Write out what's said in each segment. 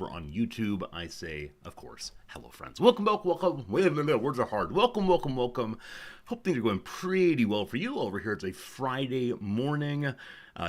over on YouTube, I say, of course, hello, friends. Welcome. Wait a minute, words are hard. Welcome. Hope things are going pretty well for you over here. It's a Friday morning.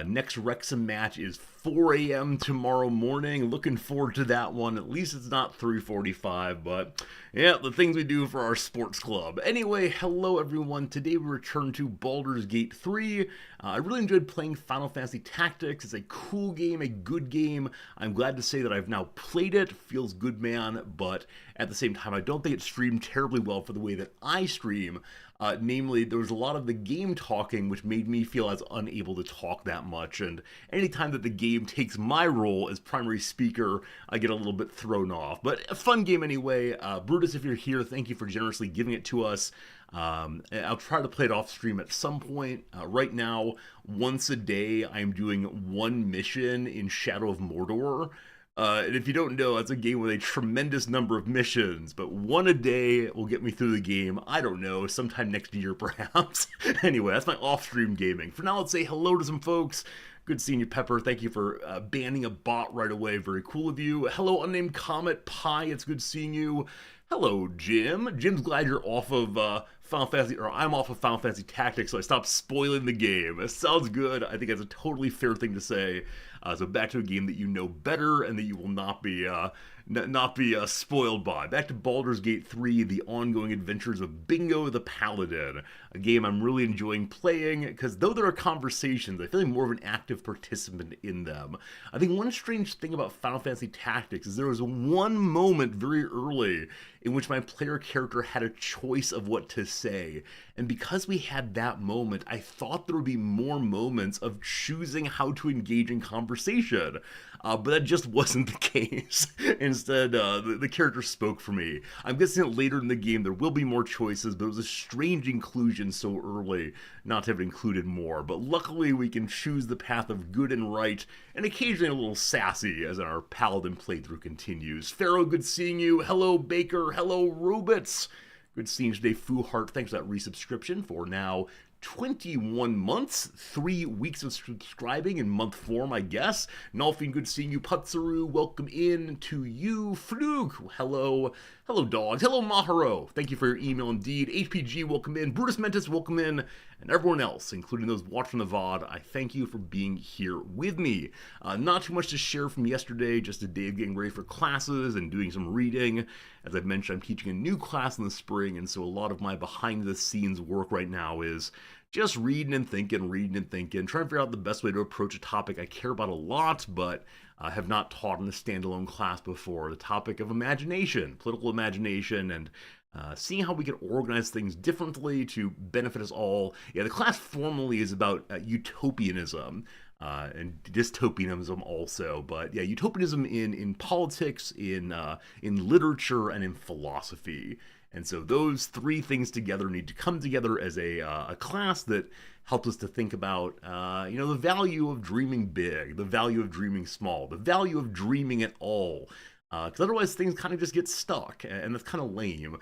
Next Wrexham match is 4 a.m. tomorrow morning. Looking forward to that one. At least it's not 3:45, but yeah, the things we do for our sports club. Anyway, hello everyone. Today we return to Baldur's Gate 3. I really enjoyed playing Final Fantasy Tactics. It's a cool game, a good game. I'm glad to say that I've now played it. Feels good, man, but at the same time, I don't think it streamed terribly well for the way that I stream. Namely, there was a lot of the game talking, which made me feel as unable to talk that much. And anytime that the game takes my role as primary speaker, I get a little bit thrown off. But a fun game anyway. Brutus, if you're here, thank you for generously giving it to us. I'll try to play it off stream at some point. Right now, once a day, I'm doing one mission in Shadow of Mordor. And if you don't know, that's a game with a tremendous number of missions, but one a day will get me through the game. I don't know, sometime next year perhaps. Anyway, that's my off-stream gaming. For now, let's say hello to some folks. Good seeing you, Pepper. Thank you for banning a bot right away. Very cool of you. Hello, Unnamed Comet Pie. It's good seeing you. Hello, Jim. Jim's glad you're off of Final Fantasy, or I'm off of Final Fantasy Tactics, so I stopped spoiling the game. It sounds good. I think that's a totally fair thing to say. So back to a game that you know better and that you will not be spoiled by. Back to Baldur's Gate 3, The Ongoing Adventures of Bingo the Paladin. A game I'm really enjoying playing, because though there are conversations, I feel like more of an active participant in them. I think one strange thing about Final Fantasy Tactics is there was one moment very early in which my player character had a choice of what to say. And because we had that moment, I thought there would be more moments of choosing how to engage in conversation. But that just wasn't the case. Instead, the character spoke for me. I'm guessing that later in the game there will be more choices, but it was a strange inclusion so early not to have included more. But luckily we can choose the path of good and right, and occasionally a little sassy as our Paladin playthrough continues. Pharaoh, good seeing you. Hello, Baker. Hello, Robots. Good seeing you today, Foo Heart. Thanks for that resubscription for now 21 months, 3 weeks of subscribing in month form, I guess. Nolfine, good seeing you. Putsaru, welcome in to you. Fluke, hello. Hello, dogs. Hello, Maharo. Thank you for your email indeed. HPG, welcome in. Brutus Mentis, welcome in. And everyone else, including those watching the VOD, I thank you for being here with me. Not too much to share from yesterday, just a day of getting ready for classes and doing some reading. As I've mentioned, I'm teaching a new class in the spring, and so a lot of my behind-the-scenes work right now is just reading and thinking, trying to figure out the best way to approach a topic I care about a lot, but have not taught in a standalone class before. The topic of imagination, political imagination, and seeing how we can organize things differently to benefit us all. Yeah, the class formally is about utopianism. And dystopianism also, but yeah, utopianism in politics, in literature, and in philosophy. And so those three things together need to come together as a class that helps us to think about, the value of dreaming big, the value of dreaming small, the value of dreaming at all. Because otherwise things kind of just get stuck, and that's kind of lame.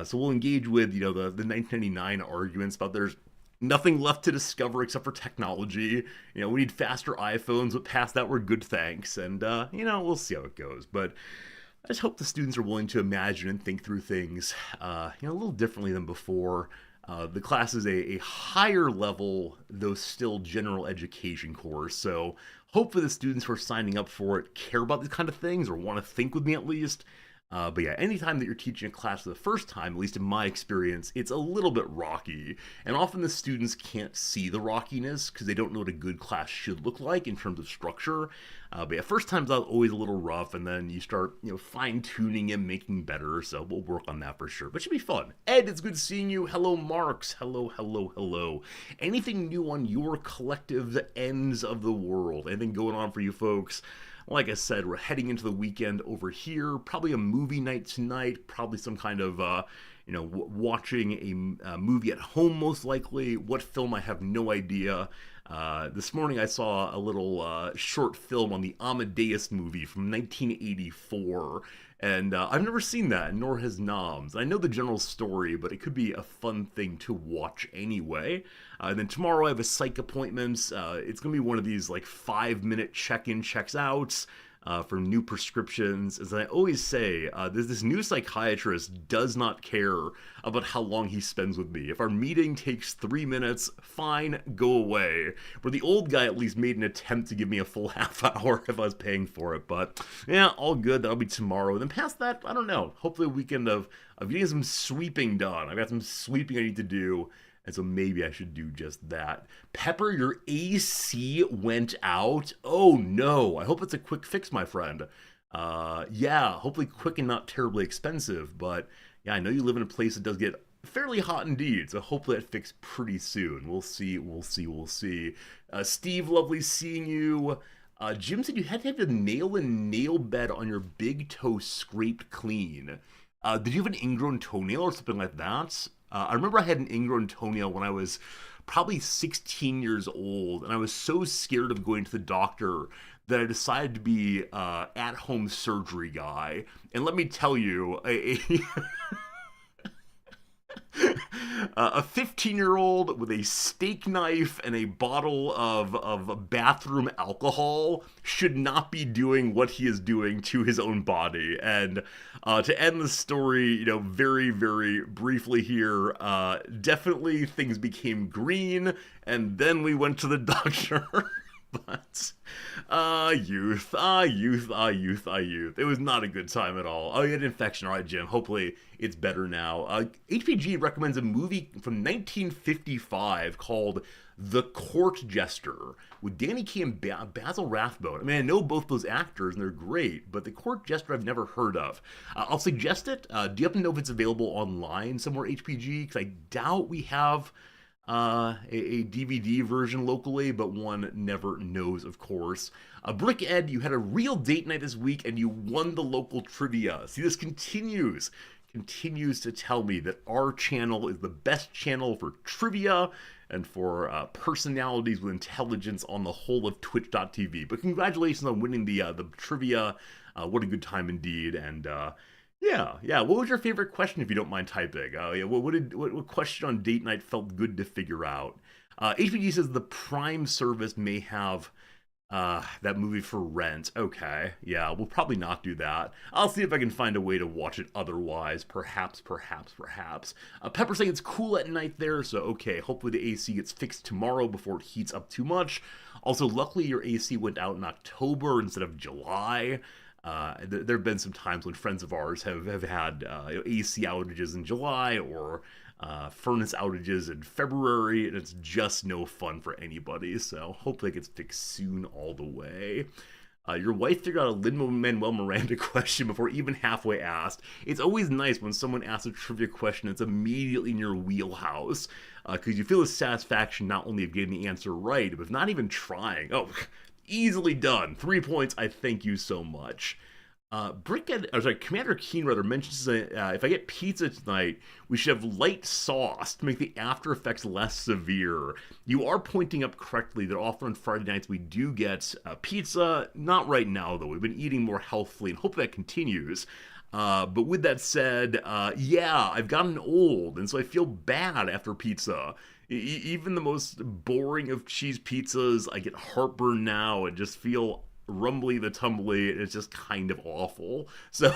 So we'll engage with, the 1999 arguments about there's nothing left to discover except for technology. We need faster iPhones, but past that we're good, thanks. And, we'll see how it goes. But I just hope the students are willing to imagine and think through things, a little differently than before. The class is a higher level, though still general education course. So hopefully the students who are signing up for it care about these kind of things or want to think with me at least. But yeah, anytime that you're teaching a class for the first time, at least in my experience, it's a little bit rocky. And often the students can't see the rockiness because they don't know what a good class should look like in terms of structure. But yeah, first time's always a little rough, and then you start, fine-tuning and making better, so we'll work on that for sure. But it should be fun. Ed, it's good seeing you. Hello, Marks. Hello. Anything new on your collective ends of the world? Anything going on for you folks? Like I said, we're heading into the weekend over here. Probably a movie night tonight. Probably some kind of, watching a movie at home, most likely. What film, I have no idea. This morning I saw a little short film on the Amadeus movie from 1984. And I've never seen that, nor has Noms. I know the general story, but it could be a fun thing to watch anyway. And then tomorrow I have a psych appointment. It's going to be one of these 5-minute check-in, checks-outs. for new prescriptions. As I always say, this new psychiatrist does not care about how long he spends with me. If our meeting takes 3 minutes, fine, go away. Where the old guy at least made an attempt to give me a full half hour if I was paying for it. But yeah, all good. That'll be tomorrow. And then past that, I don't know. Hopefully a weekend of getting some sweeping done. I've got some sweeping I need to do. And so maybe I should do just that. Pepper, your AC went out? Oh no. I hope it's a quick fix, my friend. Yeah, hopefully quick and not terribly expensive. But yeah, I know you live in a place that does get fairly hot indeed. So hopefully that fixed pretty soon. We'll see, we'll see, we'll see. Steve, lovely seeing you. Jim said you had to have the nail and nail bed on your big toe scraped clean. Did you have an ingrown toenail or something like that? I remember I had an ingrown toenail when I was probably 16 years old, and I was so scared of going to the doctor that I decided to be at-home surgery guy. And let me tell you, a 15-year-old with a steak knife and a bottle of bathroom alcohol should not be doing what he is doing to his own body. And to end the story, very, very briefly here, definitely things became green, and then we went to the doctor. But, youth. It was not a good time at all. Oh, you had an infection. All right, Jim. Hopefully it's better now. HPG recommends a movie from 1955 called The Court Jester with Danny Kaye and Basil Rathbone. I mean, I know both those actors and they're great, but The Court Jester I've never heard of. I'll suggest it. Do you happen to know if it's available online somewhere, HPG? Because I doubt we have a DVD version locally, but one never knows, of course. Brick Ed, you had a real date night this week and you won the local trivia. See, this continues to tell me that our channel is the best channel for trivia and for personalities with intelligence on the whole of Twitch.tv. But congratulations on winning the trivia. What a good time indeed. And yeah. What was your favorite question, if you don't mind typing? What question on date night felt good to figure out? HPG says the Prime service may have that movie for rent. Okay, yeah, we'll probably not do that. I'll see if I can find a way to watch it otherwise. Perhaps. Pepper saying it's cool at night there, so okay, hopefully the AC gets fixed tomorrow before it heats up too much. Also, luckily your AC went out in October instead of July. There have been some times when friends of ours have had AC outages in July or furnace outages in February, and it's just no fun for anybody. So hopefully it gets fixed soon all the way. Your wife figured out a Lin-Manuel Miranda question before even halfway asked. It's always nice when someone asks a trivia question that's immediately in your wheelhouse, because you feel the satisfaction not only of getting the answer right, but of not even trying. Oh, easily done. 3 points. I thank you so much. Commander Keen rather mentions if I get pizza tonight, we should have light sauce to make the after effects less severe. You are pointing up correctly that often on Friday nights we do get pizza. Not right now though. We've been eating more healthfully and hope that continues. But with that said, yeah, I've gotten old, and so I feel bad after pizza. Even the most boring of cheese pizzas, I get heartburn now and just feel rumbly the tumbly. It's just kind of awful. So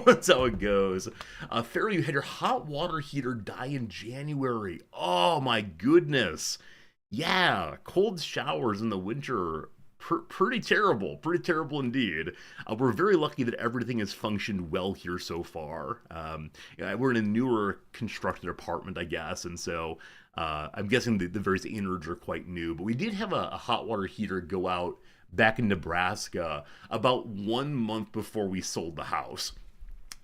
that's how it goes. Farrah, you had your hot water heater die in January. Oh my goodness. Yeah, cold showers in the winter. Pretty terrible indeed. We're very lucky that everything has functioned well here so far. We're in a newer constructed apartment, I guess, and so I'm guessing the various innards are quite new. But we did have a hot water heater go out back in Nebraska about 1 month before we sold the house.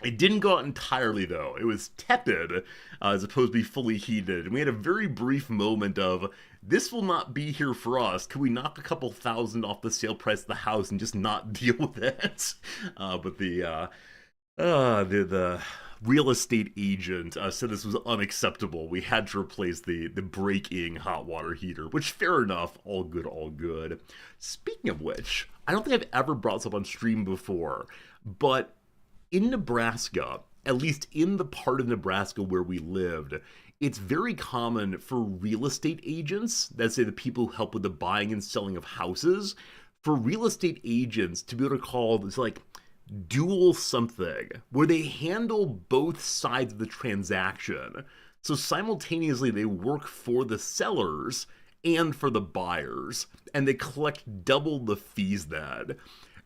It didn't go out entirely, though. It was tepid, as opposed to be fully heated. And we had a very brief moment of, this will not be here for us. Can we knock a couple thousand off the sale price of the house and just not deal with it? But the real estate agent said this was unacceptable. We had to replace the breaking hot water heater, which, fair enough, all good. Speaking of which, I don't think I've ever brought this up on stream before, but in Nebraska, at least in the part of Nebraska where we lived, it's very common for real estate agents, that's say the people who help with the buying and selling of houses, for real estate agents to be able to call this like dual something where they handle both sides of the transaction. So simultaneously, they work for the sellers and for the buyers, and they collect double the fees then.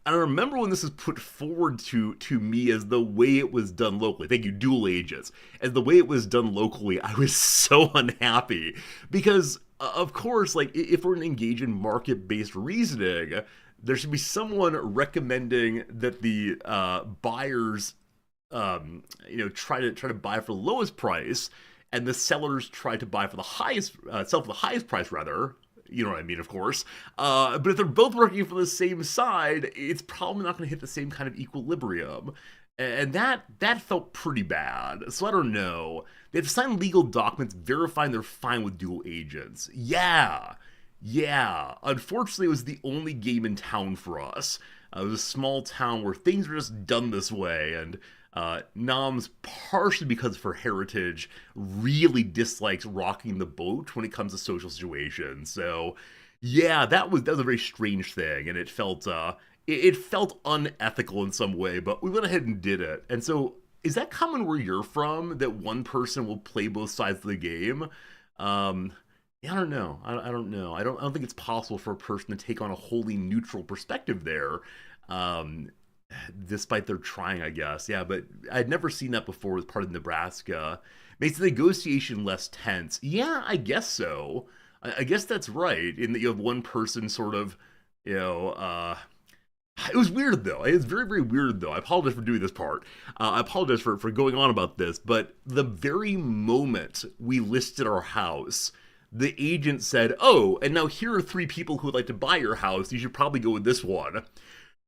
And I remember when this was put forward to me as the way it was done locally. Thank you, dual agents. As the way it was done locally, I was so unhappy because, of course, like if we're going to engage in market-based reasoning, there should be someone recommending that the buyers, try to buy for the lowest price, and the sellers try to buy for the highest, sell for the highest price rather. You know what I mean, of course. But if they're both working for the same side, it's probably not going to hit the same kind of equilibrium. And that felt pretty bad. So I don't know. They have to sign legal documents verifying they're fine with dual agents. Yeah. Unfortunately, it was the only game in town for us. It was a small town where things were just done this way, and Noms, partially because of her heritage, really dislikes rocking the boat when it comes to social situations. So, yeah, that was a very strange thing, and it felt unethical in some way. But we went ahead and did it. And so, is that common where you're from? That one person will play both sides of the game? Yeah, I don't know. I don't know. I don't think it's possible for a person to take on a wholly neutral perspective there. Um, Despite their trying, I guess. Yeah, but I'd never seen that before as part of Nebraska. Makes the negotiation less tense. Yeah, I guess so. I guess that's right. In that you have one person sort of, it was weird though. It was very, very weird though. I apologize for doing this part. I apologize for going on about this. But the very moment we listed our house, the agent said, "Oh, and now here are 3 people who would like to buy your house. You should probably go with this one."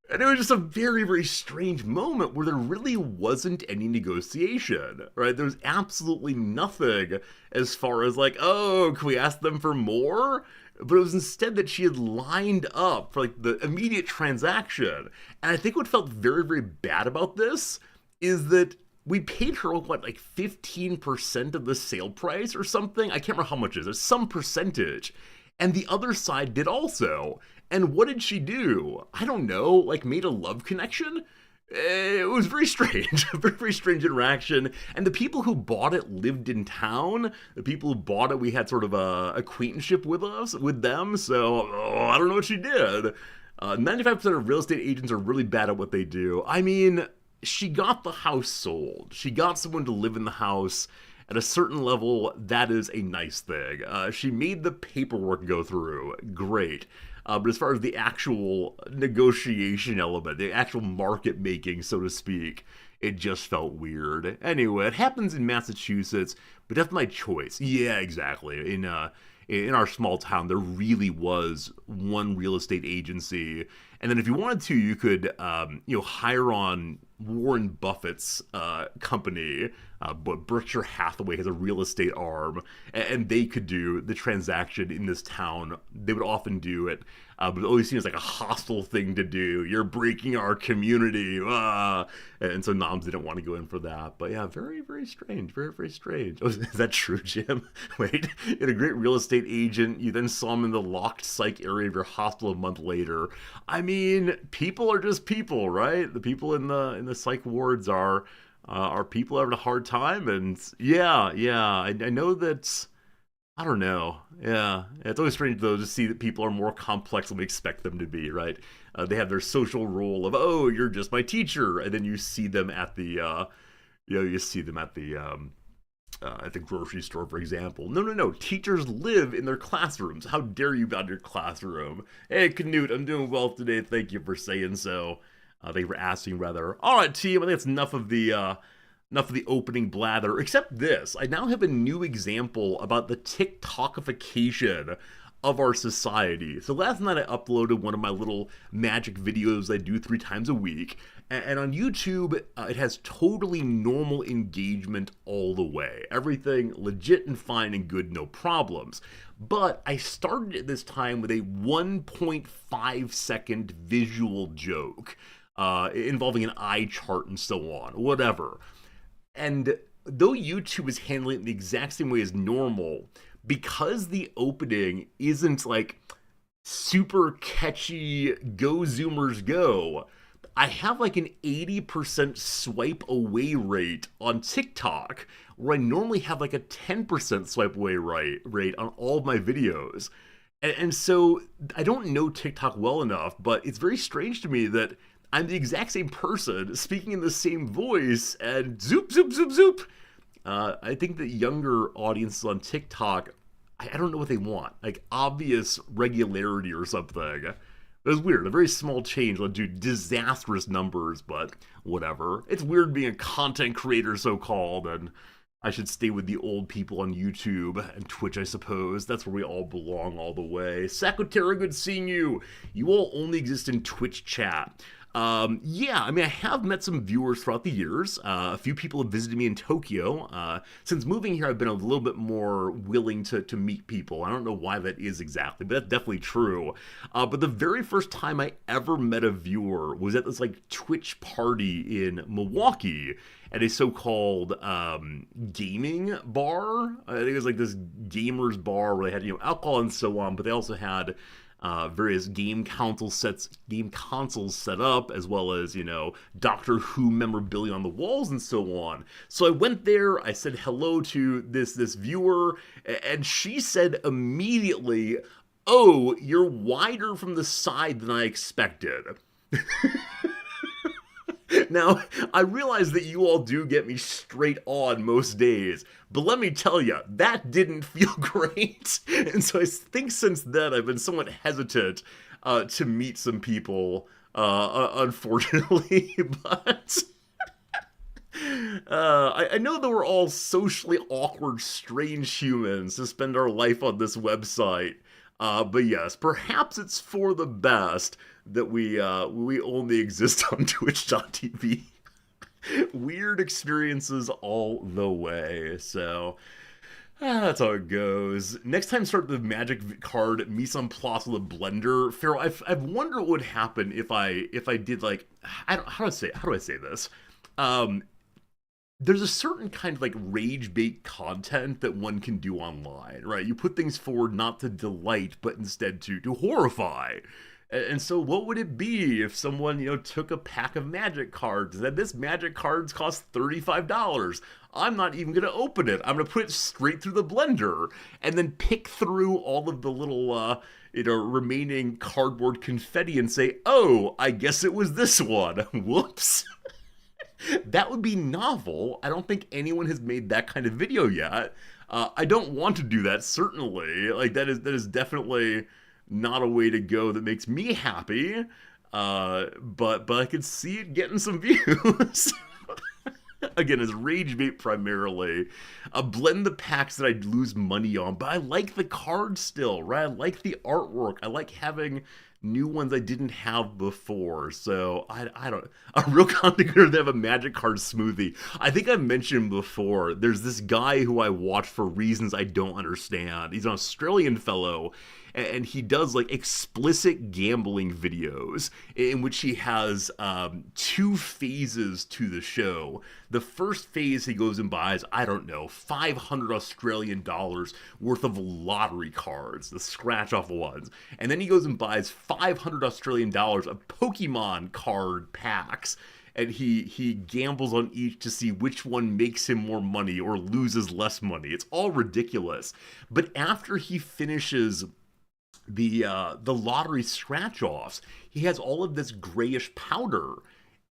And it was just a very, very strange moment where there really wasn't any negotiation, right? There was absolutely nothing as far as like, oh, can we ask them for more? But it was instead that she had lined up for like the immediate transaction. And I think what felt very, very bad about this is that we paid her, what, like 15% of the sale price or something? I can't remember how much it is. There's some percentage. And the other side did also. And what did she do? I don't know, like made a love connection? It was very strange, a very, very strange interaction. And the people who bought it lived in town. The people who bought it, we had sort of a acquaintanceship with them. So I don't know what she did. 95% of real estate agents are really bad at what they do. I mean, she got the house sold. She got someone to live in the house. At a certain level, that is a nice thing. She made the paperwork go through. Great. But as far as the actual negotiation element, the actual market making, so to speak, it just felt weird. Anyway, it happens in Massachusetts, but that's my choice. Yeah, exactly. In our small town, there really was one real estate agency, and then if you wanted to, you could hire on Warren Buffett's company, but Berkshire Hathaway has a real estate arm, and they could do the transaction in this town. They would often do it, but it always seems like a hostile thing to do. You're breaking our community, and so Noms didn't want to go in for that. But yeah, very, very strange, very, very strange. Oh, is that true, Jim? Wait, you had a great real estate agent. You then saw him in the locked psych area of your hospital a month later. I mean, people are just people, right? The people in the psych wards are people having a hard time, and yeah, I know that. I don't know. Yeah, it's always strange though to see that people are more complex than we expect them to be, right? They have their social role of, oh, you're just my teacher, and then you see them at the, at the grocery store, for example. No. Teachers live in their classrooms. How dare you about your classroom? Hey, Canute, I'm doing well today. Thank you for saying so. Thank you for asking, rather. All right, team. I think that's enough of the opening blather. Except this, I now have a new example about the TikTokification of our society. So last night I uploaded one of my little magic videos I do 3 times a week, and on YouTube it has totally normal engagement all the way. Everything legit and fine and good, no problems. But I started it this time with a 1.5 second visual joke involving an eye chart and so on, whatever. And though YouTube is handling it the exact same way as normal, because the opening isn't like super catchy go zoomers go. I have like an 80% swipe away rate on TikTok, where I normally have like a 10% swipe away rate on all of my videos. And so I don't know TikTok well enough, but it's very strange to me that I'm the exact same person speaking in the same voice and zoop, zoop, zoop, zoop. I think that younger audiences on TikTok, I don't know what they want. Like obvious regularity or something. It was weird. A very small change led to disastrous numbers, but whatever. It's weird being a content creator, so called, and I should stay with the old people on YouTube and Twitch, I suppose. That's where we all belong all the way. Sakotera, good seeing you. You all only exist in Twitch chat. Yeah, I mean, I have met some viewers throughout the years. A few people have visited me in Tokyo. Since moving here, I've been a little bit more willing to meet people. I don't know why that is exactly, but that's definitely true. But the very first time I ever met a viewer was at this like Twitch party in Milwaukee at a so-called gaming bar. I think it was like this gamers bar where they had alcohol and so on, but they also had various game consoles set up, as well as Doctor Who memorabilia on the walls and so on. So I went there. I said hello to this viewer, and she said immediately, "Oh, you're wider from the side than I expected." Now, I realize that you all do get me straight on most days, but let me tell you, that didn't feel great. And so I think since then I've been somewhat hesitant to meet some people, unfortunately, but I know that we're all socially awkward, strange humans to spend our life on this website. But yes, perhaps it's for the best that we only exist on Twitch.tv. Weird experiences all the way. So that's how it goes. Next time, start the magic card mise en place with a blender. Pharaoh, I've wondered what would happen if I did like how do I say this? There's a certain kind of like rage bait content that one can do online, right? You put things forward not to delight, but instead to horrify. And so what would it be if someone, took a pack of magic cards and said, this magic cards cost $35. I'm not even going to open it. I'm going to put it straight through the blender and then pick through all of the little, remaining cardboard confetti and say, oh, I guess it was this one. Whoops. That would be novel. I don't think anyone has made that kind of video yet. I don't want to do that, certainly. Like, that is definitely not a way to go that makes me happy. But I could see it getting some views. Again, as rage bait primarily. Blend the packs that I'd lose money on, but I like the cards still, right? I like the artwork. I like having new ones I didn't have before. So I don't. A real content creator that have a magic card smoothie. I think I've mentioned before. There's this guy who I watch for reasons I don't understand. He's an Australian fellow, and he does like explicit gambling videos in which he has two phases to the show. The first phase, he goes and buys, I don't know, 500 Australian dollars worth of lottery cards, the scratch off ones. And then he goes and buys 500 Australian dollars of Pokemon card packs. And he gambles on each to see which one makes him more money or loses less money. It's all ridiculous. But after he finishes the lottery scratch offs, he has all of this grayish powder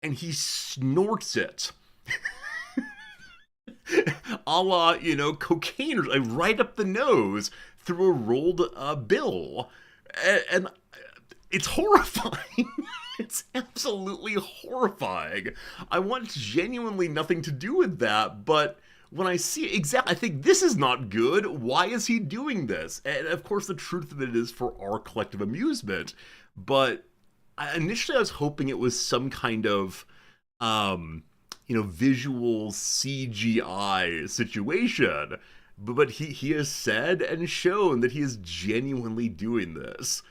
and he snorts it. A la, cocaine, or like right up the nose through a rolled bill. And it's horrifying. It's absolutely horrifying. I want genuinely nothing to do with that, but when I see I think this is not good. Why is he doing this? And of course, the truth of it is for our collective amusement. But initially, I was hoping it was some kind of, visual CGI situation. But he has said and shown that he is genuinely doing this.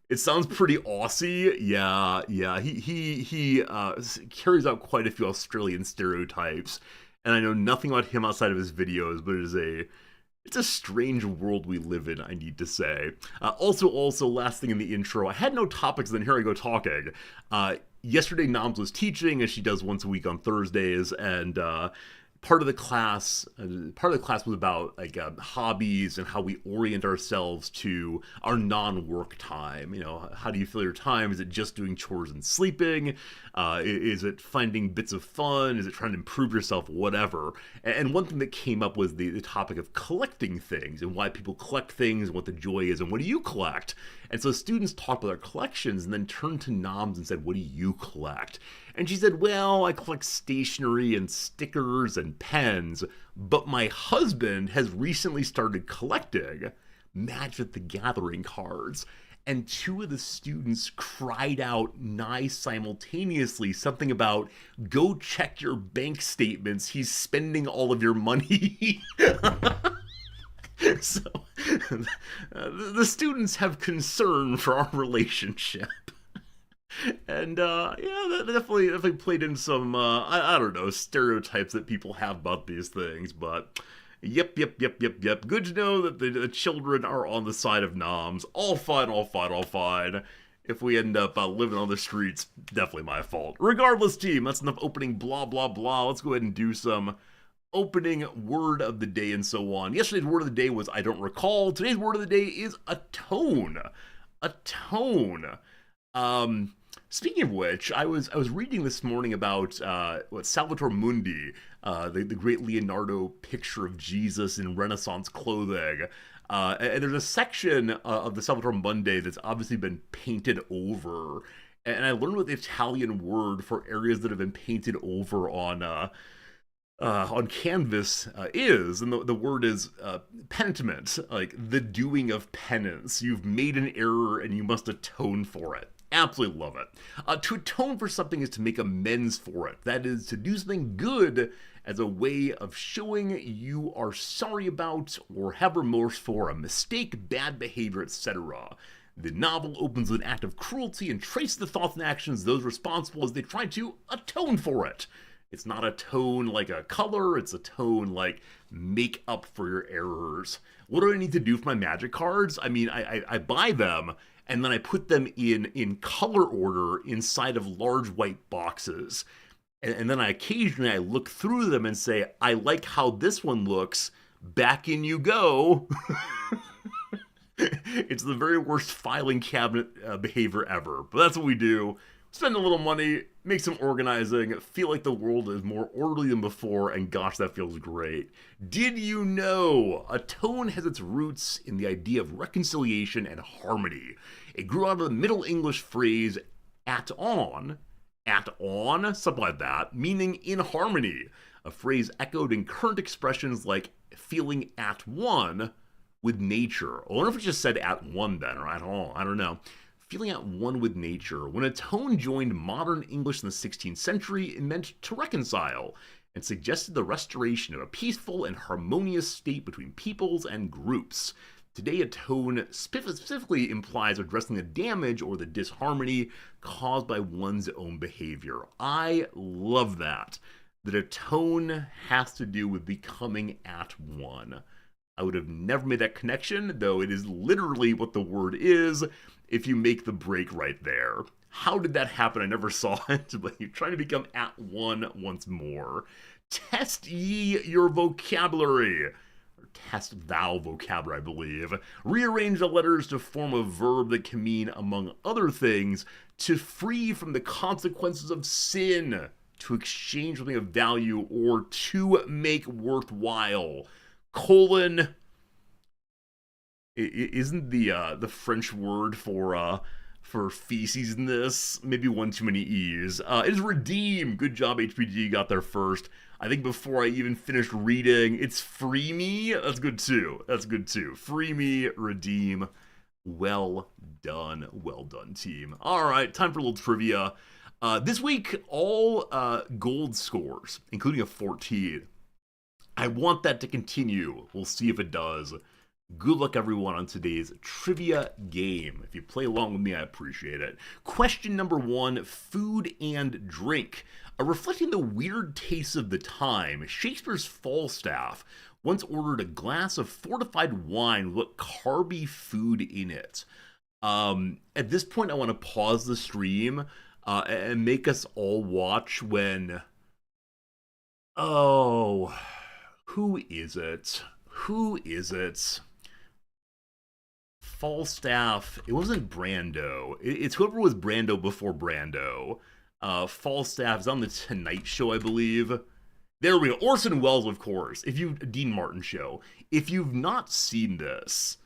It sounds pretty Aussie. Yeah. He carries out quite a few Australian stereotypes. And I know nothing about him outside of his videos, but it is It's a strange world we live in, I need to say. Also, last thing in the intro, I had no topics, then here I go talking. Yesterday, Noms was teaching, as she does once a week on Thursdays, and part of the class was about like hobbies and how we orient ourselves to our non-work time. How do you fill your time? Is it just doing chores and sleeping? Is it finding bits of fun? Is it trying to improve yourself? Whatever. And one thing that came up was the topic of collecting things and why people collect things and what the joy is and what do you collect. And so students talked about their collections and then turned to Noms and said, what do you collect? And she said, well, I collect stationery and stickers and pens, but my husband has recently started collecting Magic the Gathering cards. And two of the students cried out nigh simultaneously something about, go check your bank statements, he's spending all of your money. So the students have concern for our relationship. And that definitely played in some I don't know, stereotypes that people have about these things. But yep. Good to know that the children are on the side of Noms. All fine. If we end up living on the streets, definitely my fault. Regardless, team, that's enough opening blah blah blah. Let's go ahead and do some opening word of the day and so on. Yesterday's word of the day was I don't recall. Today's word of the day is atone. Atone. Speaking of which, I was reading this morning about Salvator Mundi, the great Leonardo picture of Jesus in Renaissance clothing. And there's a section of the Salvator Mundi that's obviously been painted over. And I learned what the Italian word for areas that have been painted over on canvas is, and the word is penitiment, like the doing of penance. You've made an error and you must atone for it. Absolutely love it. To atone for something is to make amends for it. That is, to do something good as a way of showing you are sorry about or have remorse for a mistake, bad behavior, etc. The novel opens with an act of cruelty and traces the thoughts and actions of those responsible as they try to atone for it. It's not atone like a color, it's atone like make up for your errors. What do I need to do for my Magic cards? I mean, I buy them, and then I put them in color order inside of large white boxes. And then occasionally I look through them and say, I like how this one looks, back in you go. It's the very worst filing cabinet behavior ever, but that's what we do. Spend a little money, make some organizing, feel like the world is more orderly than before, and gosh, that feels great. Did you know atone has its roots in the idea of reconciliation and harmony? It grew out of the Middle English phrase at on, something like that, meaning in harmony, a phrase echoed in current expressions like feeling at one with nature. I wonder if it just said at one then, or at all, I don't know. Feeling at one with nature. When atone joined modern English in the 16th century, it meant to reconcile, and suggested the restoration of a peaceful and harmonious state between peoples and groups. Today, atone specifically implies addressing the damage or the disharmony caused by one's own behavior. I love that atone has to do with becoming at one. I would have never made that connection, though it is literally what the word is if you make the break right there. How did that happen? I never saw it, but you're trying to become at one once more. Test ye your vocabulary. Or test thou vocabulary, I believe. Rearrange the letters to form a verb that can mean, among other things, to free from the consequences of sin, to exchange something of value, or to make worthwhile. Colon, isn't the French word for feces in this maybe one too many E's? It is redeem. Good job, HPG, got there first. I think before I even finished reading, it's free me. That's good too. Free me, redeem. Well done, team. All right, time for a little trivia. This week, all gold scores, including a 14. I want that to continue. We'll see if it does. Good luck, everyone, on today's trivia game. If you play along with me, I appreciate it. Question number 1, food and drink. Reflecting the weird tastes of the time, Shakespeare's Falstaff once ordered a glass of fortified wine with carby food in it. At this point, I want to pause the stream and make us all watch when. Oh, who is it? Who is it? Falstaff. It wasn't Brando. It's whoever was Brando before Brando. Falstaff is on the Tonight Show, I believe. There we go. Orson Welles, of course. Dean Martin show. If you've not seen this,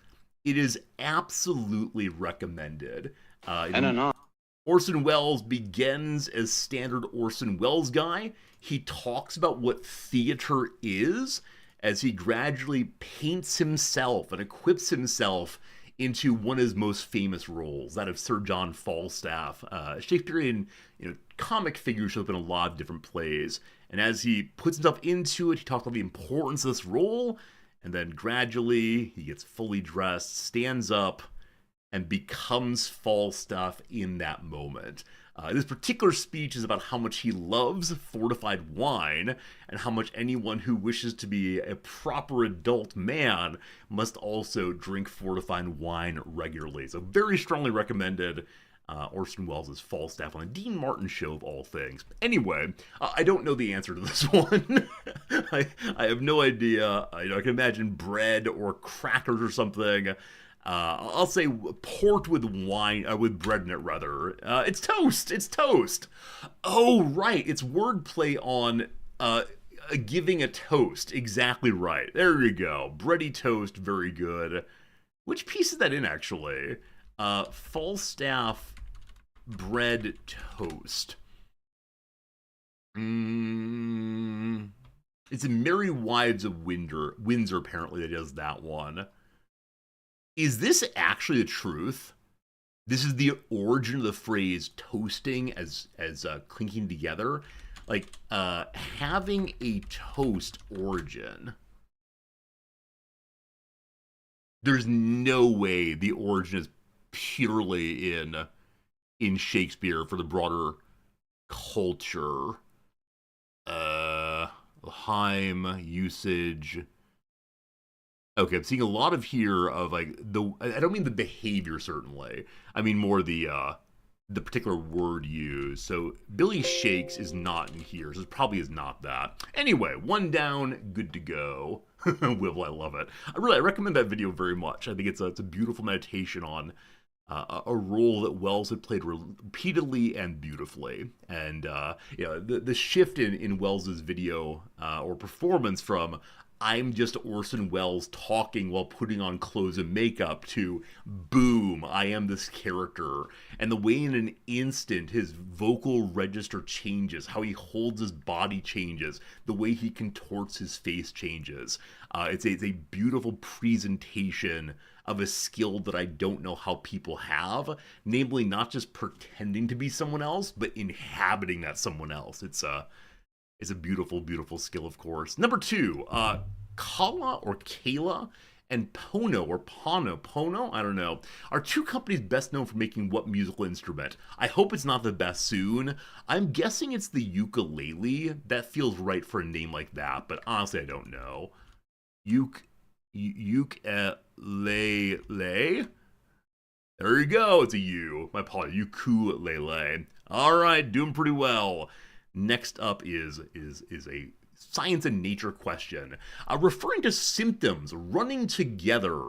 it is absolutely recommended. I don't know. Orson Welles begins as standard Orson Welles guy. He talks about what theater is as he gradually paints himself and equips himself into one of his most famous roles, that of Sir John Falstaff, Shakespearean, comic figure shows up in a lot of different plays. And as he puts himself into it, he talks about the importance of this role, and then gradually he gets fully dressed, stands up, and becomes Falstaff in that moment. This particular speech is about how much he loves fortified wine and how much anyone who wishes to be a proper adult man must also drink fortified wine regularly. So very strongly recommended. Orson Welles' Falstaff on a Dean Martin show of all things. Anyway, I don't know the answer to this one. I have no idea. I can imagine bread or crackers or something. I'll say port with wine, with bread in it, rather. It's toast. It's toast. Oh, right. It's wordplay on giving a toast. Exactly right. There you go. Bready toast. Very good. Which piece is that in, actually? Falstaff bread toast. It's in Merry Wives of Windsor, apparently, that does that one. Is this actually the truth? This is the origin of the phrase toasting as clinking together? Like, having a toast origin. There's no way the origin is purely in Shakespeare for the broader culture. Heim, usage. Okay, I'm seeing a lot of here of I don't mean the behavior, certainly. I mean more the particular word used. So Billy Shakes is not in here, so it probably is not that. Anyway, one down, good to go. Will, I love it. I recommend that video very much. I think it's a beautiful meditation on a role that Welles had played repeatedly and beautifully. And the shift in Welles's video or performance from I'm just Orson Welles talking while putting on clothes and makeup to boom, I am this character. And the way in an instant his vocal register changes, how he holds his body changes, the way he contorts his face changes. It's a beautiful presentation of a skill that I don't know how people have, namely not just pretending to be someone else, but inhabiting that someone else. It's a beautiful, beautiful skill, of course. Number 2, Kala or Kayla and Pono or Pono, I don't know, are 2 companies best known for making what musical instrument? I hope it's not the bassoon. I'm guessing it's the ukulele. That feels right for a name like that, but honestly, I don't know. Ukulele? There you go, it's a U. My apologies, ukulele. All right, doing pretty well. Next up is a science and nature question. Referring to symptoms running together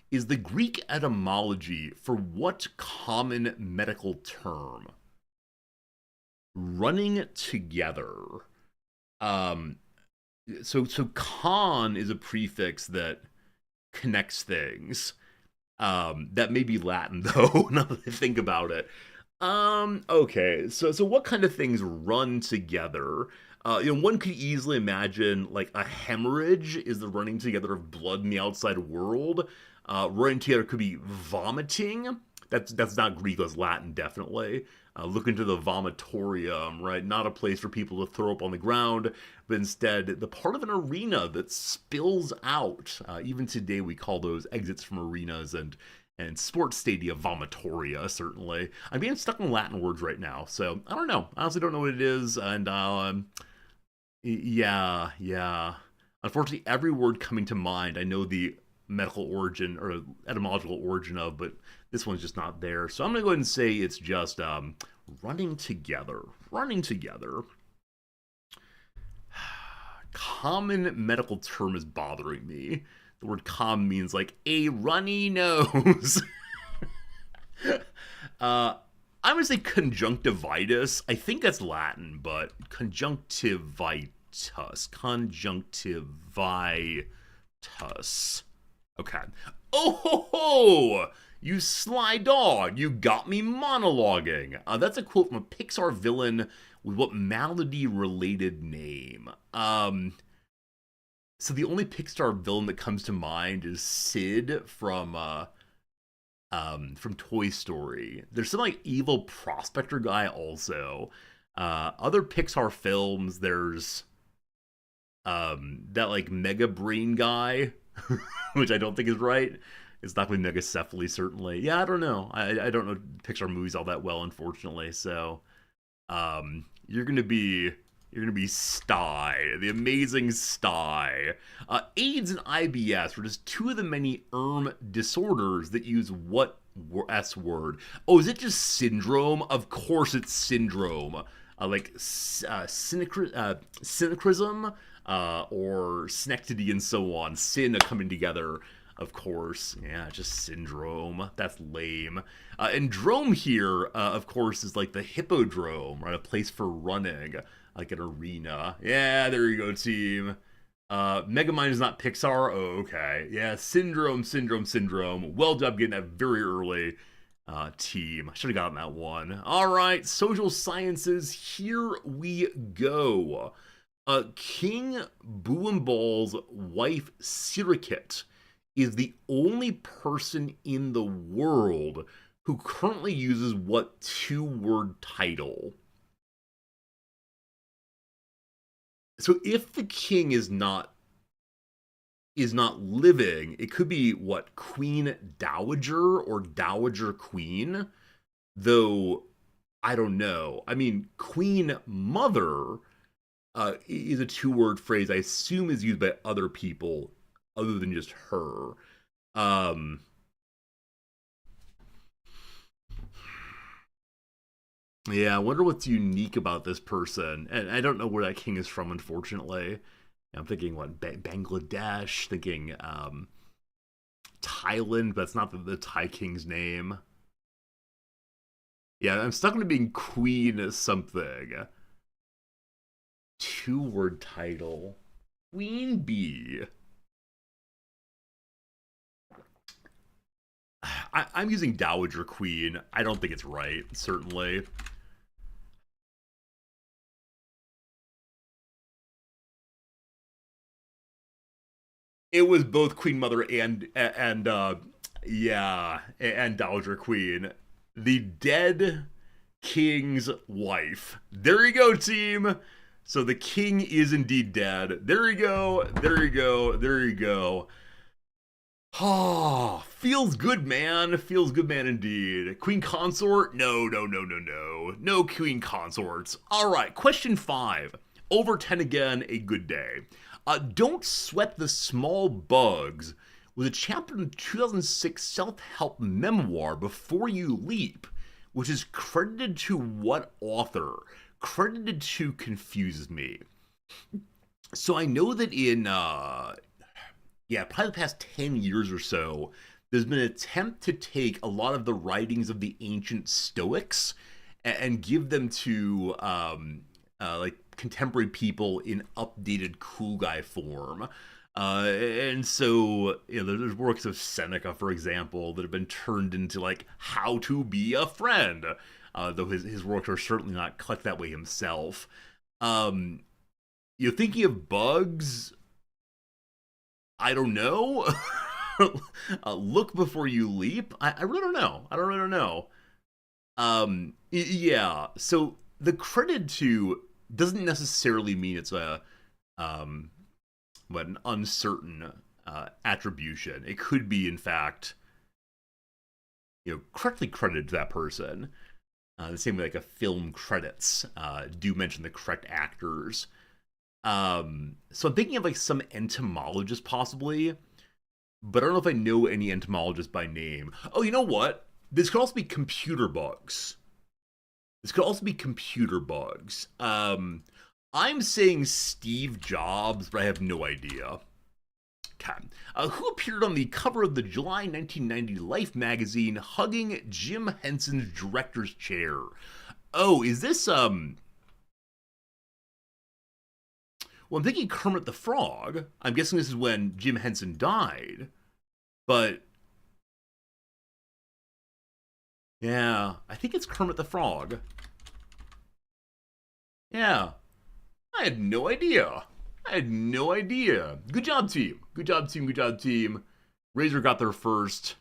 is the Greek etymology for what common medical term? Running together. So con is a prefix that connects things. That may be Latin, though, now that I think about it. Okay, so what kind of things run together? One could easily imagine, like, a hemorrhage is the running together of blood in the outside world. Running together could be vomiting. That's not Greek, that's Latin, definitely. Look into the vomitorium, right? Not a place for people to throw up on the ground, but instead the part of an arena that spills out. Even today we call those exits from arenas and sports stadia vomitoria, certainly. I'm being stuck in Latin words right now, so I don't know. I honestly don't know what it is, and yeah. Unfortunately, every word coming to mind, I know the medical origin or etymological origin of, but this one's just not there. So I'm going to go ahead and say it's just running together. Running together. Common medical term is bothering me. The word common means like a runny nose. uh, I'm gonna say conjunctivitis. I think that's Latin, but conjunctivitis. Conjunctivitis. Okay. Oh ho ho! You sly dog! You got me monologuing. That's a quote from a Pixar villain with what malady-related name? So the only Pixar villain that comes to mind is Sid from Toy Story. There's some like evil prospector guy also. Other Pixar films, there's that like Mega Brain guy, which I don't think is right. It's not going to be Megacephaly, certainly. Yeah, I don't know. I don't know Pixar movies all that well, unfortunately. So, you're gonna be Sty, the amazing Sty. AIDS and IBS were just two of the many disorders that use what S word? Oh, is it just syndrome? Of course, it's syndrome. Synchrism, or synecdoche and so on. Sin coming together. Of course, yeah, just syndrome. That's lame. And drome here, of course, is like the hippodrome, right? A place for running, like an arena. Yeah, there you go, team. Megamind is not Pixar. Oh, okay. Yeah, syndrome. Well done getting that very early, team. I should have gotten that one. All right, social sciences. Here we go. King Boomball's wife, Sirikit, is the only person in the world who currently uses what two-word title? So if the king is not living, it could be what, Queen Dowager or Dowager Queen, though I don't know. I mean, Queen Mother is a two-word phrase I assume is used by other people other than just her. Um, yeah, I wonder what's unique about this person. And I don't know where that king is from, unfortunately. I'm thinking, what, Bangladesh, thinking Thailand, but that's not the Thai king's name. Yeah, I'm stuck on being Queen something. Two-word title. Queen Bee. I'm using Dowager Queen. I don't think it's right, certainly. It was both Queen Mother and yeah, and Dowager Queen. The dead king's wife. There you go, team. So the king is indeed dead. There you go. There you go. There you go. Oh, feels good, man. Feels good, man, indeed. Queen consort? No, no, no, no, no. No queen consorts. All right, question 5. Over 10 again, a good day. Don't Sweat the Small Bugs was a chapter in the 2006 self-help memoir, Before You Leap, which is credited to what author? Credited to confuses me. So I know that in yeah, probably the past 10 years or so, there's been an attempt to take a lot of the writings of the ancient Stoics and give them to like contemporary people in updated cool guy form. And so, there's works of Seneca, for example, that have been turned into like how to be a friend. Though his works are certainly not collect that way himself. You're thinking of bugs. I don't know. Look before you leap. I really don't know. I don't really know. Yeah. So the credit to doesn't necessarily mean it's a an uncertain attribution. It could be, in fact, correctly credited to that person. The same way like a film credits do mention the correct actors. So I'm thinking of like some entomologist possibly, but I don't know if I know any entomologists by name. Oh, you know what? This could also be computer bugs. This could also be computer bugs. I'm saying Steve Jobs, but I have no idea. Okay. Who appeared on the cover of the July 1990 Life magazine hugging Jim Henson's director's chair? Oh, is this, well, I'm thinking Kermit the Frog. I'm guessing this is when Jim Henson died. But, yeah, I think it's Kermit the Frog. Yeah, I had no idea. I had no idea. Good job, team. Good job, team. Good job, team. Razor got there first.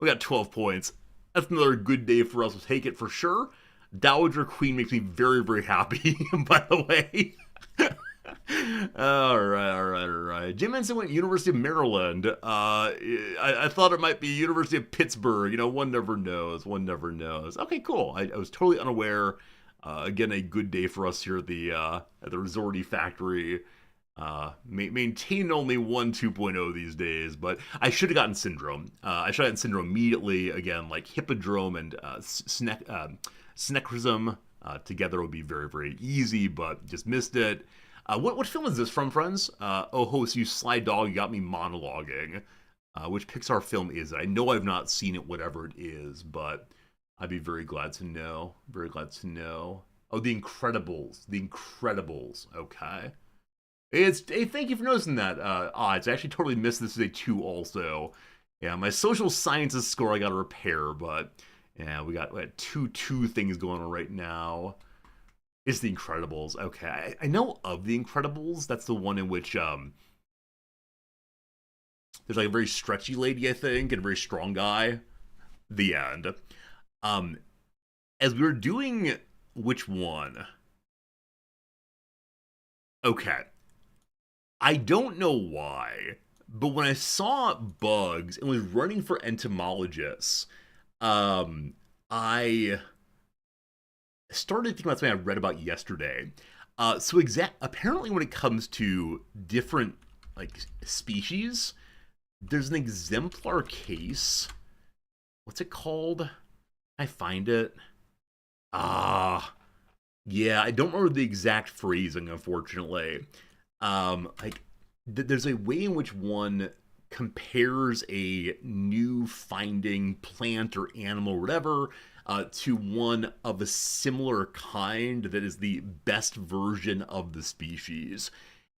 We got 12 points. That's another good day for us. We'll take it for sure. Dowager Queen makes me very, very happy, by the way. All right. Jim Henson went University of Maryland. I thought it might be University of Pittsburgh. You know, one never knows. One never knows. Okay, cool. I was totally unaware. Again, a good day for us here at the Resorty Factory. Maintain only one 2.0 these days, but I should have gotten Syndrome. I should have gotten Syndrome immediately. Again, like Hippodrome and Snecrism together would be very, very easy, but just missed it. What film is this from, friends? Oh, host, you sly dog, you got me monologuing. Which Pixar film is it? I know I've not seen it, whatever it is, but I'd be very glad to know. Very glad to know. Oh, The Incredibles. The Incredibles. Okay. Hey, thank you for noticing that, Odds. I actually totally missed this as a 2 also. Yeah, my social sciences score I gotta repair, but yeah, we got 2 things going on right now. It's The Incredibles. Okay, I know of The Incredibles. That's the one in which there's like a very stretchy lady, I think, and a very strong guy. The end. As we were doing which one? Okay. I don't know why, but when I saw bugs and was running for entomologists, I started thinking about something I read about yesterday. Apparently when it comes to different like species, there's an exemplar case. What's it called? I find it. Yeah, I don't remember the exact phrasing, unfortunately. There's a way in which one compares a new finding plant or animal or whatever to one of a similar kind that is the best version of the species.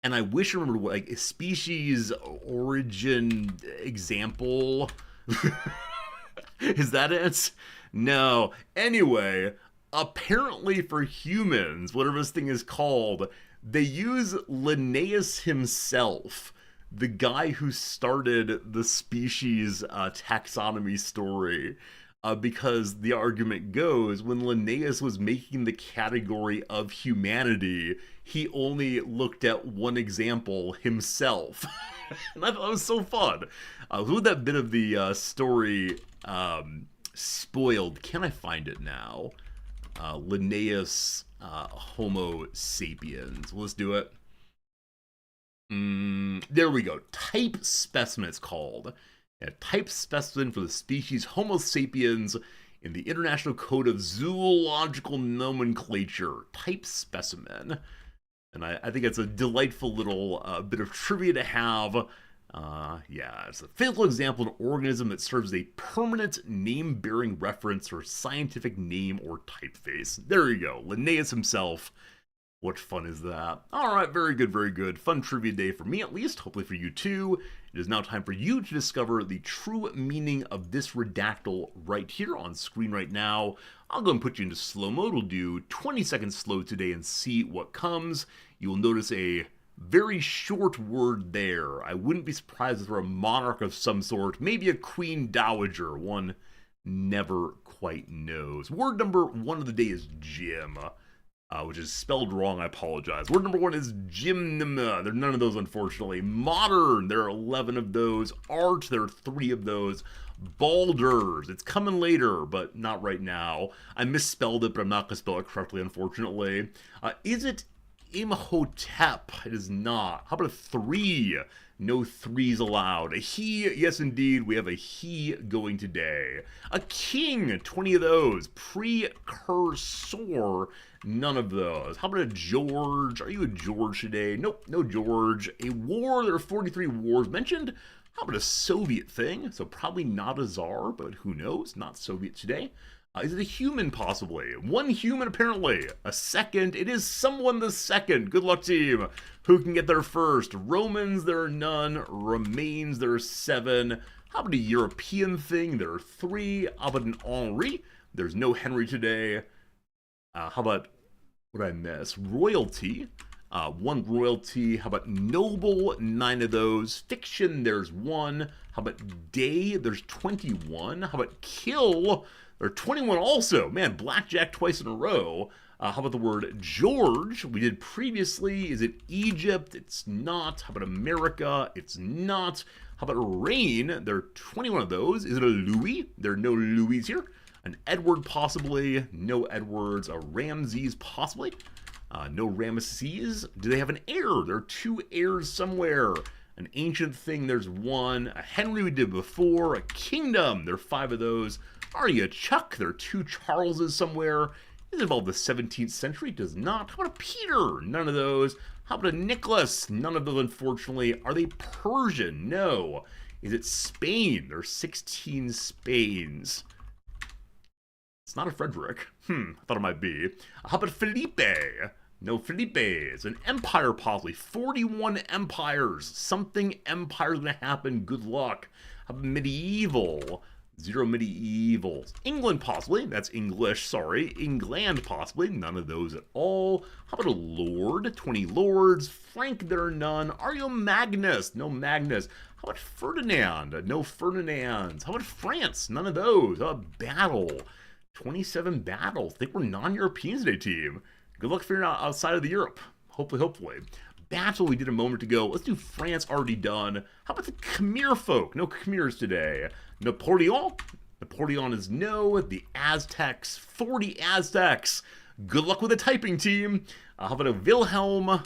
And I wish I remembered what, like, a species origin example. Is that it? No. Anyway, apparently for humans, whatever this thing is called, they use Linnaeus himself, the guy who started the species taxonomy story, because the argument goes when Linnaeus was making the category of humanity, he only looked at one example, himself. And I thought it was so fun. With that bit of the story spoiled, can I find it now? Linnaeus Homo sapiens. Let's do it. There we go. Type specimen it's called. A type specimen for the species Homo sapiens in the International Code of Zoological Nomenclature. Type specimen. And I think it's a delightful little bit of trivia to have. Yeah, it's a physical example of an organism that serves as a permanent name-bearing reference or scientific name or typeface. There you go, Linnaeus himself. What fun is that? Alright, very good, very good. Fun trivia day for me at least, hopefully for you too. It is now time for you to discover the true meaning of this redactyl right here on screen right now. I'll go and put you into slow mode. We'll do 20 seconds slow today and see what comes. You will notice a very short word there. I wouldn't be surprised if there were a monarch of some sort, maybe a queen dowager. One never quite knows. Word number 1 of the day is Jim, which is spelled wrong. I apologize. Word number 1 is gymnema. There are none of those, unfortunately. Modern, there are 11 of those. Art, there are 3 of those. Baldurs, it's coming later, but not right now. I misspelled it, but I'm not going to spell it correctly, unfortunately. Is it Imhotep. It is not. How about a 3? No 3s allowed. A he, yes indeed, we have a he going today. A king, 20 of those. Precursor, none of those. How about a George? Are you a George today? Nope, no George. A war, there are 43 wars mentioned. How about a Soviet thing? So probably not a czar, but who knows? Not Soviet today. Is it a human, possibly? One human, apparently. A second. It is someone the second. Good luck, team. Who can get there first? Romans, there are none. Remains, there are 7. How about a European thing? There are 3. How about an Henri? There's no Henry today. How about, what did I miss? Royalty. 1 royalty. How about noble? 9 of those. Fiction, there's 1. How about day? There's 21. How about kill? There are 21 also. Man, blackjack twice in a row. How about the word George? We did previously. Is it Egypt? It's not. How about America? It's not. How about reign? There are 21 of those. Is it a Louis? There are no Louis here. An Edward, possibly. No Edwards. A Ramses, possibly. No Ramesses. Do they have an heir? There are 2 heirs somewhere. An ancient thing, there's 1. A Henry we did before. A kingdom, there are 5 of those. Are you a Chuck? There are 2 Charleses somewhere. Is it involved the 17th century? It does not. How about a Peter? None of those. How about a Nicholas? None of those, unfortunately. Are they Persian? No. Is it Spain? There are 16 Spains. It's not a Frederick. I thought it might be. How about Felipe? No Felipes. An empire, possibly. 41 empires. Something empire is going to happen. Good luck. How about medieval? 0 medievals. England, possibly. That's English, sorry. England, possibly. None of those at all. How about a lord? 20 lords. Frank, there are none. Are you a Magnus? No Magnus. How about Ferdinand? No Ferdinands. How about France? None of those. How about battle? 27 battles. I think we're non-Europeans today, team. Good luck figuring out outside of the Europe. Hopefully. Battle we did a moment ago. Let's do France, already done. How about the Khmer folk? No Khmers today. Napoleon? Napoleon is no. The Aztecs. 40 Aztecs. Good luck with the typing, team. How about a Wilhelm?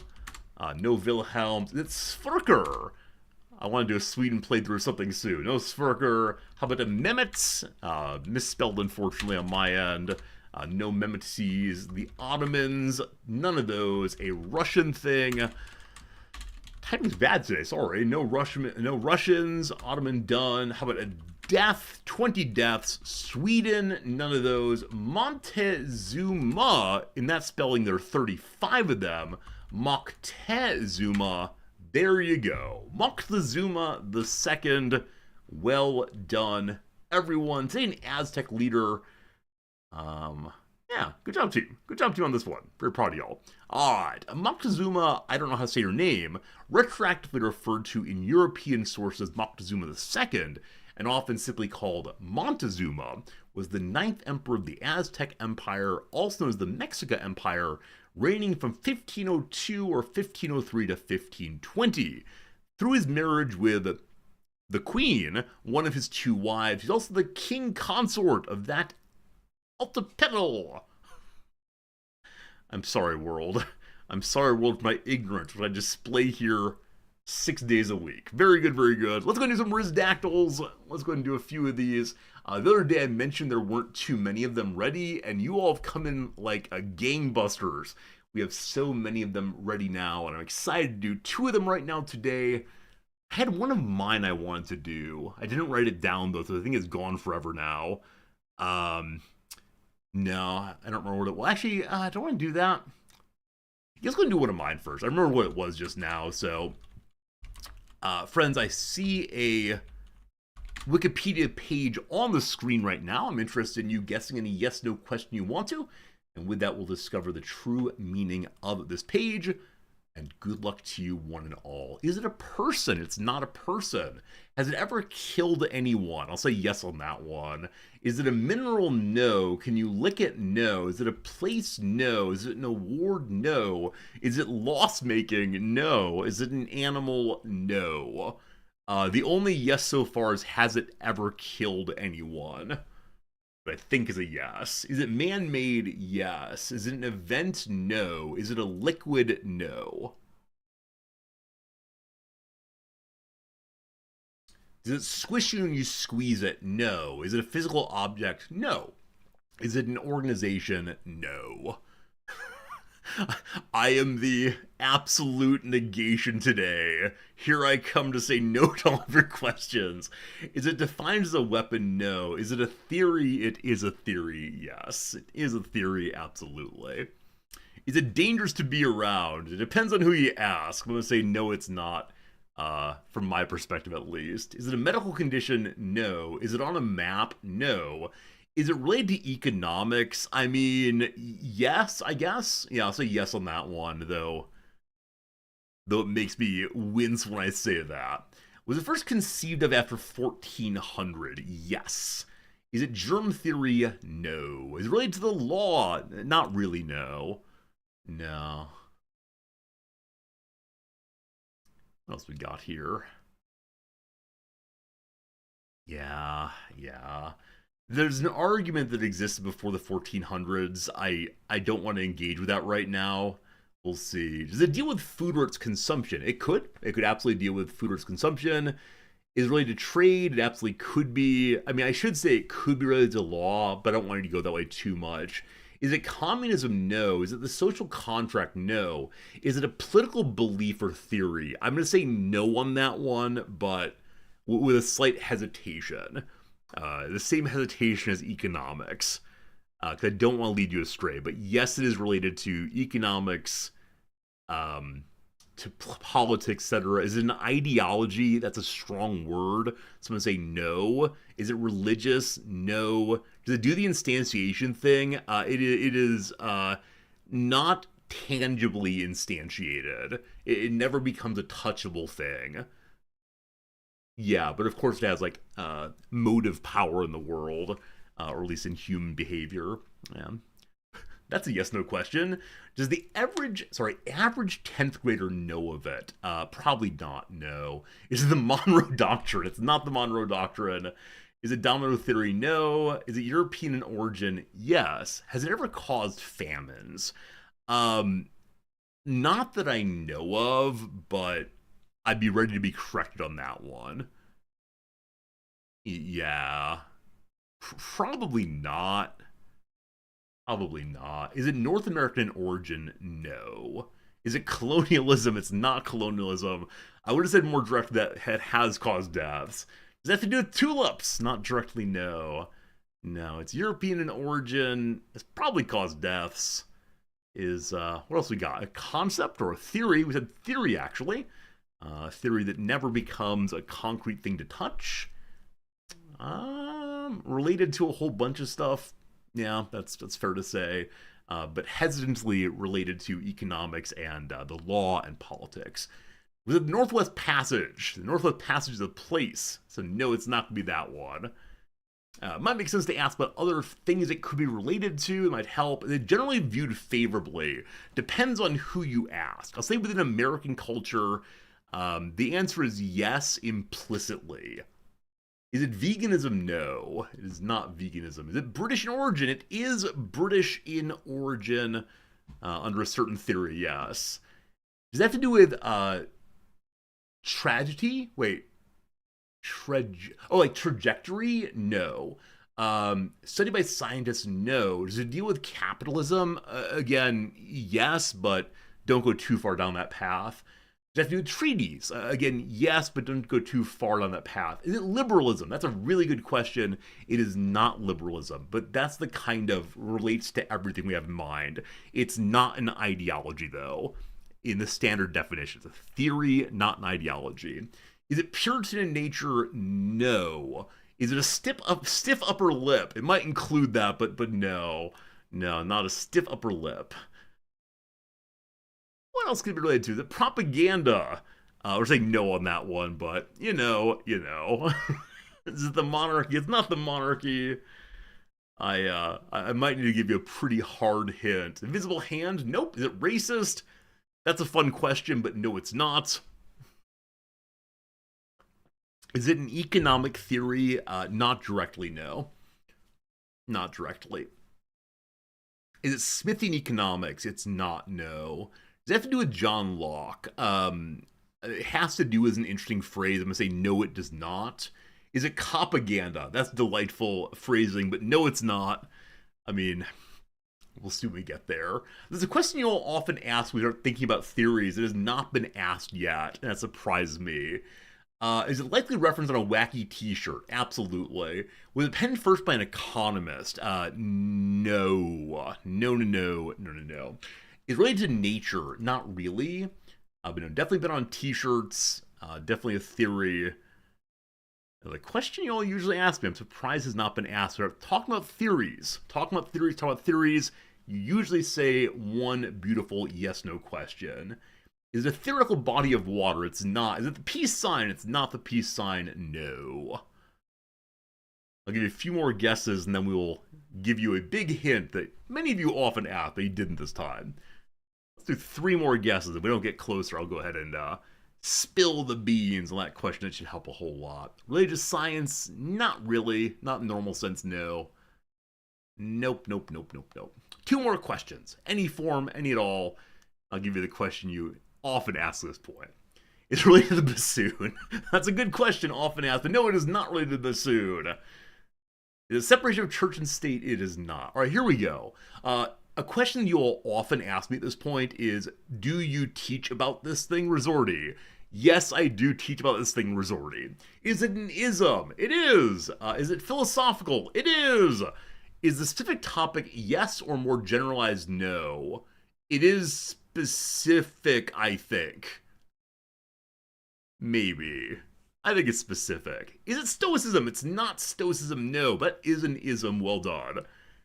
No Wilhelms. It's Sverker. I want to do a Sweden playthrough or something soon. No Sverker. How about a Mehmet? Misspelled, unfortunately, on my end. No Mehmetes. The Ottomans. None of those. A Russian thing. Typing's bad today, sorry. No Russians. Ottoman done. How about a death? 20 deaths. Sweden. None of those. Montezuma. In that spelling, there are 35 of them. Moctezuma. There you go. Moctezuma the second. Well done, everyone. Today, an Aztec leader. Yeah, good job, team. Good job, team, on this one. Very proud of y'all. Alright, Moctezuma, I don't know how to say your name, retroactively referred to in European sources Moctezuma II, and often simply called Montezuma, was the 9th emperor of the Aztec Empire, also known as the Mexica Empire, reigning from 1502 or 1503 to 1520. Through his marriage with the queen, one of his 2 wives, he's also the king consort of that Altipetal. I'm sorry, world. I'm sorry, world, for my ignorance, which I display here 6 days a week. Very good, very good. Let's go and do some Rizdactyls. Let's go ahead and do a few of these. The other day I mentioned there weren't too many of them ready, and you all have come in like a gangbusters. We have so many of them ready now, and I'm excited to do 2 of them right now today. I had one of mine I wanted to do. I didn't write it down, though, so I think it's gone forever now. No, I don't remember what it was. Actually, I don't want to do that. Let's go and do one of mine first. I remember what it was just now, so... friends, I see a Wikipedia page on the screen right now. I'm interested in you guessing any yes-no question you want to. And with that, we'll discover the true meaning of this page. And good luck to you, one and all. Is it a person? It's not a person. Has it ever killed anyone? I'll say yes on that one. Is it a mineral? No. Can you lick it? No. Is it a place? No. Is it an award? No. Is it loss-making? No. Is it an animal? No. The only yes so far is, has it ever killed anyone? I think is a yes. Is it man-made? Yes. Is it an event? No. Is it a liquid? No. Does it squish you when you squeeze it? No. Is it a physical object? No. Is it an organization? No. I am the absolute negation today. Here I come to say no to all of your questions. Is it defined as a weapon? No. Is it a theory? It is a theory. Yes. It is a theory, absolutely. Is it dangerous to be around? It depends on who you ask. I'm going to say no, it's not, from my perspective at least. Is it a medical condition? No. Is it on a map? No. Is it related to economics? I mean, yes, I guess. Yeah, I'll say yes on that one, though. Though it makes me wince when I say that. Was it first conceived of after 1400? Yes. Is it germ theory? No. Is it related to the law? Not really, no. No. What else we got here? Yeah. There's an argument that existed before the 1400s. I don't want to engage with that right now. We'll see. Does it deal with food or its consumption? It could. It could absolutely deal with food or its consumption. Is it related to trade? It absolutely could be. I mean, I should say it could be related to law, but I don't want it to go that way too much. Is it communism? No. Is it the social contract? No. Is it a political belief or theory? I'm going to say no on that one, but with a slight hesitation. The same hesitation as economics, because I don't want to lead you astray. But yes, it is related to economics, to politics, etc. Is it an ideology? That's a strong word. Someone say no. Is it religious? No. Does it do the instantiation thing? It is not tangibly instantiated. It never becomes a touchable thing. Yeah, but of course it has like motive power in the world, or at least in human behavior. Yeah. That's a yes/no question. Does the average 10th grader know of it? Probably not. No. Is it the Monroe Doctrine? It's not the Monroe Doctrine. Is it domino theory? No. Is it European in origin? Yes. Has it ever caused famines? Um, Not that I know of, but I'd be ready to be corrected on that one. Yeah. Probably not. Probably not. Is it North American in origin? No. Is it colonialism? It's not colonialism. I would have said more direct that it has caused deaths. Does that have to do with tulips? Not directly, no. No, it's European in origin. It's probably caused deaths. Is, what else we got? A concept or a theory? We said theory, actually. A theory that never becomes a concrete thing to touch. Related to a whole bunch of stuff. Yeah, that's fair to say. But hesitantly related to economics and the law and politics. Was it the Northwest Passage? The Northwest Passage is a place. So no, it's not going to be that one. It might make sense to ask about other things it could be related to. It might help. It's generally viewed favorably. Depends on who you ask. I'll say within American culture, the answer is yes, implicitly. Is it veganism? No, it is not veganism. Is it British in origin? It is British in origin, under a certain theory, yes. Does that have to do with tragedy? Wait, like trajectory? No. Study by scientists? No. Does it deal with capitalism? Again, yes, but don't go too far down that path. Does it have to do with treaties? Again, yes, but don't go too far down that path. Is it liberalism? That's a really good question. It is not liberalism, but that's the kind of relates to everything we have in mind. It's not an ideology, though, in the standard definition. It's a theory, not an ideology. Is it Puritan in nature? No. Is it a stiff upper lip? It might include that, but no. No, not a stiff upper lip. What else could it be related to? The propaganda. We're saying no on that one, but you know. Is it the monarchy? It's not the monarchy. I might need to give you a pretty hard hint. Invisible hand? Nope. Is it racist? That's a fun question, but no, it's not. Is it an economic theory? Not directly, no. Not directly. Is it Smithian economics? It's not, no. Does it have to do with John Locke? It has to do with an interesting phrase. I'm going to say no, it does not. Is it propaganda? That's delightful phrasing, but no, it's not. I mean, we'll see when we get there. There's a question you'll often ask when we start thinking about theories that has not been asked yet, and that surprised me. Is it likely referenced on a wacky t-shirt? Absolutely. Was it penned first by an economist? No. No. Is it related to nature? Not really. But no, definitely been on t-shirts. Definitely a theory. The question you all usually ask me, I'm surprised has not been asked. We're talking about theories. Talking about theories. You usually say one beautiful yes-no question. Is it a theoretical body of water? It's not. Is it the peace sign? It's not the peace sign. No. I'll give you a few more guesses, and then we will give you a big hint that many of you often ask, but you didn't this time. Let's do 3 more guesses. If we don't get closer, I'll go ahead and spill the beans on that question. It should help a whole lot. Religious science? Not really. Not in normal sense, no. Nope. 2 more questions. Any form, any at all. I'll give you the question you often ask at this point. It's related to the bassoon. That's a good question, often asked, but no, it is not related to the bassoon. Is it separation of church and state? It is not. All right, here we go. A question you all often ask me at this point is, do you teach about this thing, Resorti? Yes, I do teach about this thing, Resorti. Is it an ism? It is. Is it philosophical? It is. Is the specific topic yes or more generalized no? It is specific, I think. Maybe. I think it's specific. Is it Stoicism? It's not Stoicism, no, but is an ism. Well done.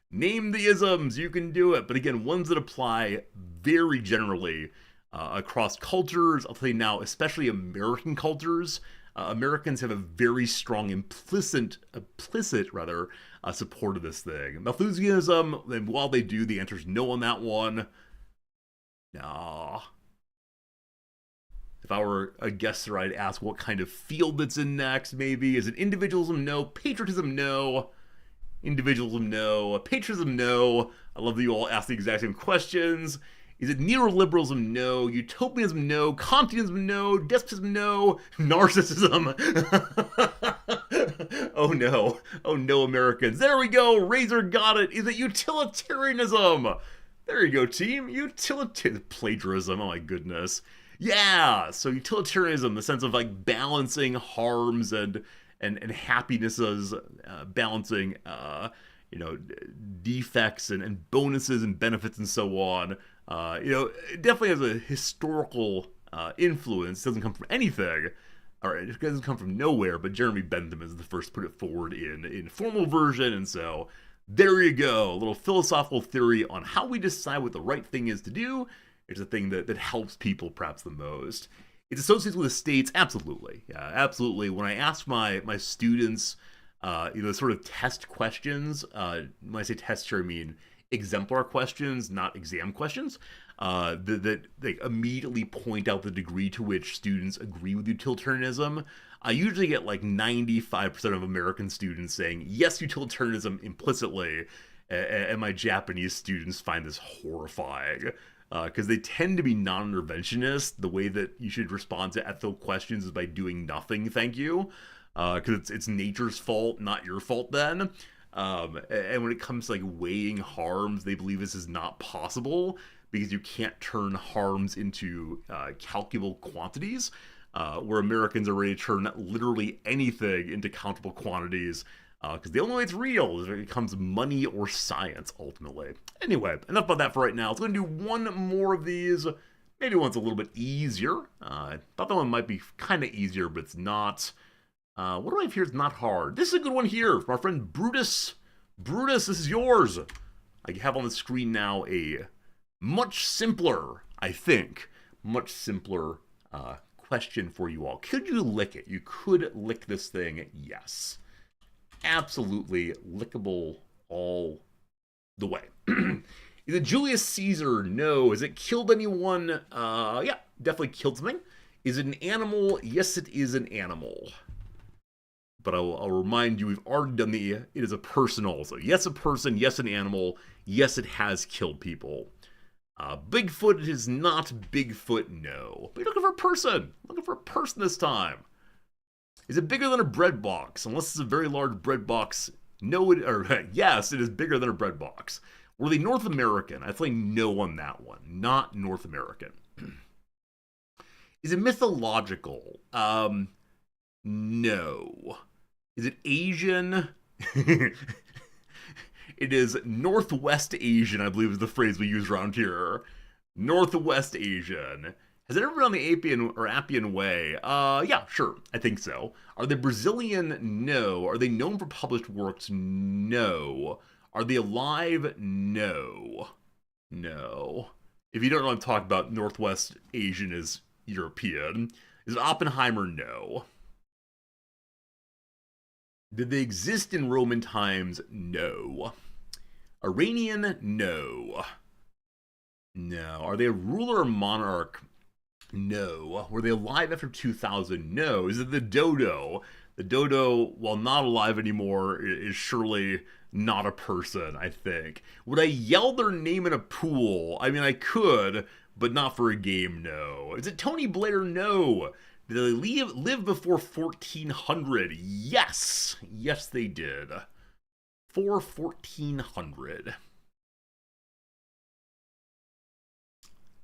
Name the isms, you can do it. But again, ones that apply very generally across cultures. I'll tell you now, especially American cultures. Americans have a very strong implicit support of this thing. Malthusianism, and while they do, the answer is no on that one. Nah. If I were a guesser, I'd ask what kind of field it's in next, maybe. Is it individualism? No. Patriotism? No. Individualism? No. Patriotism? No. I love that you all ask the exact same questions. Is it neoliberalism? No. Utopianism? No. Kantianism? No. Despotism? No. Narcissism? Oh no. Oh no, Americans. There we go. Razor got it. Is it utilitarianism? There you go, team. Plagiarism. Oh my goodness. Yeah. So utilitarianism, the sense of like balancing harms and happinesses, balancing defects and bonuses and benefits and so on. It definitely has a historical influence. It doesn't come from anything, or it doesn't come from nowhere. But Jeremy Bentham is the first to put it forward in formal version, and so there you go. A little philosophical theory on how we decide what the right thing is to do. It's a thing that helps people perhaps the most. It's associated with the states, absolutely. Yeah, absolutely. When I ask my students, sort of test questions, when I say test here, I mean exemplar questions, not exam questions, that they immediately point out the degree to which students agree with utilitarianism. I usually get like 95% of American students saying, yes, utilitarianism implicitly, and my Japanese students find this horrifying. Because they tend to be non-interventionist. The way that you should respond to ethical questions is by doing nothing, thank you. Because it's nature's fault, not your fault then. And when it comes to like weighing harms, they believe this is not possible because you can't turn harms into calculable quantities, where Americans are ready to turn literally anything into countable quantities. Because the only way it's real is if it becomes money or science, ultimately. Anyway, enough about that for right now. Let's go and do one more of these. Maybe one's a little bit easier. I thought that one might be kind of easier, but it's not. What do I have here is not hard. This is a good one here from our friend Brutus. Brutus, this is yours. I have on the screen now a much simpler, I think, question for you all. Could you lick it? You could lick this thing, yes. Absolutely lickable all the way. Is it Julius Caesar? No. Is it killed anyone? Yeah, definitely killed something. Is it an animal? Yes, it is an animal. but I'll remind you we've already done the it is a person also. Yes, a person. Yes, an animal. Yes, it has killed people. Bigfoot is not Bigfoot, no. But you're looking for a person. Looking for a person this time. Is it bigger than a bread box? Unless it's a very large bread box. No, yes, it is bigger than a bread box. Were they North American? I think no on that one. Not North American. Is it mythological? No. Is it Asian? It is Northwest Asian, I believe is the phrase we use around here. Northwest Asian. Has it ever been on the Appian Way? Yeah, sure. I think so. Are they Brazilian? No. Are they known for published works? No. Are they alive? No. No. If you don't know what I'm talking about, Northwest Asian is European. Is it Oppenheimer? No. Did they exist in Roman times? No. Iranian? No. No. Are they a ruler or monarch? No. Were they alive after 2000? No. Is it the dodo? The dodo, while not alive anymore, is surely not a person, I think. Would I yell their name in a pool? I mean, I could, but not for a game, no. Is it Tony Blair? No. Did they live before 1400? Yes. Yes, they did. For 1400.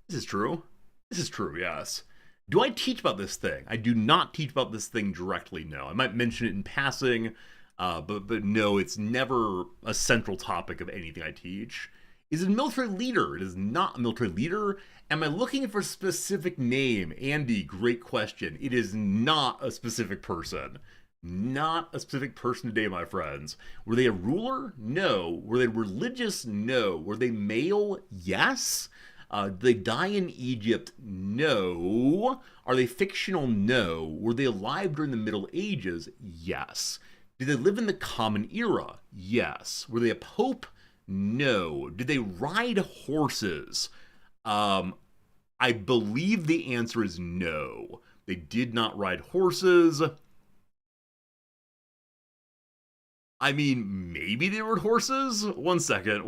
This is true. This is true, yes. Do I teach about this thing? I do not teach about this thing directly, no. I might mention it in passing, but no, it's never a central topic of anything I teach. Is it a military leader? It is not a military leader. Am I looking for a specific name? Andy, great question. It is not a specific person. Not a specific person today, my friends. Were they a ruler? No. Were they religious? No. Were they male? Yes. Did they die in Egypt? No. Are they fictional? No. Were they alive during the Middle Ages? Yes. Did they live in the Common Era? Yes. Were they a pope? No. Did they ride horses? I believe the answer is no. They did not ride horses. I mean, maybe they rode horses? One second.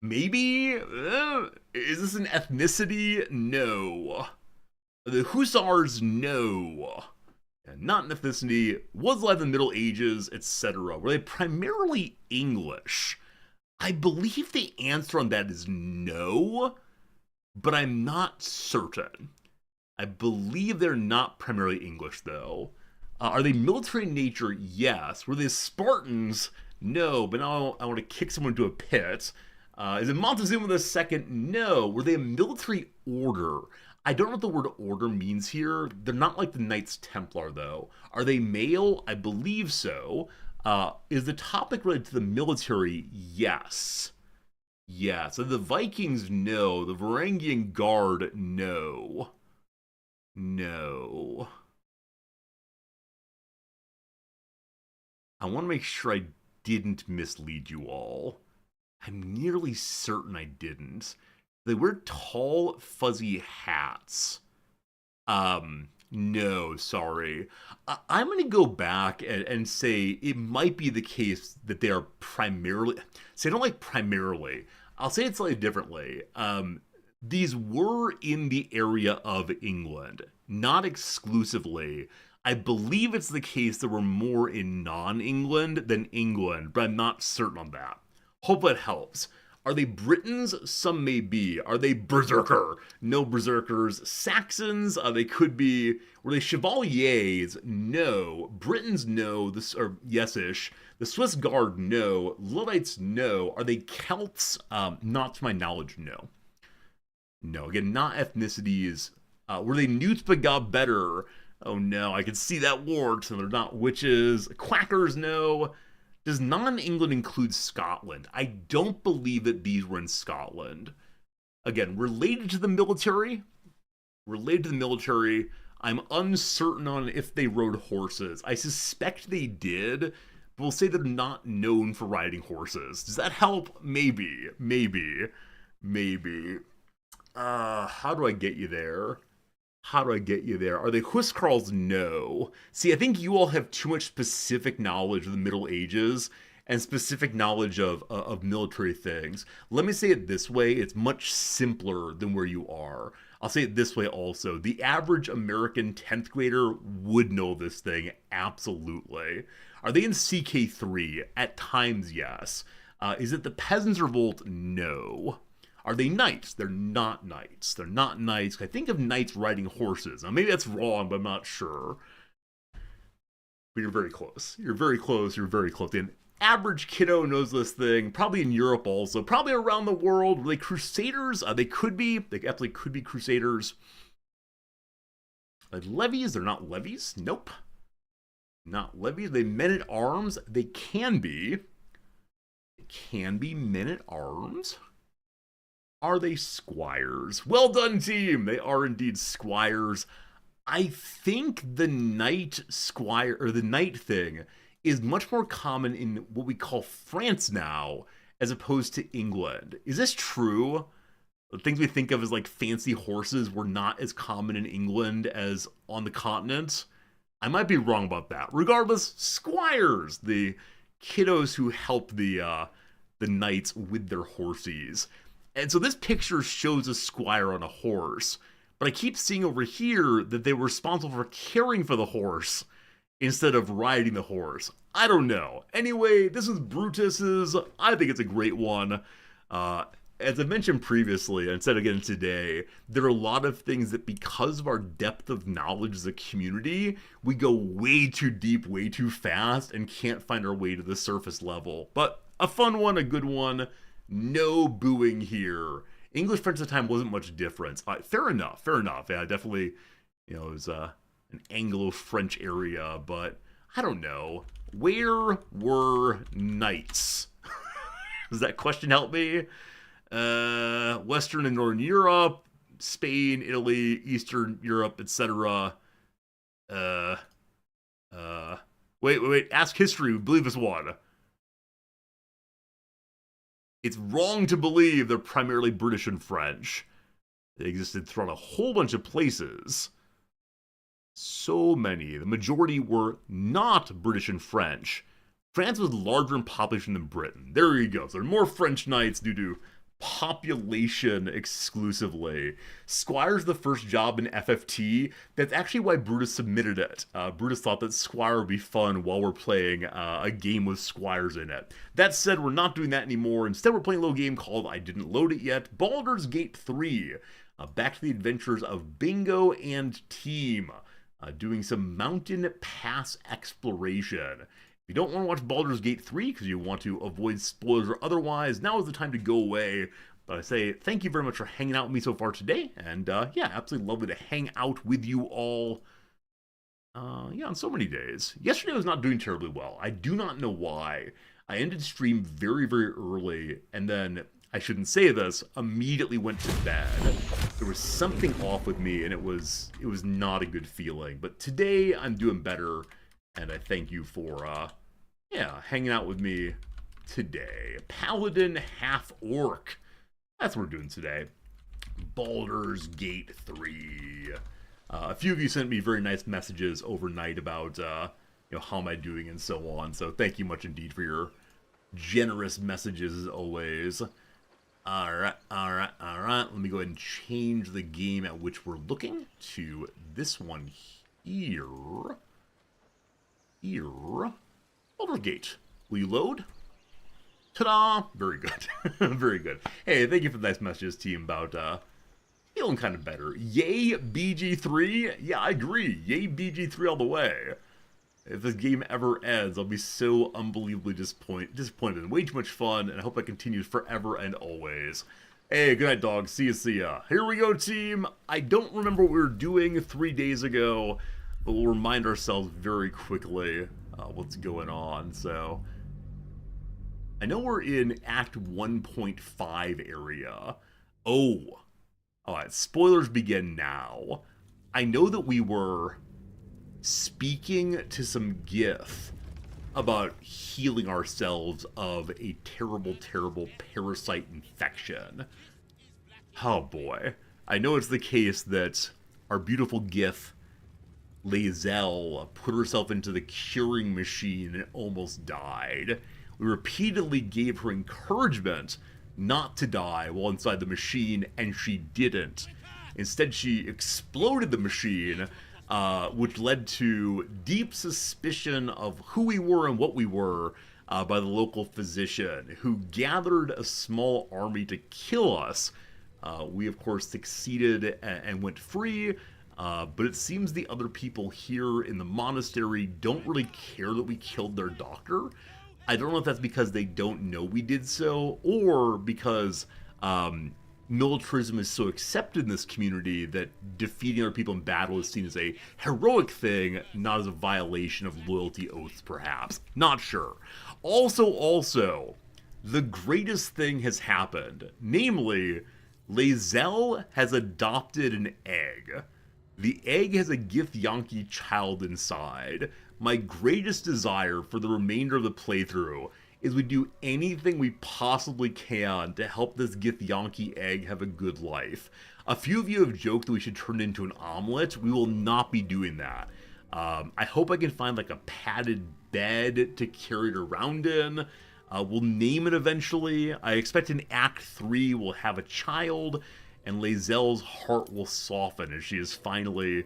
Maybe? Is this an ethnicity? No. The Hussars? No. Not an ethnicity. Was alive in the Middle Ages, etc. Were they primarily English? I believe the answer on that is no, but I'm not certain. I believe they're not primarily English, though. Are they military in nature? Yes. Were they Spartans? No, but now I want to kick someone into a pit. Is it Montezuma II? No. Were they a military order? I don't know what the word order means here. They're not like the Knights Templar, though. Are they male? I believe so. Is the topic related to the military? Yes. Yes. So the Vikings? No. The Varangian Guard? No. No. I want to make sure I didn't mislead you all. I'm nearly certain I didn't. They wear tall, fuzzy hats. No, sorry. I'm going to go back and say it might be the case that they are primarily... See, I don't like primarily. I'll say it slightly differently. These were in the area of England, not exclusively. I believe it's the case there were more in non-England than England, but I'm not certain on that. Hope that helps. Are they Britons? Some may be. Are they Berserker? No Berserkers. Saxons? They could be. Were they Chevaliers? No. Britons? No. Yes-ish. The Swiss Guard? No. Luddites? No. Are they Celts? Not to my knowledge, no. No. Again, not ethnicities. Were they Newts but got better? Oh no, I can see that ward, so they're not witches. Quackers? No. Does non-England include Scotland? I don't believe that these were in Scotland. Again, related to the military? Related to the military, I'm uncertain on if they rode horses. I suspect they did, but we'll say they're not known for riding horses. Does that help? Maybe. Maybe. How do I get you there? How do I get you there? Are they Huskarls? No. See, I think you all have too much specific knowledge of the Middle Ages and specific knowledge of military things. Let me say it this way, it's much simpler than where you are. I'll say it this way also. The average American 10th grader would know this thing, absolutely. Are they in CK3? At times, yes. Is it the Peasants' Revolt? No. Are they knights? They're not knights. They're not knights. I think of knights riding horses. Now, maybe that's wrong, but I'm not sure. But you're very close. You're very close. You're very close. The average kiddo knows this thing. Probably in Europe also. Probably around the world. Were they crusaders? They could be. They absolutely could be crusaders. Like levies? They're not levies. Nope. Not levies. Are they men at arms? They can be. They can be men at arms. Are they squires? Well done, team! They are indeed squires. I think the knight squire, or the knight thing, is much more common in what we call France now, as opposed to England. Is this true? The things we think of as like fancy horses were not as common in England as on the continent. I might be wrong about that. Regardless, squires, the kiddos who help the knights with their horses. And so this picture shows a squire on a horse, but I keep seeing over here that they were responsible for caring for the horse instead of riding the horse. I don't know. Anyway, this is Brutus's. I think it's a great one. As I mentioned previously, and said again today, there are a lot of things that because of our depth of knowledge as a community, we go way too deep, way too fast, and can't find our way to the surface level. But a fun one, a good one. No booing here. English French at the time wasn't much difference. Fair enough, fair enough. Yeah, definitely, it was an Anglo-French area, but I don't know. Where were knights? Does that question help me? Western and Northern Europe, Spain, Italy, Eastern Europe, etc. Wait. Ask history. We believe this one. It's wrong to believe they're primarily British and French. They existed throughout a whole bunch of places. So many. The majority were not British and French. France was larger in population than Britain. There you go. So there are more French knights due to population exclusively. Squire's the first job in FFT. That's actually why Brutus submitted it. Brutus thought that Squire would be fun while we're playing a game with Squires in it. That said, we're not doing that anymore. Instead, we're playing a little game called, I didn't load it yet, Baldur's Gate 3. Back to the adventures of Bingo and team. Doing some mountain pass exploration. If you don't want to watch Baldur's Gate 3 because you want to avoid spoilers or otherwise, now is the time to go away. But I say thank you very much for hanging out with me so far today. And yeah, absolutely lovely to hang out with you all. Yeah, on so many days. Yesterday I was not doing terribly well. I do not know why. I ended stream very, very early. And then, I shouldn't say this, immediately went to bed. There was something off with me and it was not a good feeling. But today I'm doing better. And I thank you for, yeah, hanging out with me today. Paladin half-orc. That's what we're doing today. Baldur's Gate 3. A few of you sent me very nice messages overnight about, how am I doing and so on. So thank you much indeed for your generous messages as always. Alright. Let me go ahead and change the game at which we're looking to this one here. Baldur's Gate. Will you load? Ta-da! Very good. Very good. Hey, thank you for the nice messages, team, about feeling kind of better. Yay, BG3? Yeah, I agree. Yay, BG3 all the way. If this game ever ends, I'll be so unbelievably disappointed. Way too much fun, and I hope that continues forever and always. Hey, good night, dog. See ya. Here we go, team. I don't remember what we were doing 3 days ago, but we'll remind ourselves very quickly what's going on. So, I know we're in Act 1.5 area. Oh, alright, spoilers begin now. I know that we were speaking to some Gith about healing ourselves of a terrible, terrible parasite infection. Oh boy. I know it's the case that our beautiful Gith, Lae'zel, put herself into the curing machine and almost died. We repeatedly gave her encouragement not to die while inside the machine, and she didn't. Instead, she exploded the machine, which led to deep suspicion of who we were and what we were by the local physician, who gathered a small army to kill us. We, of course, succeeded and went free, but it seems the other people here in the monastery don't really care that we killed their doctor. I don't know if that's because they don't know we did so, or because militarism is so accepted in this community that defeating other people in battle is seen as a heroic thing, not as a violation of loyalty oaths, perhaps. Not sure. Also, the greatest thing has happened. Namely, Lae'zel has adopted an egg. The egg has a Githyanki child inside. My greatest desire for the remainder of the playthrough is we do anything we possibly can to help this Githyanki egg have a good life. A few of you have joked that we should turn it into an omelet. We will not be doing that. I hope I can find like a padded bed to carry it around in. We'll name it eventually. I expect in Act 3 we'll have a child, and Lae'zel's heart will soften as she is finally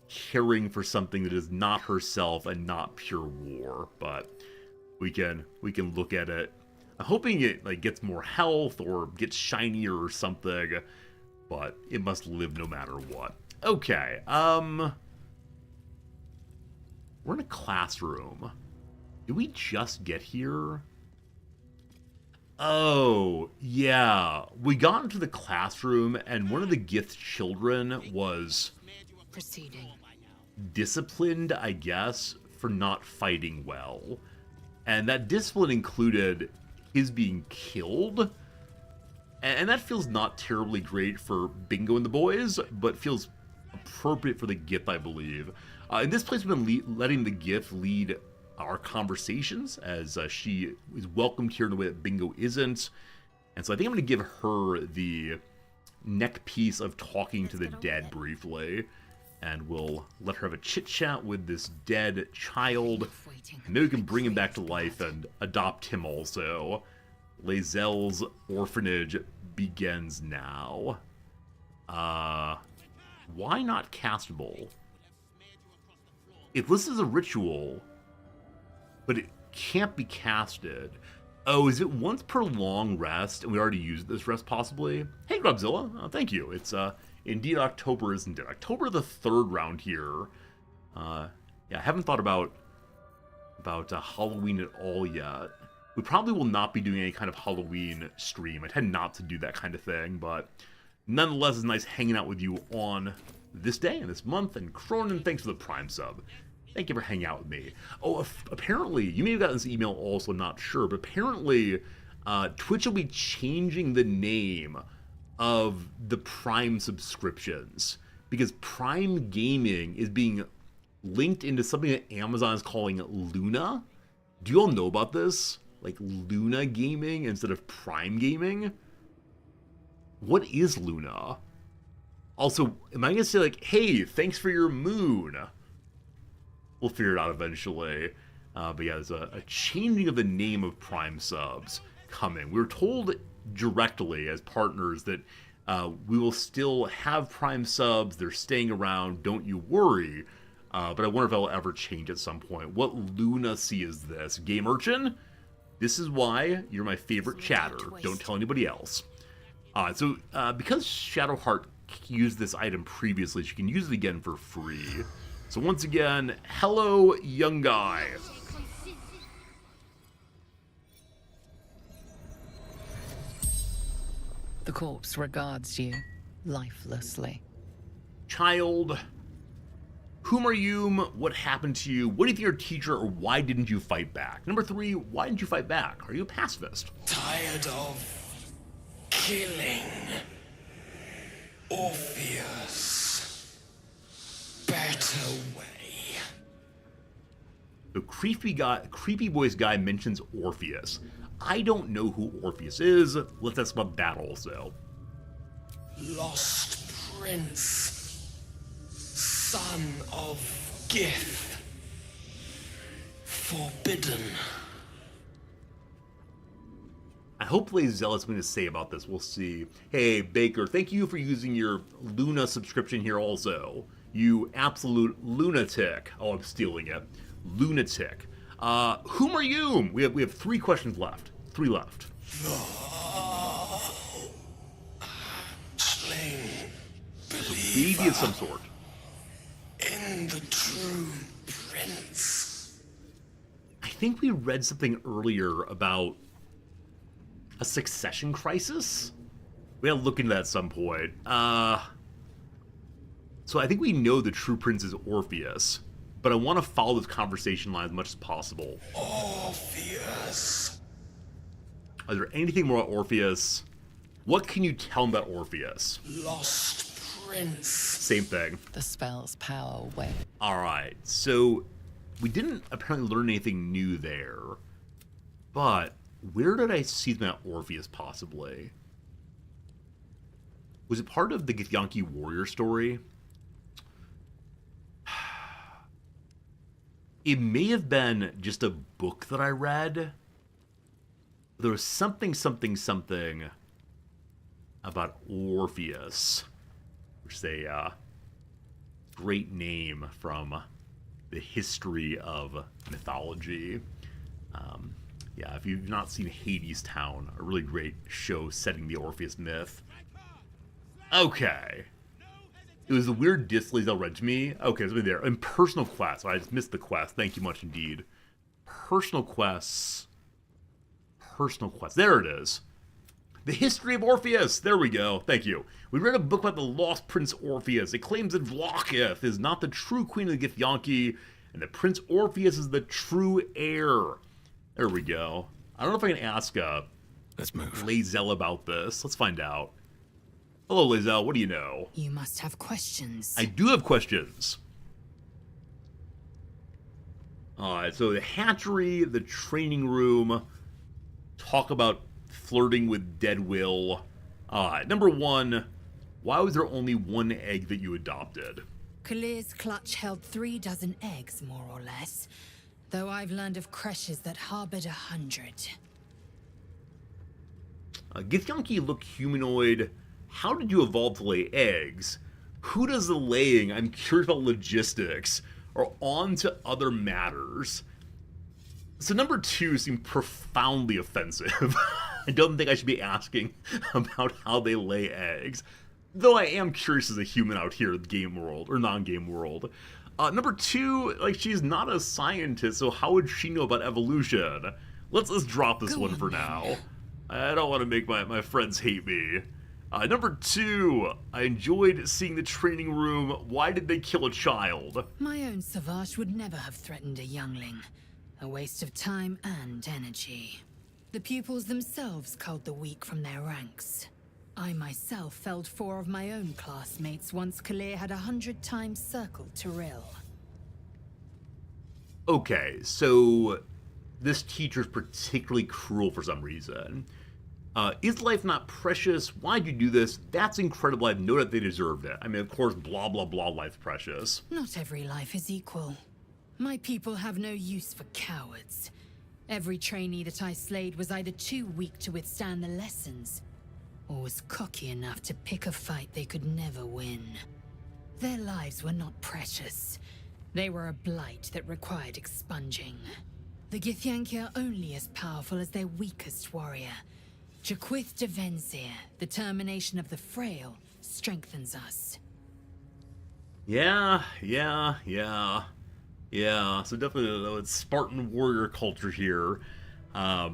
caring for something that is not herself and not pure war. But we can look at it. I'm hoping it like gets more health or gets shinier or something, but it must live no matter what. Okay, we're in a classroom. Did we just get here? Oh, yeah. We got into the classroom, and one of the Gith children was disciplined, I guess, for not fighting well. And that discipline included his being killed. And that feels not terribly great for Bingo and the boys, but feels appropriate for the Gith, I believe. In this place, we've been letting the Gith lead our conversations, as she is welcomed here in a way that Bingo isn't. And so I think I'm going to give her the neck piece of talking to the dead briefly, and we'll let her have a chit-chat with this dead child, and maybe we can bring him back to life and adopt him also. Lae'zel's orphanage begins now. Why not castable? It lists as a ritual, but it can't be casted. Oh, is it once per long rest? And we already used this rest, possibly? Hey, Grubzilla. Thank you. It's indeed October, isn't it? October the 3rd round here. Yeah, I haven't thought about Halloween at all yet. We probably will not be doing any kind of Halloween stream. I tend not to do that kind of thing, but nonetheless, it's nice hanging out with you on this day and this month. And Cronin, thanks for the Prime sub. Thank you for hanging out with me. Oh, apparently, you may have gotten this email also, I'm not sure, but apparently Twitch will be changing the name of the Prime subscriptions, because Prime Gaming is being linked into something that Amazon is calling Luna. Do you all know about this? Like Luna Gaming instead of Prime Gaming? What is Luna? Also, am I going to say like, hey, thanks for your moon? We'll figure it out eventually. But yeah, there's a changing of the name of Prime subs coming. We were told directly as partners that we will still have Prime subs. They're staying around. Don't you worry. But I wonder if I'll ever change at some point. What lunacy is this? Game Urchin? This is why you're my favorite chatter. Don't tell anybody else. So because Shadowheart used this item previously, she can use it again for free. So once again, hello, young guy. The corpse regards you lifelessly. Child, whom are you? What happened to you? What if you're a teacher, or why didn't you fight back? Number 3, why didn't you fight back? Are you a pacifist? Tired of killing Orpheus. Better way. The creepy voice guy mentions Orpheus. I don't know who Orpheus is. Let's ask about that also. Lost prince. son of Gith. Forbidden. I hope Lazy Zealot's something to say about this. We'll see. Hey, Baker, thank you for using your Luna subscription here also. You absolute lunatic. Oh, I'm stealing it. Lunatic. Whom are you? We have 3 questions left. 3 left. Sling. Baby of some sort. In the true prince. I think we read something earlier about a succession crisis? We gotta look into that at some point. So I think we know the true prince is Orpheus, but I want to follow this conversation line as much as possible. Orpheus. Is there anything more about Orpheus? What can you tell me about Orpheus? Lost prince. Same thing. The spell's power went. Alright, so we didn't apparently learn anything new there, but where did I see them at Orpheus, possibly? Was it part of the Githyanki warrior story? It may have been just a book that I read. There was something about Orpheus, which is a great name from the history of mythology. Yeah, if you've not seen Hades Town, a really great show setting the Orpheus myth. Okay. It was the weird disc Lazel read to me. Okay, it's been there. In personal quests. I just missed the quest. Thank you much indeed. Personal quests. Personal quests. There it is. The History of Orpheus. There we go. Thank you. We read a book about the lost Prince Orpheus. It claims that Vlaakith is not the true queen of the Githyanki, and that Prince Orpheus is the true heir. There we go. I don't know if I can ask Let's move. Lazel about this. Let's find out. Hello, Lazel. What do you know? You must have questions. I do have questions. Alright, so the hatchery, the training room, talk about flirting with Deadwill. Alright, number 1, why was there only 1 egg that you adopted? Kalir's clutch held 3 dozen eggs, more or less. Though I've learned of creches that harbored 100. Githyanki look humanoid. How did you evolve to lay eggs? Who does the laying? I'm curious about logistics. Or on to other matters. So number 2 seemed profoundly offensive. I don't think I should be asking about how they lay eggs. Though I am curious as a human out here in the game world, or non-game world. Number 2, like, she's not a scientist, so how would she know about evolution? Let's drop this one for now. I don't want to make my friends hate me. Number 2, I enjoyed seeing the training room. Why did they kill a child? My own Savage would never have threatened a youngling. A waste of time and energy. The pupils themselves culled the weak from their ranks. I myself felled 4 of my own classmates once Kalir had 100 times circled Tyrell. Okay, so this teacher's particularly cruel for some reason. Is life not precious? Why'd you do this? That's incredible. I know that they deserved it. I mean, of course, blah, blah, blah, life's precious. Not every life is equal. My people have no use for cowards. Every trainee that I slayed was either too weak to withstand the lessons, or was cocky enough to pick a fight they could never win. Their lives were not precious. They were a blight that required expunging. The Githyanki are only as powerful as their weakest warrior. Jaquith de Venzir, the termination of the frail, strengthens us. Yeah. So definitely it's Spartan warrior culture here. I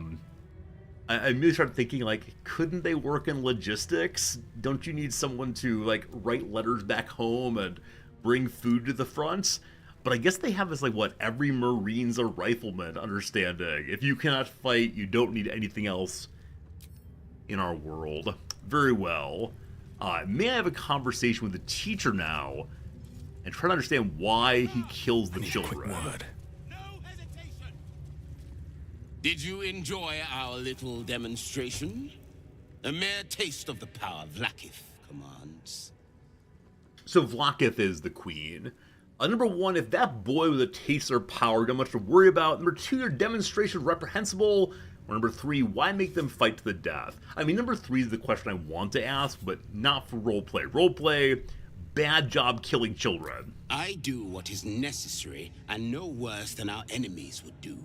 immediately started thinking, like, couldn't they work in logistics? Don't you need someone to, like, write letters back home and bring food to the front? But I guess they have this, like, what, every Marine's a rifleman understanding. If you cannot fight, you don't need anything else in our world. Very well. May I have a conversation with the teacher now and try to understand why he kills the children? Word. Did you enjoy our little demonstration? A mere taste of the power Vlaakith commands. So Vlaakith is the queen. Number 1, if that boy with a taste of power, not much to worry about. Number 2, your demonstration reprehensible. Or number 3, why make them fight to the death? I mean, number 3 is the question I want to ask, but not for roleplay. Roleplay, bad job killing children. I do what is necessary and no worse than our enemies would do.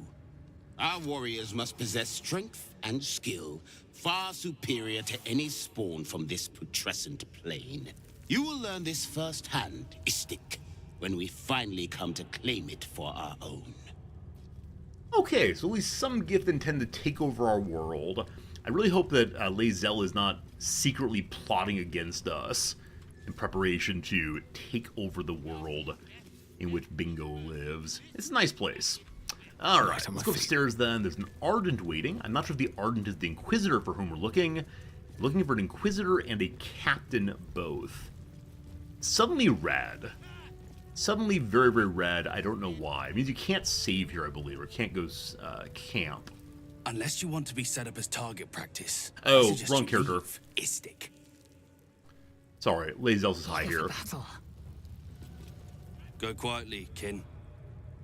Our warriors must possess strength and skill far superior to any spawn from this putrescent plane. You will learn this firsthand, Istik, when we finally come to claim it for our own. Okay, so at least some Gith intend to take over our world. I really hope that Lae'zel is not secretly plotting against us in preparation to take over the world in which Bingo lives. It's a nice place. Alright, let's go upstairs then. There's an Ardent waiting. I'm not sure if the Ardent is the Inquisitor for whom we're looking. Looking for an Inquisitor and a Captain both. Suddenly red. Suddenly very, very red. I don't know why. It means you can't save here, I believe, or can't go camp. Unless you want to be set up as target practice. Oh, wrong character. Istik. Sorry, Lae'zel is high here. Battle. Go quietly, kin.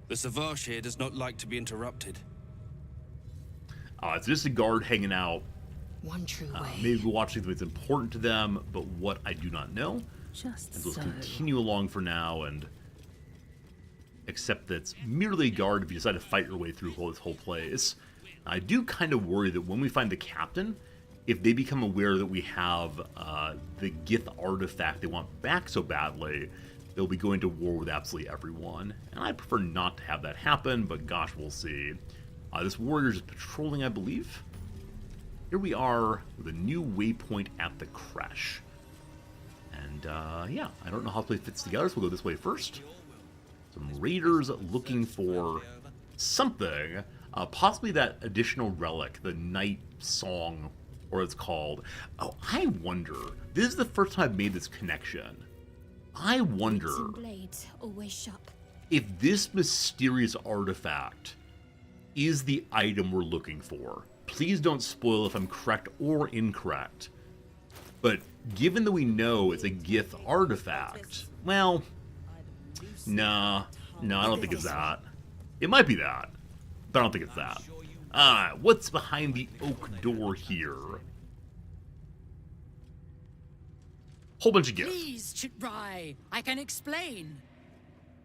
The Savage here does not like to be interrupted. It's just a guard hanging out. One true way. Maybe watching something that's important to them, but what I do not know. Just And so let's so. continue along for now and accept that it's merely a guard if you decide to fight your way through this whole place. I do kind of worry that when we find the captain, if they become aware that we have the Gith artifact they want back so badly, they'll be going to war with absolutely everyone. And I prefer not to have that happen, but gosh, we'll see. This warrior is patrolling, I believe. Here we are with a new waypoint at the creche. And yeah, I don't know how this place fits together, so we'll go this way first. Some raiders looking for something. Possibly that additional relic, the night song, or it's called. Oh, I wonder. This is the first time I've made this connection. I wonder Blades always sharp. if this mysterious artifact is the item we're looking for. Please don't spoil if I'm correct or incorrect. But given that we know it's a Gith artifact, well, no, I don't think it's that. It might be that, but I don't think it's that. What's behind the oak door here? Whole bunch of Gith. Please, Chitrai, I can explain.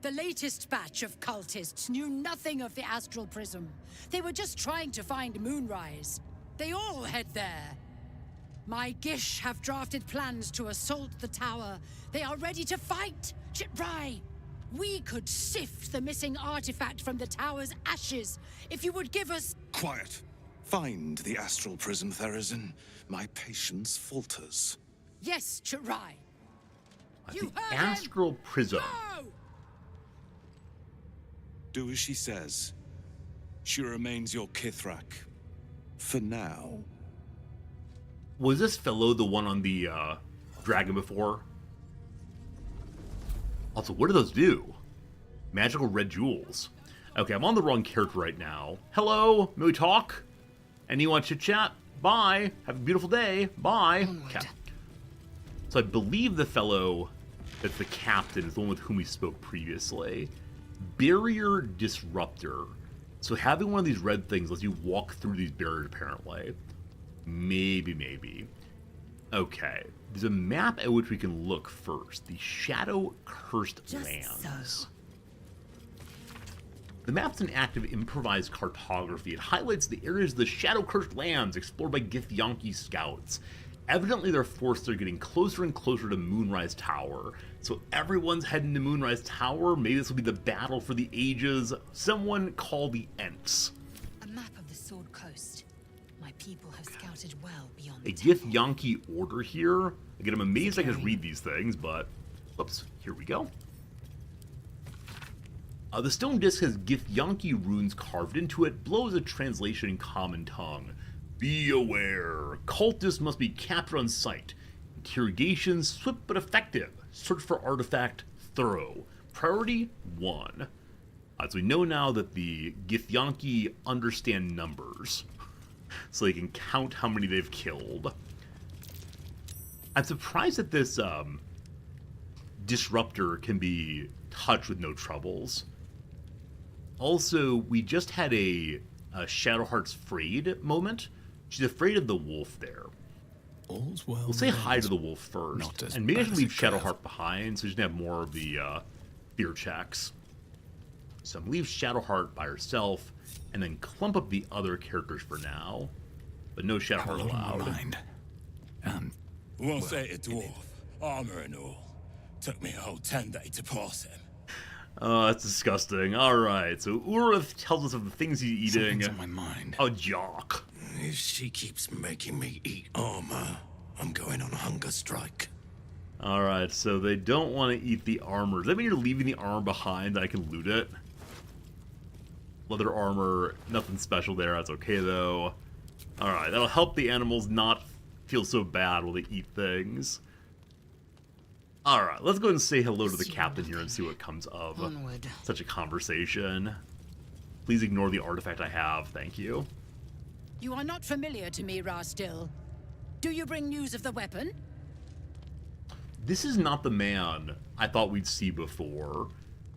The latest batch of cultists knew nothing of the astral prism. They were just trying to find Moonrise. They all head there. My Gish have drafted plans to assault the tower. They are ready to fight, Chitrai. We could sift the missing artifact from the tower's ashes if you would give us... Quiet. Find the astral prism, Therazin. My patience falters. Yes, Chitrai. The astral prism. Go! Do as she says. She remains your Kithrak. For now. Was this fellow the one on the dragon before? Also, what do those do? Magical red jewels. Okay, I'm on the wrong character right now. Hello, may we talk? Anyone want to chit-chat? Bye. Have a beautiful day. Bye. Okay. So I believe the fellow that's the captain is the one with whom we spoke previously. Barrier Disruptor. So having one of these red things lets you walk through these barriers, apparently. Maybe. Okay. There's a map at which we can look first. The Shadow-Cursed Lands. The map's an active improvised cartography. It highlights the areas of the Shadow-Cursed Lands explored by Githyanki scouts. Evidently, their forces are getting closer and closer to Moonrise Tower. So everyone's heading to Moonrise Tower. Maybe this will be the battle for the ages. Someone call the Ents. A map of the Sword Coast. My people have scouted well beyond A the temple. Githyanki order here. Again, I'm amazed I can read these things, but... Whoops, here we go. The stone disc has Githyanki runes carved into it. Below is a translation in common tongue. Be aware. Cultists must be captured on sight. Interrogations swift but effective. Search for artifact thorough. Priority 1. So we know now that the Githyanki understand numbers. So they can count how many they've killed. I'm surprised that this disruptor can be touch with no troubles. Also, we just had a Shadowheart's afraid moment. She's afraid of the wolf there. All's well. We'll say hi to the wolf first, Not as and maybe I bad should as leave it could have. Shadowheart behind so she can have more of the fear checks. So I'm leave Shadowheart by herself, and then clump up the other characters for now, but no Have a Shadowheart lot on my allowed. mind. And Once ate a dwarf, armor and all. Took me a whole 10 days to pass him. Oh, that's disgusting. Alright, so Urith tells us of the things he's eating. something's on my mind. A jock. If she keeps making me eat armor, I'm going on a hunger strike. Alright, so they don't want to eat the armor. Does that mean you're leaving the armor behind that I can loot it? Leather armor, nothing special there. That's okay, though. Alright, that'll help the animals not feel so bad while they eat things. Alright, let's go ahead and say hello to the captain here and see what comes of Onward. such a conversation. Please ignore the artifact I have, thank you. You are not familiar to me, Rastil. Do you bring news of the weapon? This is not the man I thought we'd see before.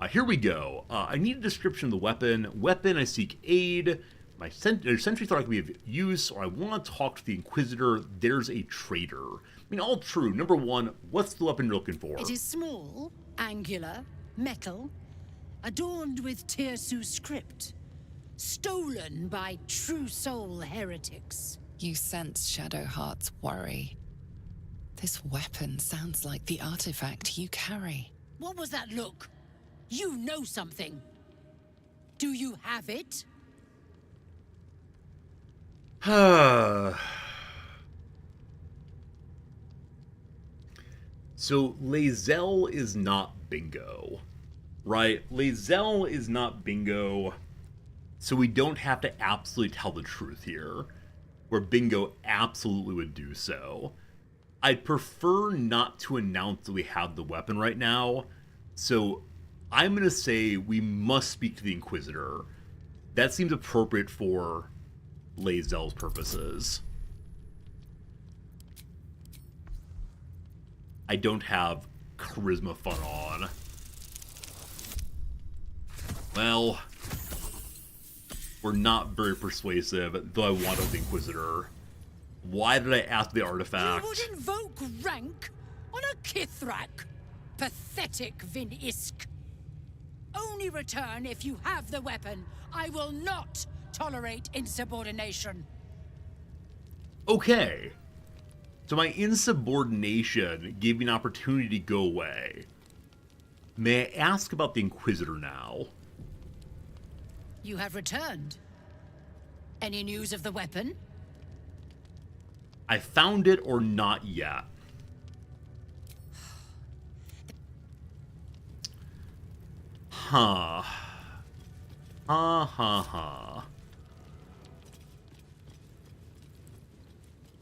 Here we go. I need a description of the weapon. Weapon, I seek aid. My sentry thought I could be of use, or I want to talk to the Inquisitor. There's a traitor. I mean, all true. Number one, what's the weapon you're looking for? It is small, angular, metal, adorned with Tirsu script. Stolen by true soul heretics. You sense Shadowheart's worry. This weapon sounds like the artifact you carry. What was that look? You know something. Do you have it? So, Lae'zel is not bingo, right? Lae'zel is not bingo, so we don't have to absolutely tell the truth here, where bingo absolutely would do so. I'd prefer not to announce that we have the weapon right now, so I'm going to say we must speak to the Inquisitor. That seems appropriate for Lae'zel's purposes. I don't have charisma fun on. Well, we're not very persuasive, though I wanted the Inquisitor. Why did I ask the artifact? You would invoke rank on a Kithrak? Pathetic, Vin Isk. Only return if you have the weapon. I will not tolerate insubordination. Okay. So my insubordination gave me an opportunity to go away. May I ask about the Inquisitor now? You have returned. Any news of the weapon? I found it or not yet? Huh.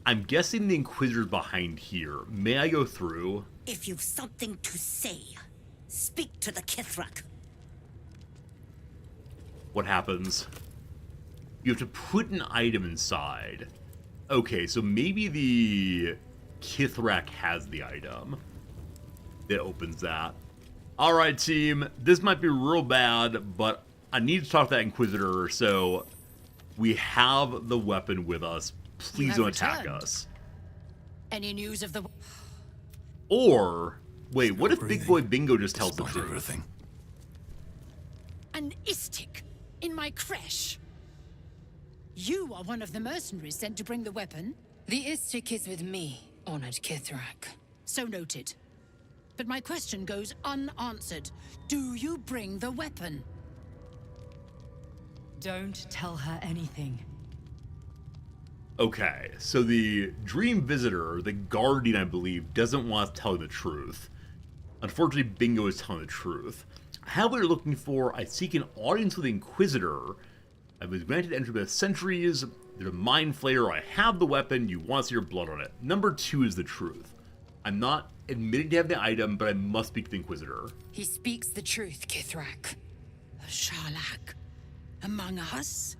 I'm guessing the Inquisitor's behind here. May I go through? If you've something to say, speak to the Kithrak. What happens? You have to put an item inside. Okay, so maybe the Kithrak has the item that opens that. Alright, team. This might be real bad, but I need to talk to that Inquisitor, so we have the weapon with us. Please don't attack us. Any news of the... Or, wait, what if Big Boy Bingo just tells the Despite truth? everything. An Istik in my creche. You are one of the mercenaries sent to bring the weapon. The Istik is with me, honored Kithrak. So noted. But my question goes unanswered. Do you bring the weapon? Don't tell her anything. Okay, so the Dream Visitor, the Guardian, I believe, doesn't want to tell you the truth. Unfortunately, Bingo is telling the truth. I have what you're looking for. I seek an audience with the Inquisitor. I was granted entry by the Sentries. There's a Mind Flayer. I have the weapon. You want to see your blood on it. Number 2 is the truth. I'm not admitting to have the item, but I must speak to the Inquisitor. He speaks the truth, Kithrak. A Sharlak? Among us?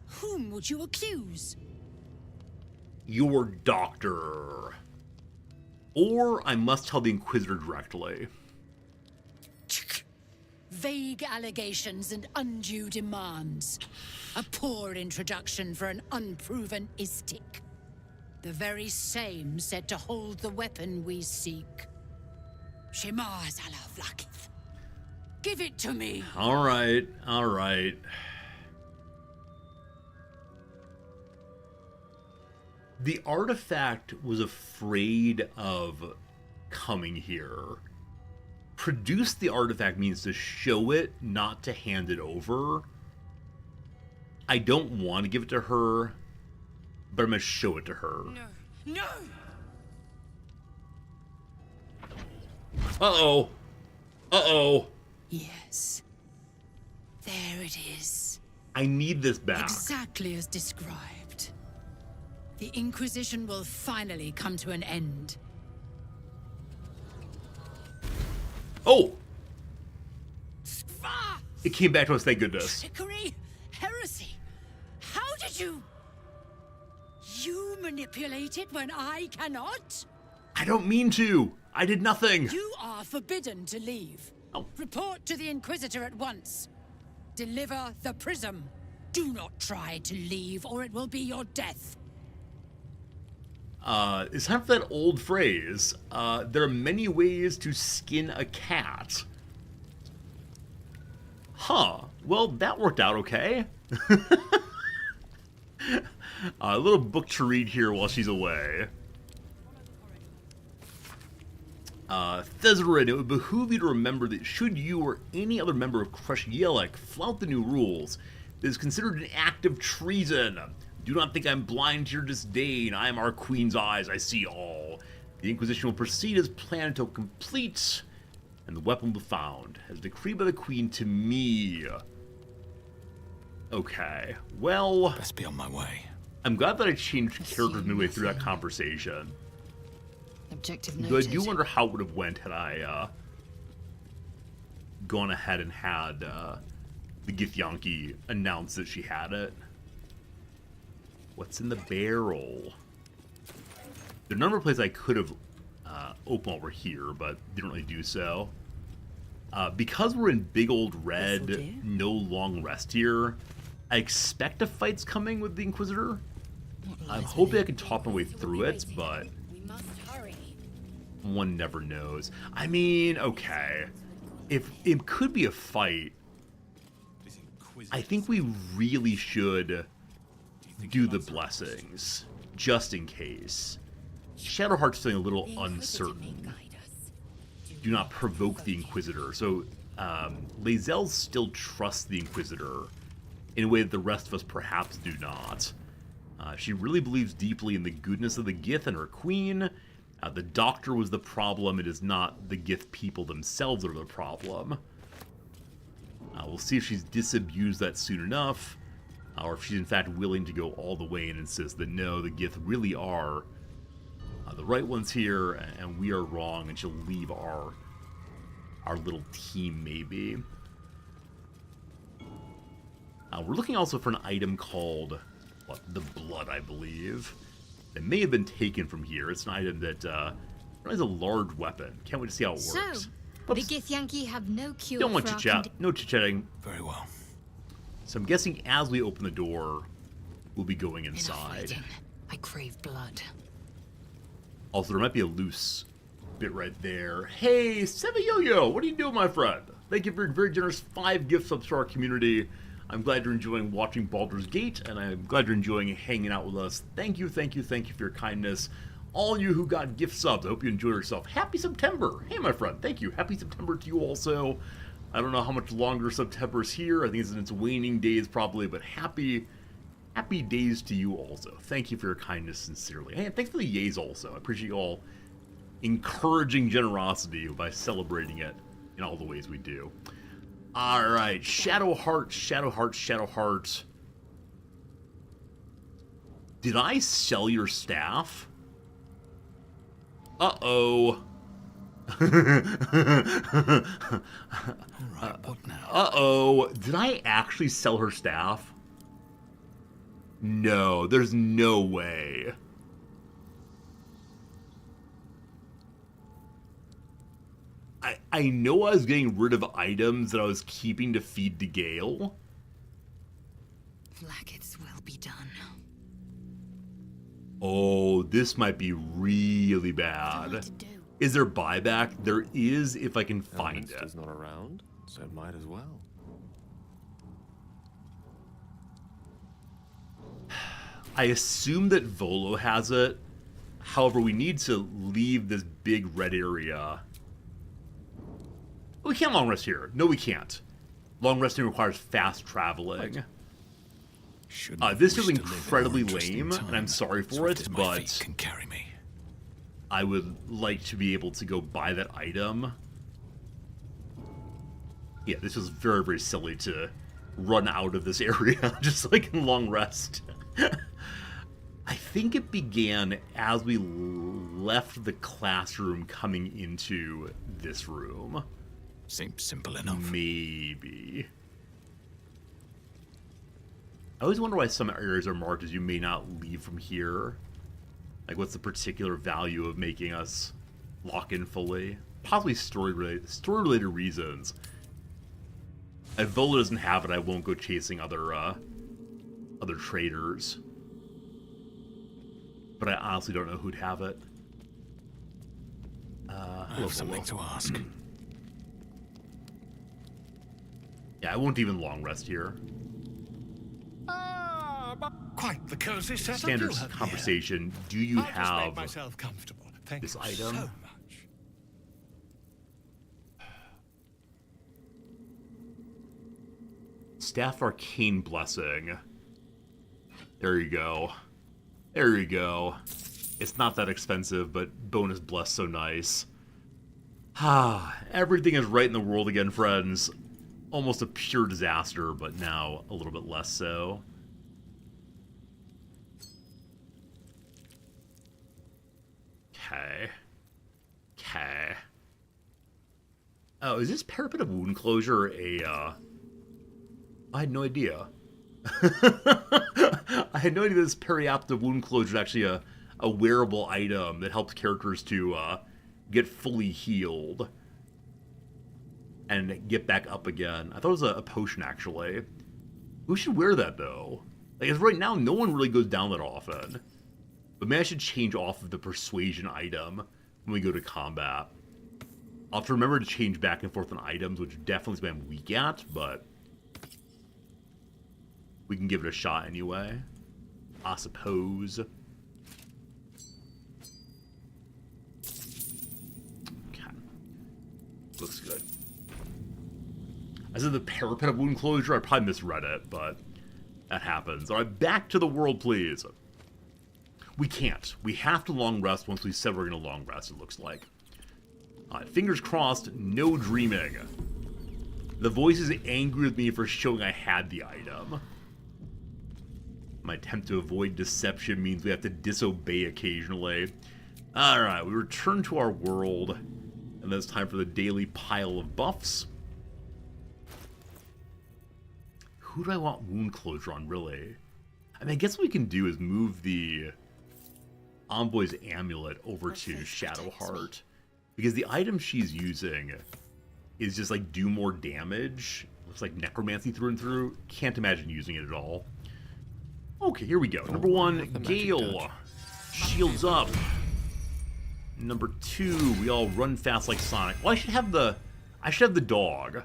Whom would you accuse? Your doctor. Or I must tell the Inquisitor directly. Vague allegations and undue demands. A poor introduction for an unproven Istik. The very same said to hold the weapon we seek. Shema Zalaflakith. Give it to me. All right, all right. The artifact was afraid of coming here. Produce the artifact means to show it, not to hand it over. I don't want to give it to her, but I'm going to show it to her. No. No! Uh-oh. Uh-oh. Yes. There it is. I need this back. Exactly as described. The Inquisition will finally come to an end. Oh! It came back to us, thank goodness. Trickery? Heresy? How did you... You manipulate it when I cannot? I don't mean to. I did nothing. You are forbidden to leave. Oh. Report to the Inquisitor at once. Deliver the prism. Do not try to leave, or it will be your death. It's time for that old phrase. There are many ways to skin a cat. Huh. Well, that worked out okay. A little book to read here while she's away. Thezerin, it would behoove you to remember that should you or any other member of Crush Yelek flout the new rules, it is considered an act of treason. Do not think I'm blind to your disdain. I am our Queen's eyes. I see all. The Inquisition will proceed as planned until complete, and the weapon will be found, as decreed by the Queen to me. Okay, well... Best be on my way. I'm glad that I changed characters midway through that conversation. Objective Though I noted. do wonder how it would have went had I gone ahead and had the Githyanki announce that she had it. What's in the barrel? There are a number of places I could have opened while we're here, but didn't really do so. Because we're in big old red, no long rest here, I expect a fight's coming with the Inquisitor. I'm hoping I can talk my way through it, but one never knows. I mean, okay. If it could be a fight, I think we really should do the blessings, just in case. Shadowheart's feeling a little uncertain. Do not provoke the Inquisitor. So, Lae'zel still trusts the Inquisitor in a way that the rest of us perhaps do not. She really believes deeply in the goodness of the Gith and her queen. The Doctor was the problem. It is not the Gith people themselves that are the problem. We'll see if she's disabused that soon enough, or if she's in fact willing to go all the way and insist that no, the Gith really are the right ones here, and we are wrong, and she'll leave our little team, maybe. We're looking also for an item called, what, the Blood, I believe. It may have been taken from here. It's an item that is a large weapon. Can't wait to see how it works. So, the Githyanki have no cure Don't want for to our chat. No chit-chatting. Very well. So I'm guessing as we open the door, we'll be going Enough inside. waiting. I crave blood. Also, there might be a loose bit right there. Hey, Sevayoyo, what are you doing, my friend? Thank you for your very generous 5 gift subs to our community. I'm glad you're enjoying watching Baldur's Gate, and I'm glad you're enjoying hanging out with us. Thank you, thank you, thank you for your kindness. All you who got gift subs, I hope you enjoy yourself. Happy September! Hey, my friend, thank you. Happy September to you also. I don't know how much longer September's here. I think it's in its waning days probably, but happy days to you also. Thank you for your kindness sincerely. Hey, and thanks for the yays also. I appreciate you all encouraging generosity by celebrating it in all the ways we do. Alright, Shadowheart, Shadowheart, Shadowheart. Did I sell your staff? Uh-oh. What now? Uh-oh. Did I actually sell her staff? No, there's no way. I know I was getting rid of items that I was keeping to feed to Gale. Blackets will be done. Oh, this might be really bad. Is there buyback? There is if I can find it. Is not around, so it might as well. I assume that Volo has it. However, we need to leave this big red area. We can't long rest here. No, we can't. Long resting requires fast traveling. This is incredibly lame, and I'm sorry for it, but can carry me. I would like to be able to go buy that item. Yeah, this was very, very silly to run out of this area, just like in long rest. I think it began as we left the classroom coming into this room. Seems simple enough. Maybe. I always wonder why some areas are marked as you may not leave from here. Like, what's the particular value of making us lock in fully? Possibly story-related reasons. If Vola doesn't have it, I won't go chasing other traders. But I honestly don't know who'd have it. I have something to ask. Yeah, I won't even long rest here. Quite the cozy setup. Standard conversation. Do you I'll just have make myself comfortable. Thank this you item? so much. Staff Arcane Blessing. There you go. There you go. It's not that expensive, but bonus bless so nice. Ah, everything is right in the world again, friends. Almost a pure disaster, but now a little bit less so. Okay. Oh, is this Parapet of Wound Closure a, I had no idea. I had no idea this Periapt of Wound Closure is actually a wearable item that helps characters to get fully healed and get back up again. I thought it was a potion, actually. Who should wear that, though? Like, as right now, no one really goes down that often. But maybe I should change off of the Persuasion item when we go to combat. I'll have to remember to change back and forth on items, which definitely is what I'm weak at, but we can give it a shot anyway, I suppose. Okay. Looks good. I said the Parapet of Wound Closure, I probably misread it, but that happens. Alright, back to the world, please. We can't. We have to long rest once we said we're going to long rest, it looks like. Alright, fingers crossed, no dreaming. The voice is angry with me for showing I had the item. My attempt to avoid deception means we have to disobey occasionally. Alright, we return to our world, and then it's time for the daily pile of buffs. Who do I want Wound Closure on, really? I mean, I guess what we can do is move the Envoy's Amulet over to Shadowheart, because the item she's using is just like do more damage. Looks like necromancy through and through. Can't imagine using it at all. Okay, here we go. Number 1, Gale. Shields up. Number 2, we all run fast like Sonic. Well, I should have the dog.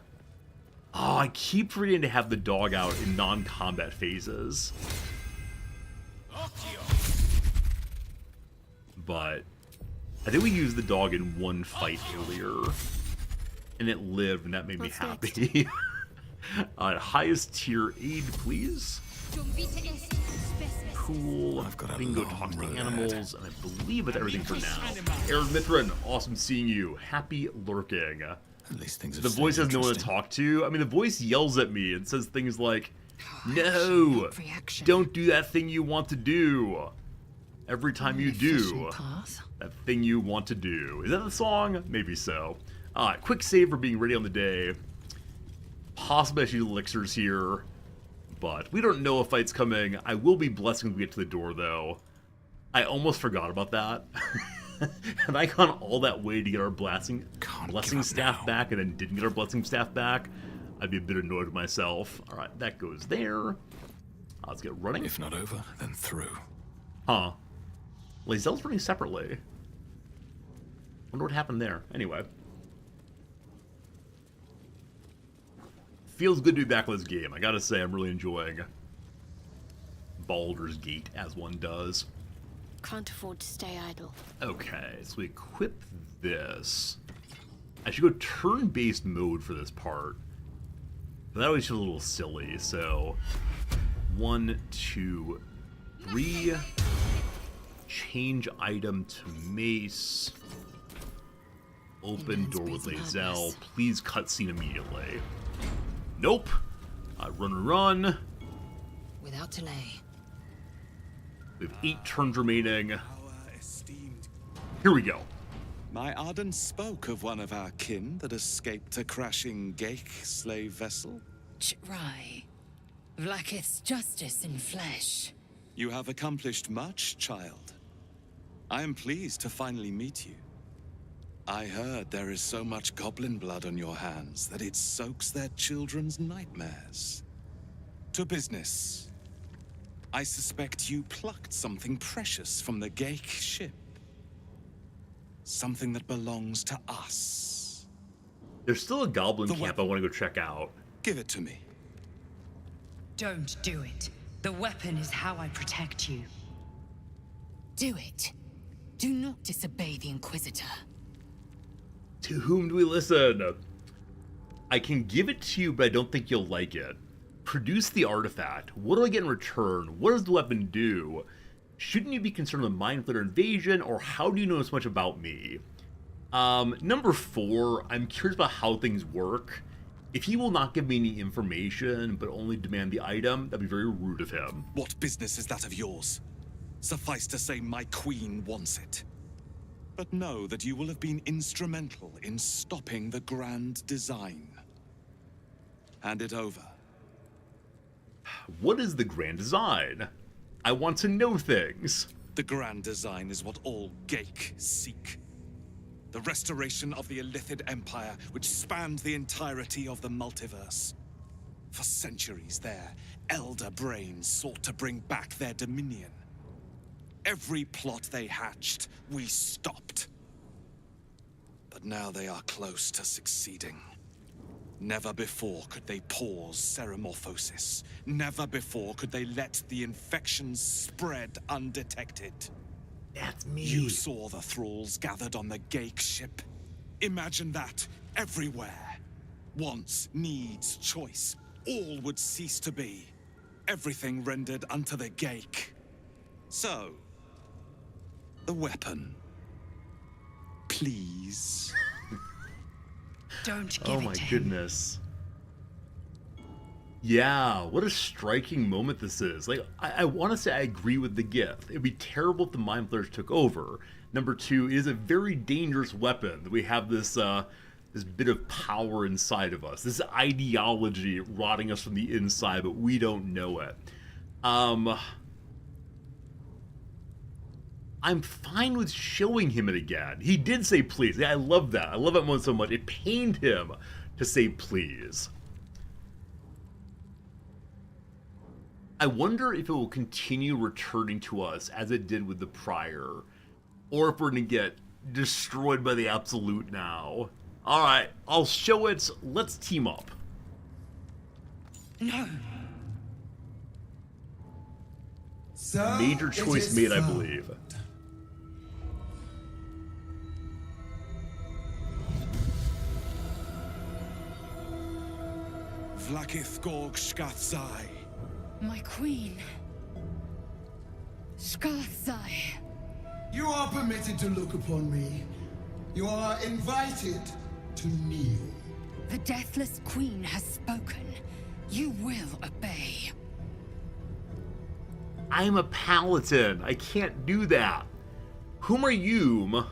Oh, I keep forgetting to have the dog out in non-combat phases. But I think we used the dog in one fight earlier, and it lived, and that made me happy. Highest tier aid, please. Cool. I've got we can go talk to the animals, and I believe that's everything for now. Aaron Mithrin, awesome seeing you. Happy lurking. At least things the voice has no one to talk to. I mean, the voice yells at me and says things like, "No, don't do that thing you want to do. Every time you do, that thing you want to do." Is that the song? Maybe so. Quick save for being ready on the day. Possibly I should use elixirs here, but we don't know if fight's coming. I will be blessing when we get to the door, though. I almost forgot about that. Had I gone all that way to get our blessing staff back and then didn't get our blessing staff back, I'd be a bit annoyed with myself. All right, that goes there. Let's get running. If not over, then through. Huh. Lae'zel's running separately. Wonder what happened there. Anyway. Feels good to be back with this game. I gotta say, I'm really enjoying Baldur's Gate, as one does. Can't afford to stay idle. Okay, so we equip this. I should go turn-based mode for this part. But that always feels a little silly, so 1, 2, 3. Change item to mace. Open door with Lae'zel. Please cutscene immediately. Nope. Run. Without delay. We have 8 turns remaining. Here we go. My Arden spoke of one of our kin that escaped a crashing Geik slave vessel. Right. Vlaakith's justice in flesh. You have accomplished much, child. I am pleased to finally meet you. I heard there is so much goblin blood on your hands that it soaks their children's nightmares. To business. I suspect you plucked something precious from the Geik ship. Something that belongs to us. There's still a goblin camp I want to go check out. Give it to me. Don't do it. The weapon is how I protect you. Do it. Do not disobey the Inquisitor. To whom do we listen? I can give it to you, but I don't think you'll like it. Produce the artifact. What do I get in return? What does the weapon do? Shouldn't you be concerned with Mind Flayer invasion, or how do you know so much about me? Number 4, I'm curious about how things work. If he will not give me any information, but only demand the item, that'd be very rude of him. What business is that of yours? Suffice to say, my queen wants it. But know that you will have been instrumental in stopping the grand design. Hand it over. What is the grand design? I want to know things. The grand design is what all Geik seek. The restoration of the Illithid Empire, which spanned the entirety of the multiverse. For centuries, their elder brains sought to bring back their dominion. Every plot they hatched, we stopped. But now they are close to succeeding. Never before could they pause ceremorphosis. Never before could they let the infections spread undetected. That's me. You saw the thralls gathered on the Geik ship. Imagine that, everywhere. Wants, needs, choice, all would cease to be. Everything rendered unto the Geik. So, the weapon. Please. Don't give oh it my to him. goodness. Yeah, what a striking moment this is. Like, I want to say I agree with the gift. It'd be terrible if the Mind Flayers took over. Number 2, it is a very dangerous weapon. We have this this bit of power inside of us. This ideology rotting us from the inside, but we don't know it. I'm fine with showing him it again. He did say please. Yeah, I love that. I love that moment so much. It pained him to say please. I wonder if it will continue returning to us as it did with the prior, or if we're going to get destroyed by the Absolute now. Alright, I'll show it. Let's team up. No. So Major choice made, I found. believe. Vlaakith Gorg Shkathzai. My queen. Shkathzai. You are permitted to look upon me. You are invited to kneel. The Deathless Queen has spoken. You will obey. I'm a paladin. I can't do that. Whom are you?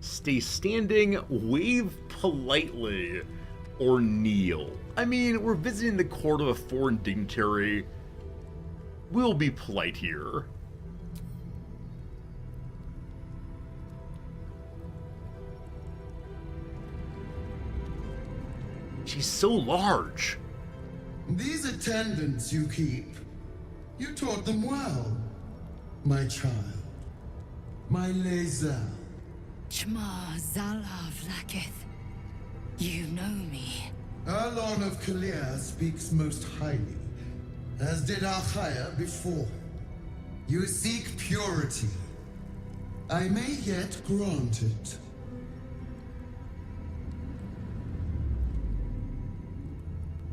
Stay standing, wave politely, or kneel. I mean, we're visiting the court of a foreign dignitary. We'll be polite here. she's so large. These attendants you keep, you taught them well, my child. My Lae'zel. Chma Zalav Lakith. You know me. Erlon of Kalir speaks most highly, as did Achaya before. You seek purity. I may yet grant it.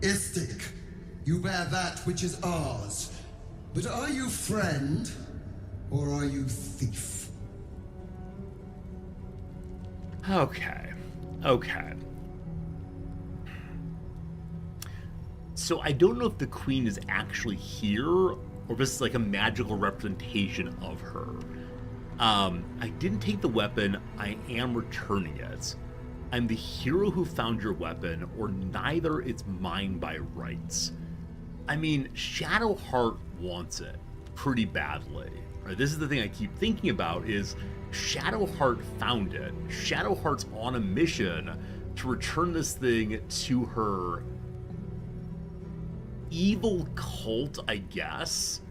Istik, you bear that which is ours. But are you friend, or are you thief? Okay. So I don't know if the queen is actually here, or just like a magical representation of her. I didn't take the weapon, I am returning it. I'm the hero who found your weapon, or neither is mine by rights. I mean, Shadowheart wants it pretty badly. Right? This is the thing I keep thinking about is Shadowheart found it. Shadowheart's on a mission to return this thing to her evil cult, I guess.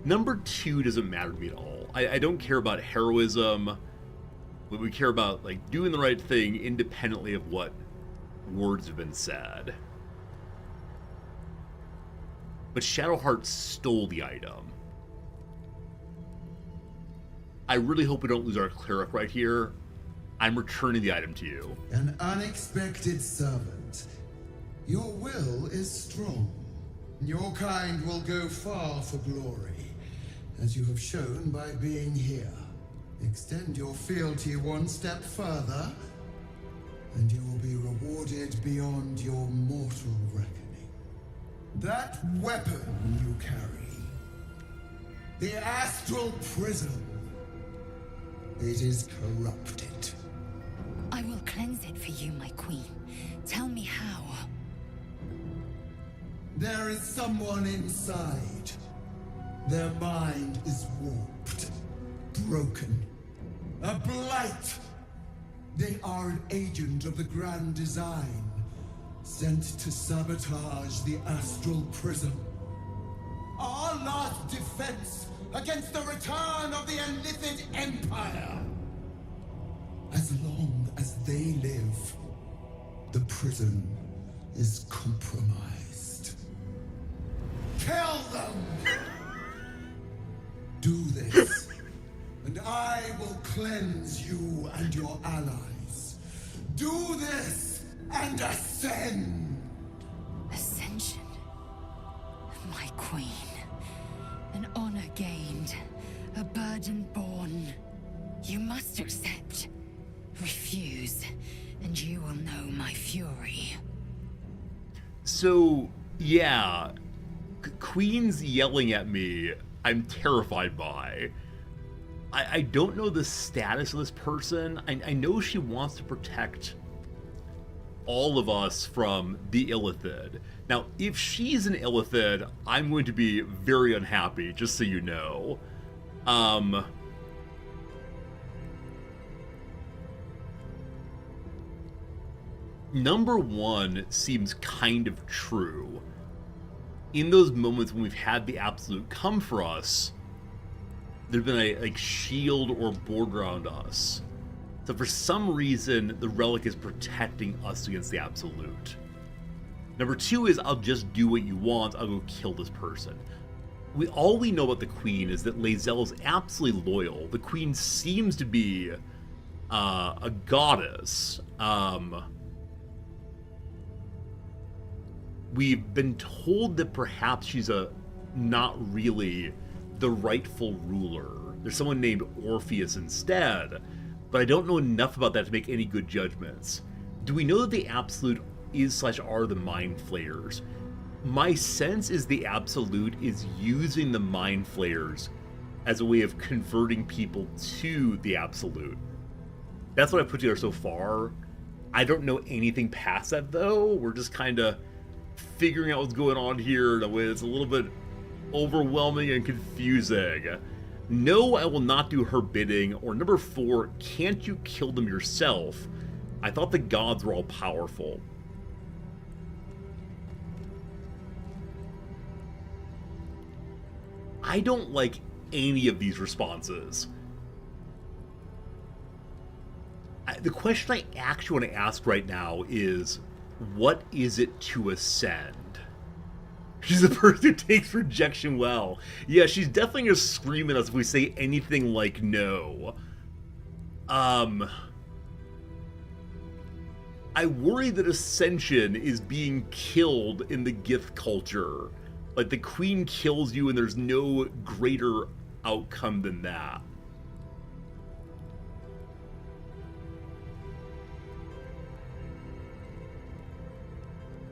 Number 2 doesn't matter to me at all. I don't care about heroism. We care about like doing the right thing independently of what words have been said. But Shadowheart stole the item. I really hope we don't lose our cleric right here. I'm returning the item to you. An unexpected servant. Your will is strong. Your kind will go far for glory, as you have shown by being here. Extend your fealty one step further, and you will be rewarded beyond your mortal reckoning. That weapon you carry, the Astral Prism, it is corrupted. I will cleanse it for you, my queen. Tell me how. There is someone inside. Their mind is warped, broken, a blight. They are an agent of the Grand Design, sent to sabotage the Astral Prism. Our last defense against the return of the Illithid Empire. As long as they live, the prism is compromised. Kill them! Do this, and I will cleanse you and your allies. Do this, and ascend! Ascension. My queen. An honor gained. A burden borne. You must accept. Refuse, and you will know my fury. So, yeah. Queen's yelling at me, I'm terrified by. I don't know the status of this person. I know she wants to protect all of us from the Illithid. Now, if she's an Illithid, I'm going to be very unhappy, just so you know. Number 1 seems kind of true. In those moments when we've had the Absolute come for us, there's been a shield or board around us. So for some reason, the relic is protecting us against the Absolute. Number 2 is I'll just do what you want, I'll go kill this person. All we know about the Queen is that Lae'zel is absolutely loyal. The Queen seems to be a goddess. We've been told that perhaps she's not really the rightful ruler. There's someone named Orpheus instead, but I don't know enough about that to make any good judgments. Do we know that the Absolute is/are the Mind Flayers? My sense is the Absolute is using the Mind Flayers as a way of converting people to the Absolute. That's what I put together so far. I don't know anything past that, though. We're just kind of figuring out what's going on here in a way that's a little bit overwhelming and confusing. No, I will not do her bidding. Or number 4, can't you kill them yourself? I thought the gods were all powerful. I don't like any of these responses. The question I actually want to ask right now is, what is it to ascend? She's the person who takes rejection well. Yeah, she's definitely going to scream at us if we say anything like no. I worry that Ascension is being killed in the Gith culture. Like, the queen kills you and there's no greater outcome than that.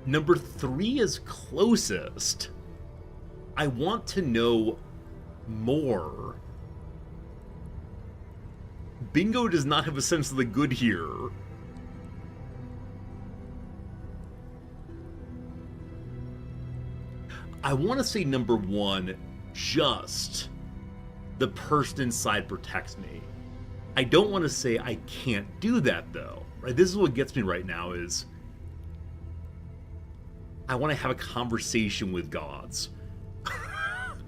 Number 3 is closest. I want to know more. Bingo does not have a sense of the good here. I want to say number 1, just the person inside protects me. I don't want to say I can't do that, though. Right? This is what gets me right now is I want to have a conversation with gods.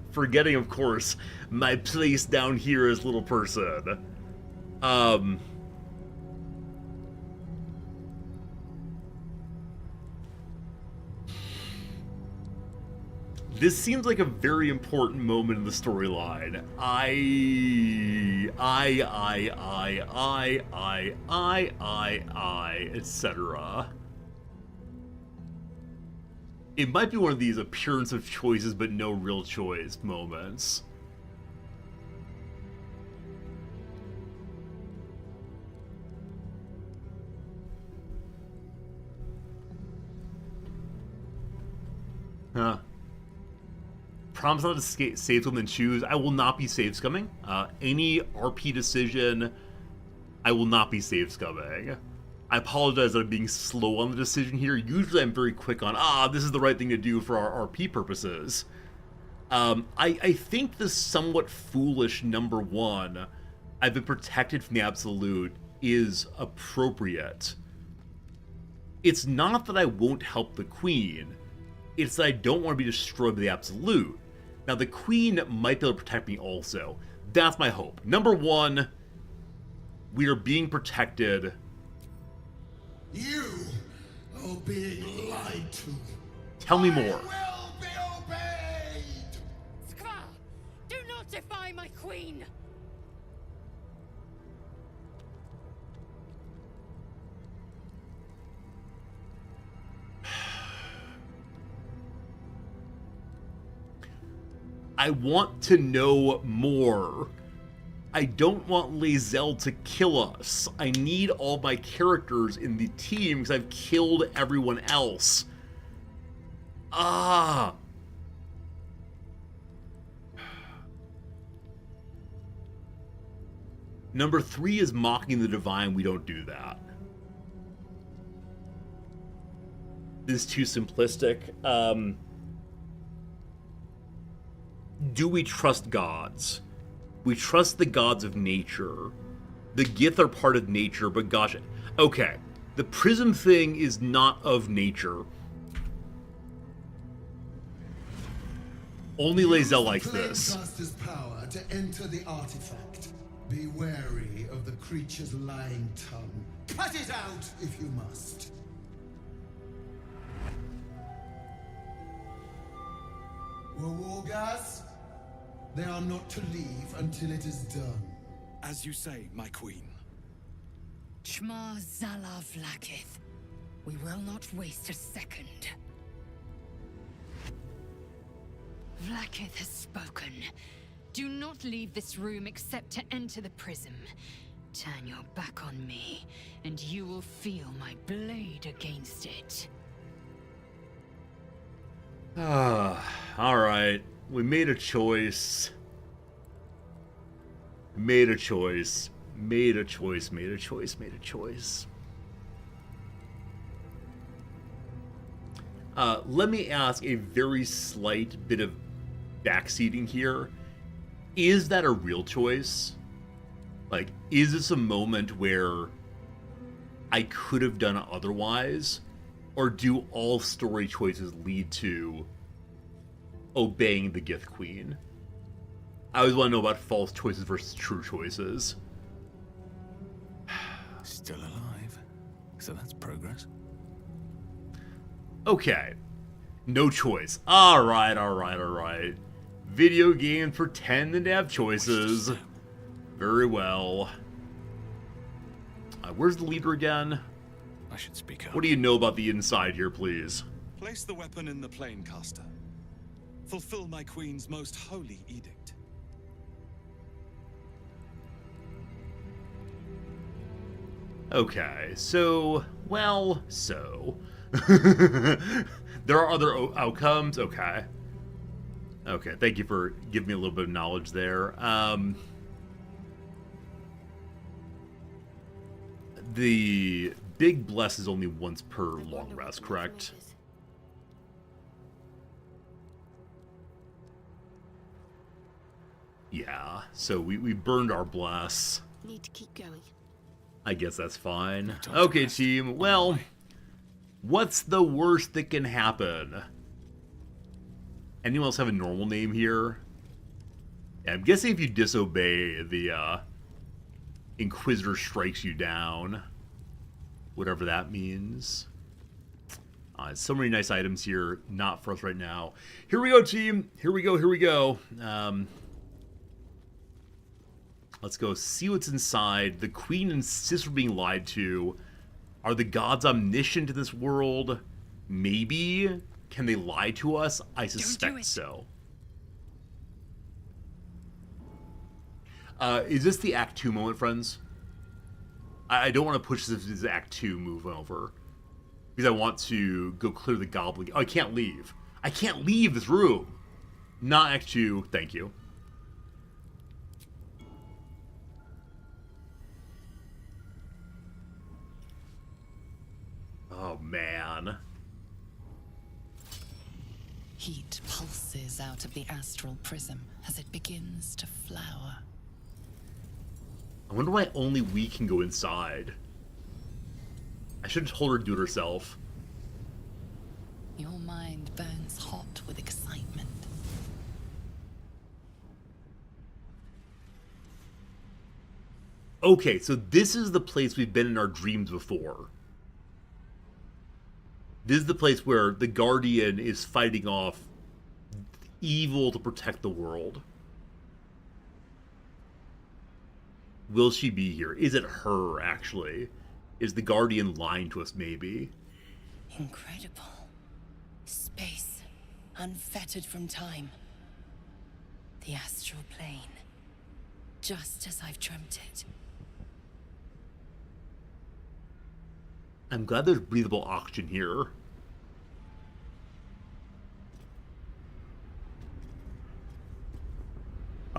Forgetting, of course, my place down here as little person. This seems like a very important moment in the storyline. Etc. It might be one of these appearance of choices but no real choice moments. Huh. Promise not to save scum and choose. I will not be save scumming. Any RP decision, I will not be save scumming. I apologize that I'm being slow on the decision here. Usually I'm very quick on, this is the right thing to do for our RP purposes. I think the somewhat foolish number 1, I've been protected from the Absolute, is appropriate. It's not that I won't help the Queen. It's that I don't want to be destroyed by the Absolute. Now, the Queen might be able to protect me also. That's my hope. Number 1, we are being protected. You are being lied to. Tell me more. I will be obeyed. Skva, do not defy my queen. I want to know more. I don't want Lae'zel to kill us. I need all my characters in the team because I've killed everyone else. Number 3 is mocking the divine. We don't do that. This is too simplistic. Do we trust gods? We trust the gods of nature. The Gith are part of nature, but gosh, okay. The prism thing is not of nature. Only Lae'zel likes this. Caster's power to enter the artifact. Be wary of the creature's lying tongue. Cut it out if you must. Wargas, they are not to leave until it is done. As you say, my queen. Chma Zala Vlakith. We will not waste a second. Vlakith has spoken. Do not leave this room except to enter the prism. Turn your back on me, and you will feel my blade against it. Alright. We made a choice. Made a choice. Made a choice. Made a choice. Made a choice. Let me ask a very slight bit of backseating here. is that a real choice? Like, is this a moment where I could have done it otherwise? Or do all story choices lead to obeying the Gith Queen? I always want to know about false choices versus true choices. Still alive. So that's progress. Okay. No choice. Alright. Video games pretend to have choices. Very well. Where's the leader again? I should speak up. What do you know about the inside here, please? Place the weapon in the planecaster. Fulfill my queen's most holy edict. Okay, so... Well, so... There are other outcomes? Okay. Okay, thank you for giving me a little bit of knowledge there. The Big Bless is only once per long rest, correct? Yeah, so we burned our Bless. Need to keep going. I guess that's fine. Okay, team, well, what's the worst that can happen? Anyone else have a normal name here? Yeah, I'm guessing if you disobey, the Inquisitor strikes you down. Whatever that means. So many nice items here. Not for us right now. Here we go, team. Here we go. Let's go see what's inside. The Queen insists we're being lied to. Are the gods omniscient in this world? Maybe. Can they lie to us? I suspect so. Is this the Act 2 moment, friends? I don't want to push this as Act 2 move over. Because I want to go clear the goblin. Oh, I can't leave. I can't leave this room. Not Act 2. Thank you. Oh, man. Heat pulses out of the astral prism as it begins to flower. I wonder why only we can go inside. I should have told her to do it herself. Your mind burns hot with excitement. Okay, so this is the place we've been in our dreams before. This is the place where the Guardian is fighting off evil to protect the world. Will she be here? Is it her, actually? Is the Guardian lying to us, maybe? Incredible. Space, unfettered from time. The astral plane. Just as I've dreamt it. I'm glad there's breathable oxygen here.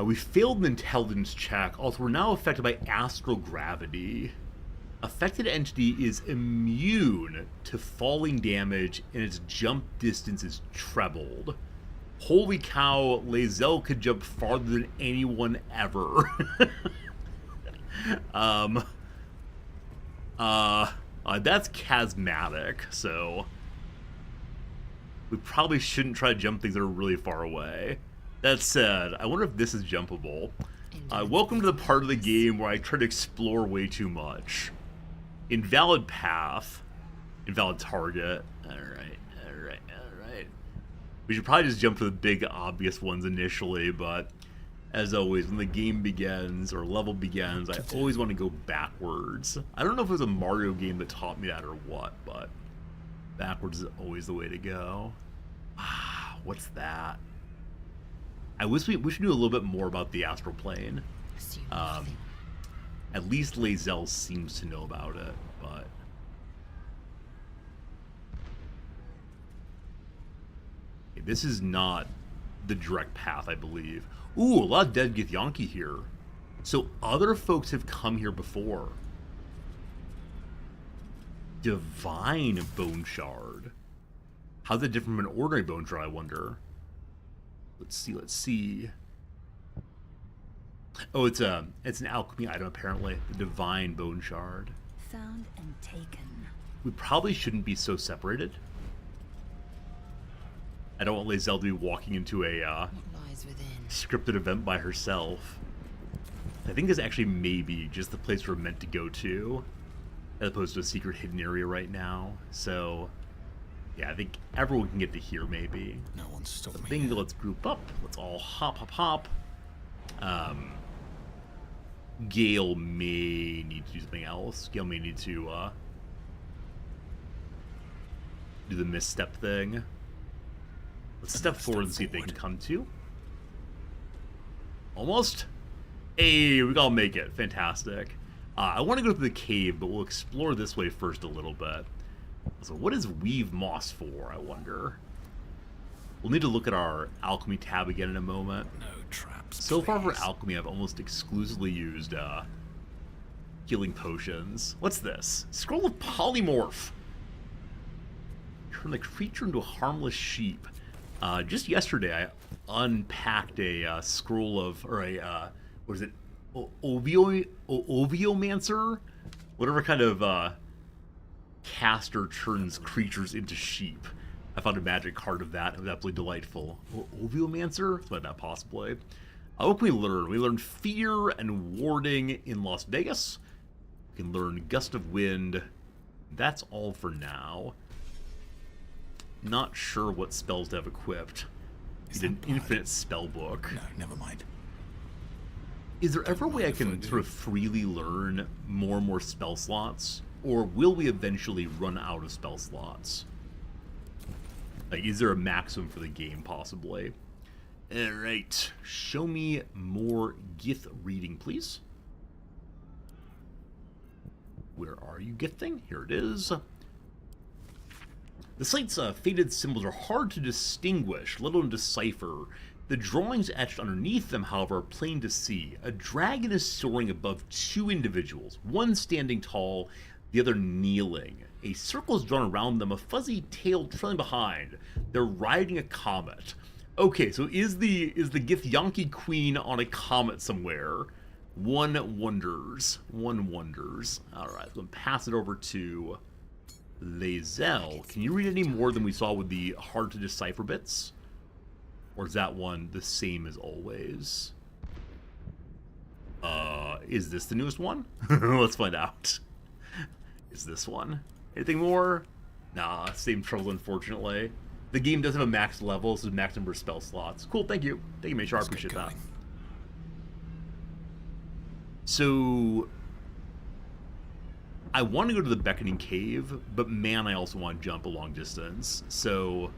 We failed an intelligence check. Also, we're now affected by astral gravity. Affected entity is immune to falling damage, and its jump distance is trebled. Holy cow, Lae'zel could jump farther than anyone ever. That's chasmatic, so we probably shouldn't try to jump things that are really far away. That said, I wonder if this is jumpable. Welcome to the part of the game where I try to explore way too much. Invalid path. Invalid target. Alright. We should probably just jump for the big obvious ones initially, but as always, when the game begins or level begins, I always want to go backwards. I don't know if it was a Mario game that taught me that or what, but backwards is always the way to go. Ah, what's that? I wish we should do a little bit more about the astral plane. At least Lae'zel seems to know about it, but this is not the direct path, I believe. Ooh, a lot of dead Githyanki here. So other folks have come here before. Divine Bone Shard. How's that different from an ordinary Bone Shard, I wonder? Let's see. Oh, it's an alchemy item apparently. The divine bone shard. Found and taken. We probably shouldn't be so separated. I don't want Lae'zel to be walking into a lies within? Scripted event by herself. I think this actually may be just the place we're meant to go to, as opposed to a secret hidden area right now. So, yeah, I think everyone can get to here maybe. No one's stopped me. Bingo, let's group up. Let's all hop, hop, hop. Gale may need to do something else. Gale may need to do the misstep thing. Let's step forward and see if they can come to. Almost. Hey, we gotta make it. Fantastic. I want to go through the cave, but we'll explore this way first a little bit. So what is weave moss for, I wonder? We'll need to look at our alchemy tab again in a moment. No traps. So far for alchemy, I've almost exclusively used healing potions. What's this? Scroll of polymorph. Turn the creature into a harmless sheep. Just yesterday, I unpacked a scroll of, or a, what is it? Oviomancer? Whatever kind of caster turns creatures into sheep. I found a magic card of that. It was absolutely delightful. Oviomancer? Something like that, possibly. What can we learn? We learned Fear and Warding in Las Vegas. We can learn Gust of Wind. That's all for now. Not sure what spells to have equipped. Need an infinite spell book. No, never mind. Is there ever a way I can sort of freely learn more and more spell slots? Or will we eventually run out of spell slots? Like, is there a maximum for the game, possibly? Alright, show me more Gith reading, please. Where are you, Gith thing? Here it is. The site's faded symbols are hard to distinguish, let alone decipher. The drawings etched underneath them, however, are plain to see. A dragon is soaring above two individuals, one standing tall, the other kneeling. A circle is drawn around them, a fuzzy tail trailing behind. They're riding a comet. Okay, so is the Githyanki Queen on a comet somewhere? One wonders. One wonders. Alright, I'm going to pass it over to Lae'zel. Can you read any more than we saw with the hard to decipher bits? Or is that one the same as always? Is this the newest one? Let's find out. Is this one? Anything more? Nah, same trouble, unfortunately. The game does have a max level, so max number of spell slots. Cool, thank you. Thank you, Mashar. I appreciate that. So, I want to go to the Beckoning Cave, but man, I also want to jump a long distance. So,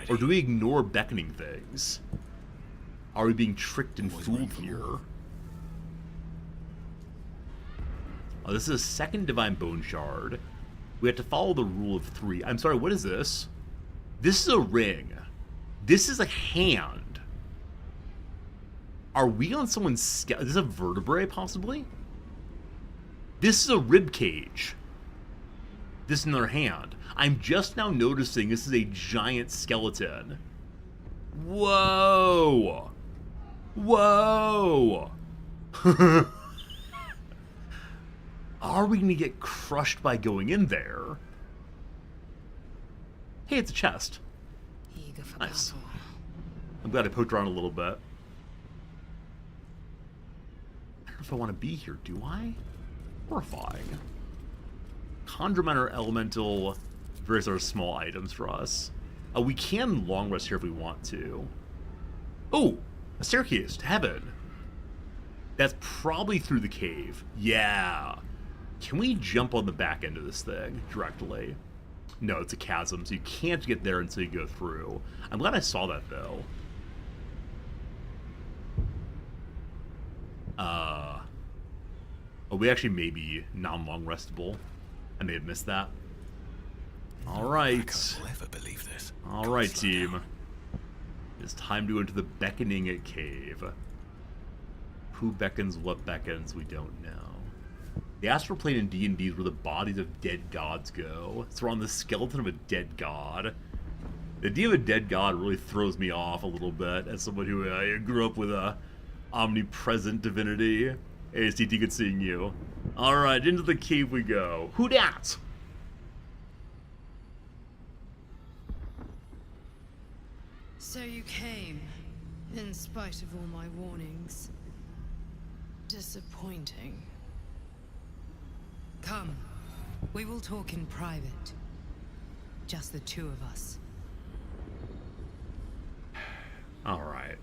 or do we ignore beckoning things? Are we being tricked and fooled here? Oh, this is a second Divine Bone Shard. We have to follow the rule of 3. I'm sorry, what is this? This is a ring. This is a hand. Are we on someone's scale? Is this a vertebrae, possibly? This is a rib cage. This is another hand. I'm just now noticing this is a giant skeleton. Whoa! Whoa! Are we going to get crushed by going in there? Hey, it's a chest. Nice. I'm glad I poked around a little bit. I don't know if I want to be here, do I? Horrifying. Conjure Minor Elemental, various other small items for us. We can long rest here if we want to. Oh, a staircase to heaven. That's probably through the cave. Yeah. Can we jump on the back end of this thing directly? No, it's a chasm, so you can't get there until you go through. I'm glad I saw that, though. Oh, we actually may be non-long restable. I may have missed that. Alright. I'll ever believe this. Alright, team. It's time to go into the Beckoning Cave. Who beckons, what beckons, we don't know. The astral plane in D&D is where the bodies of dead gods go. So we're on the skeleton of a dead god. The idea of a dead god really throws me off a little bit as someone who grew up with Omnipresent divinity. ASTT, good seeing you. Alright, into the cave we go. Who dat? So you came, in spite of all my warnings. Disappointing. Come, we will talk in private. Just the two of us. Alright.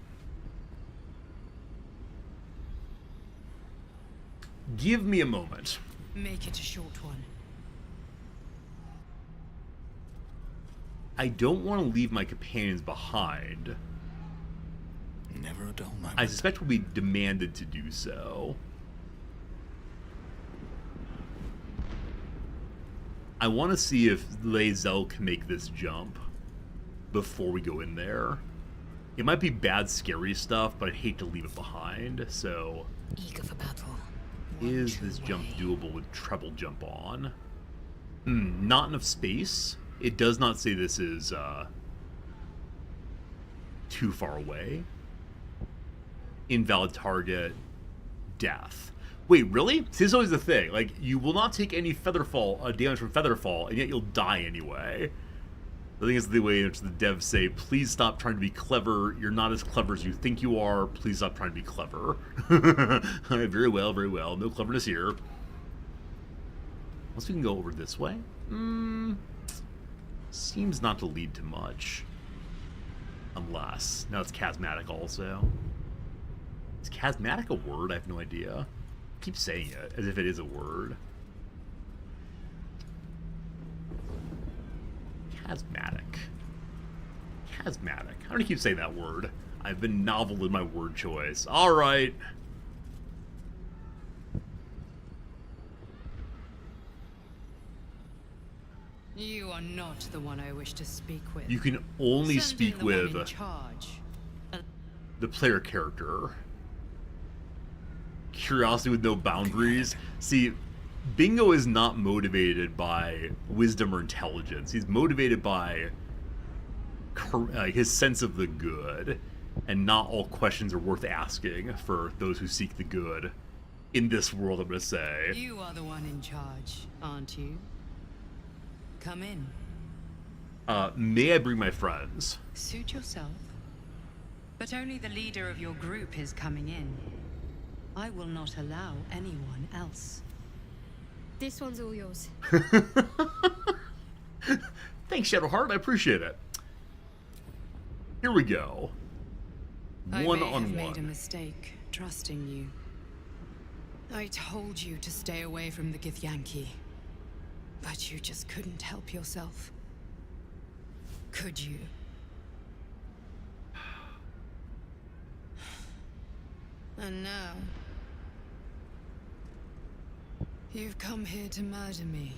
Give me a moment. Make it a short one. I don't want to leave my companions behind. Never a dull moment. I suspect we'll be demanded to do so. I want to see if Lae'zel can make this jump before we go in there. It might be bad, scary stuff, but I'd hate to leave it behind, so... Eager for battle. Is this jump doable with treble jump on? Not enough space. It does not say this is too far away. Invalid target. Death. Wait, really? See, this is always the thing. Like, you will not take any featherfall, damage from featherfall, and yet you'll die anyway. I think it's the way in which the devs say, please stop trying to be clever. You're not as clever as you think you are. Please stop trying to be clever. Very well, very well. No cleverness here. Unless we can go over this way. Seems not to lead to much. Unless. Now it's chasmatic also. Is chasmatic a word? I have no idea. I keep saying it as if it is a word. Chasmatic. Chasmatic. I don't keep saying that word. I've been novel in my word choice. Alright. You are not the one I wish to speak with. You can only Send speak in the with one in charge. the player character. Curiosity with no boundaries. See, Bingo is not motivated by wisdom or intelligence. He's motivated by his sense of the good. And not all questions are worth asking for those who seek the good in this world, I'm going to say. You are the one in charge, aren't you? Come in. May I bring my friends? Suit yourself. But only the leader of your group is coming in. I will not allow anyone else. This one's all yours. Thanks, Shadowheart. I appreciate it. Here we go. I One may on have one. made a mistake trusting you. I told you to stay away from the Githyanki. But you just couldn't help yourself. Could you? And now... you've come here to murder me.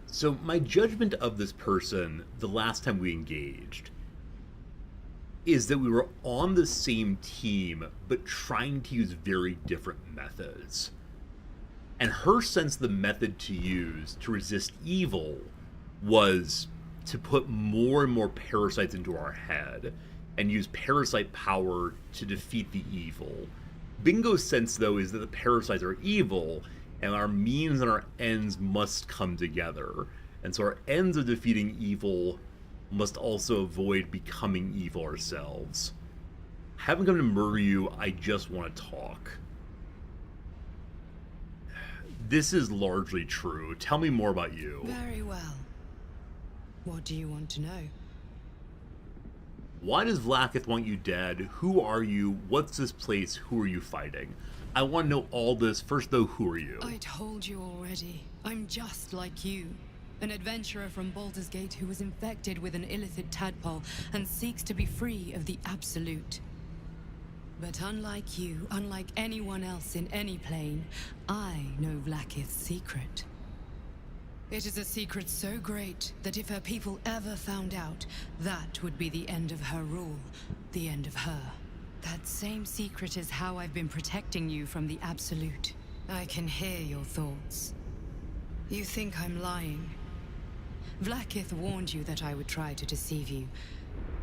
So my judgment of this person the last time we engaged is that we were on the same team but trying to use very different methods. And her sense of the method to use to resist evil was to put more and more parasites into our head and use parasite power to defeat the evil. Bingo's sense, though, is that the parasites are evil, and our means and our ends must come together. And so our ends of defeating evil must also avoid becoming evil ourselves. I haven't come to murder you, I just want to talk. This is largely true. Tell me more about you. Very well. What do you want to know? Why does Vlaakith want you dead? Who are you? What's this place? Who are you fighting? I want to know all this. First, though, who are you? I told you already. I'm just like you. An adventurer from Baldur's Gate who was infected with an illithid tadpole and seeks to be free of the Absolute. But unlike you, unlike anyone else in any plane, I know Vlaakith's secret. It is a secret so great that if her people ever found out, that would be the end of her rule, the end of her. That same secret is how I've been protecting you from the Absolute. I can hear your thoughts. You think I'm lying? Vlaakith warned you that I would try to deceive you.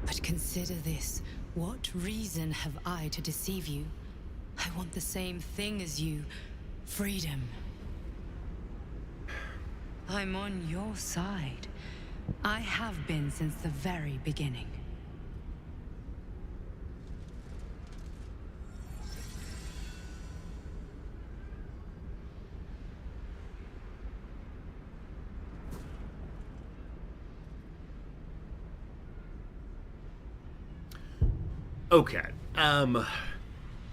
But consider this. What reason have I to deceive you? I want the same thing as you. Freedom. I'm on your side. I have been since the very beginning. Okay,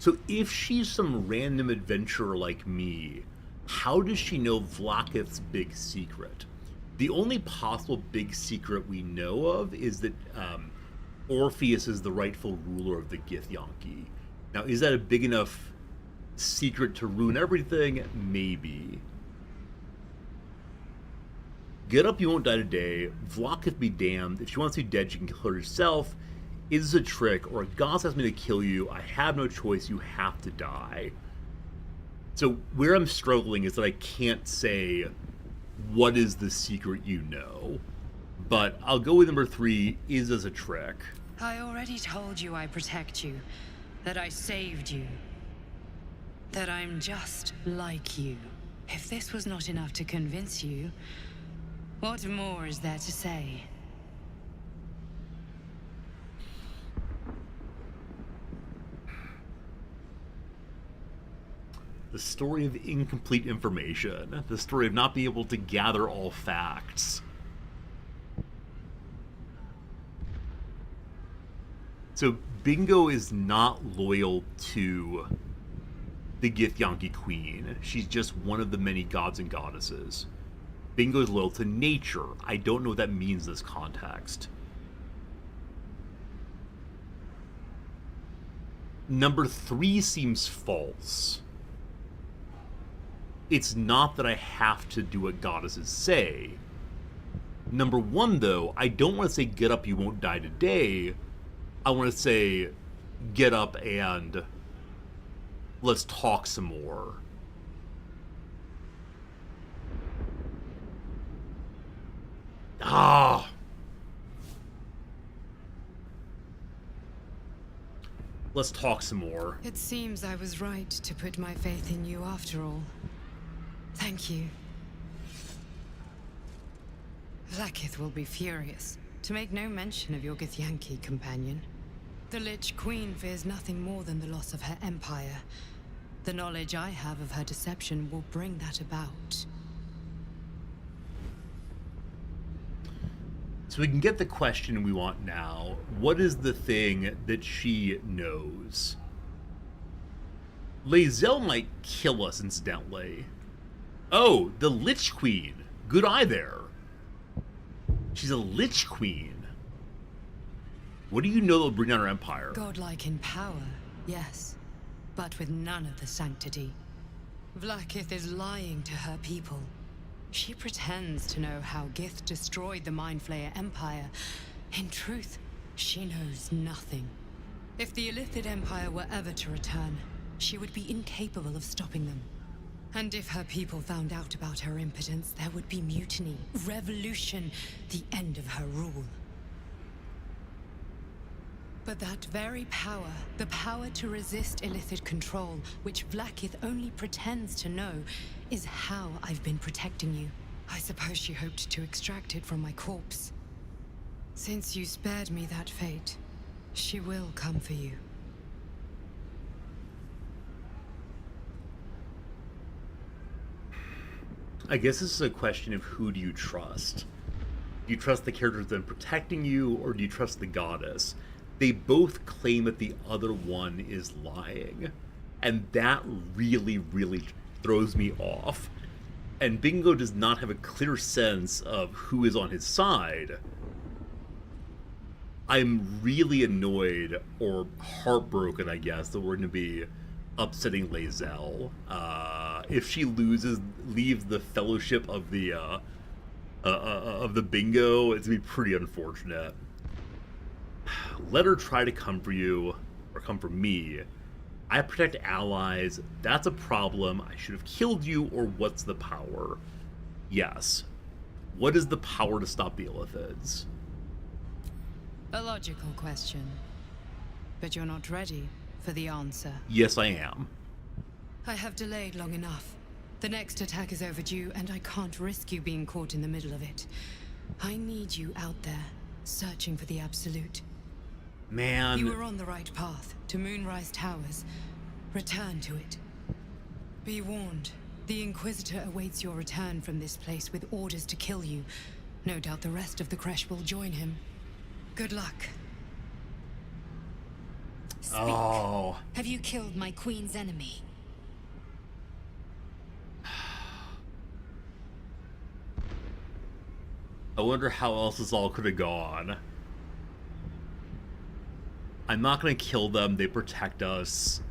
so if she's some random adventurer like me, how does she know Vlaakith's big secret? The only possible big secret we know of is that Orpheus is the rightful ruler of the Githyanki. Now, is that a big enough secret to ruin everything? Maybe. Get up, you won't die today. Vlaakith be damned. If she wants to be dead, she can kill her herself. Is this a trick, or if God asks me to kill you, I have no choice, you have to die. So where I'm struggling is that I can't say, what is the secret you know? But I'll go with number 3, is this a trick? I already told you I protect you, that I saved you, that I'm just like you. If this was not enough to convince you, what more is there to say? The story of incomplete information. The story of not being able to gather all facts. So Bingo is not loyal to the Githyanki Queen. She's just one of the many gods and goddesses. Bingo is loyal to nature. I don't know what that means in this context. Number 3 seems false. It's not that I have to do what goddesses say. Number 1, though, I don't want to say, get up, you won't die today. I want to say, get up and let's talk some more. Ah. Let's talk some more. It seems I was right to put my faith in you after all. Thank you. Vlaakith will be furious, to make no mention of your Githyanki companion. The Lich Queen fears nothing more than the loss of her empire. The knowledge I have of her deception will bring that about. So we can get the question we want now. What is the thing that she knows? Lae'zel might kill us, incidentally. Oh, the Lich Queen. Good eye there. She's a Lich Queen. What do you know that will bring down her empire? Godlike in power, yes, but with none of the sanctity. Vlaakith is lying to her people. She pretends to know how Gith destroyed the Mind Flayer Empire. In truth, she knows nothing. If the Illithid Empire were ever to return, she would be incapable of stopping them. And if her people found out about her impotence, there would be mutiny, revolution, the end of her rule. But that very power, the power to resist Illithid control, which Vlaakith only pretends to know, is how I've been protecting you. I suppose she hoped to extract it from my corpse. Since you spared me that fate, she will come for you. I guess this is a question of who do you trust? Do you trust the character that's been protecting you, or do you trust the goddess? They both claim that the other one is lying. And that really, really throws me off. And Bingo does not have a clear sense of who is on his side. I'm really annoyed, or heartbroken, I guess, that we're going to be upsetting Lae'zel. If she leaves the fellowship of the Bingo, it's going to be pretty unfortunate. Let her try to come for you, or come for me. I protect allies. That's a problem. I should have killed you, or what's the power? Yes. What is the power to stop the Illithids? A logical question. But you're not ready for the answer. Yes, I am. I have delayed long enough. The next attack is overdue, and I can't risk you being caught in the middle of it. I need you out there, searching for the Absolute. Man. You were on the right path, to Moonrise Towers. Return to it. Be warned. The Inquisitor awaits your return from this place with orders to kill you. No doubt the rest of the Kresh will join him. Good luck. Speak. Oh. Have you killed my queen's enemy? I wonder how else this all could have gone. I'm not going to kill them. They protect us.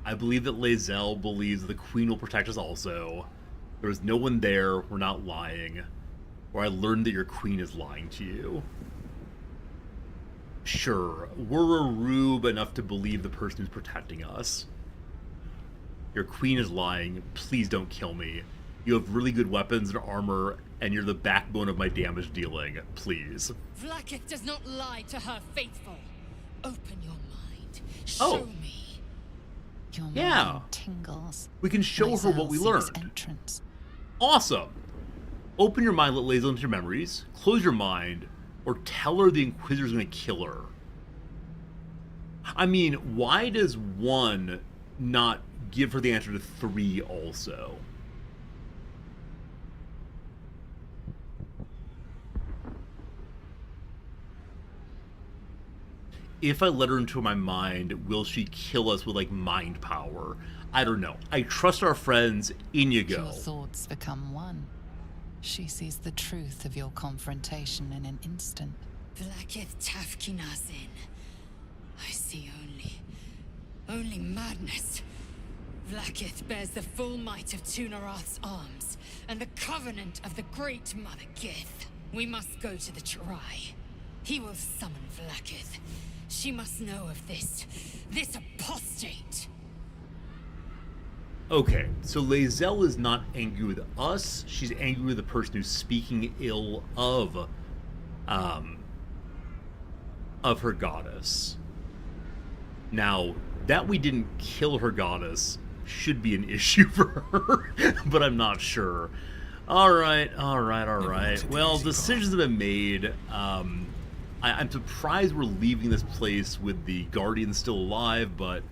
I believe that Lae'zel believes the Queen will protect us also. There was no one there. We're not lying. Or I learned that your Queen is lying to you. Sure, we're a rube enough to believe the person who's protecting us. Your Queen is lying. Please don't kill me. You have really good weapons and armor, and you're the backbone of my damage dealing. Please. Vlaakith does not lie to her faithful. Open your mind. Show me. Your Yeah. mind tingles. We can show her what we learned. Entrance. Awesome. Open your mind, let Lae'zel into your memories. Close your mind, or tell her the Inquisitor's going to kill her. I mean, why does 1 not give her the answer to 3 also? If I let her into my mind, will she kill us with, like, mind power? I don't know. I trust our friends. In you go. Your thoughts become one. She sees the truth of your confrontation in an instant. Vlaakith Tafkinazin. I see only madness. Vlaakith bears the full might of Tunarath's arms, and the covenant of the Great Mother Gith. We must go to the Chirai. He will summon Vlaakith. She must know of this apostate. Okay, so Lae'zel is not angry with us. She's angry with the person who's speaking ill of her goddess. Now, that we didn't kill her goddess should be an issue for her, but I'm not sure. All right. Well, decisions have been made. I'm surprised we're leaving this place with the Guardian still alive, but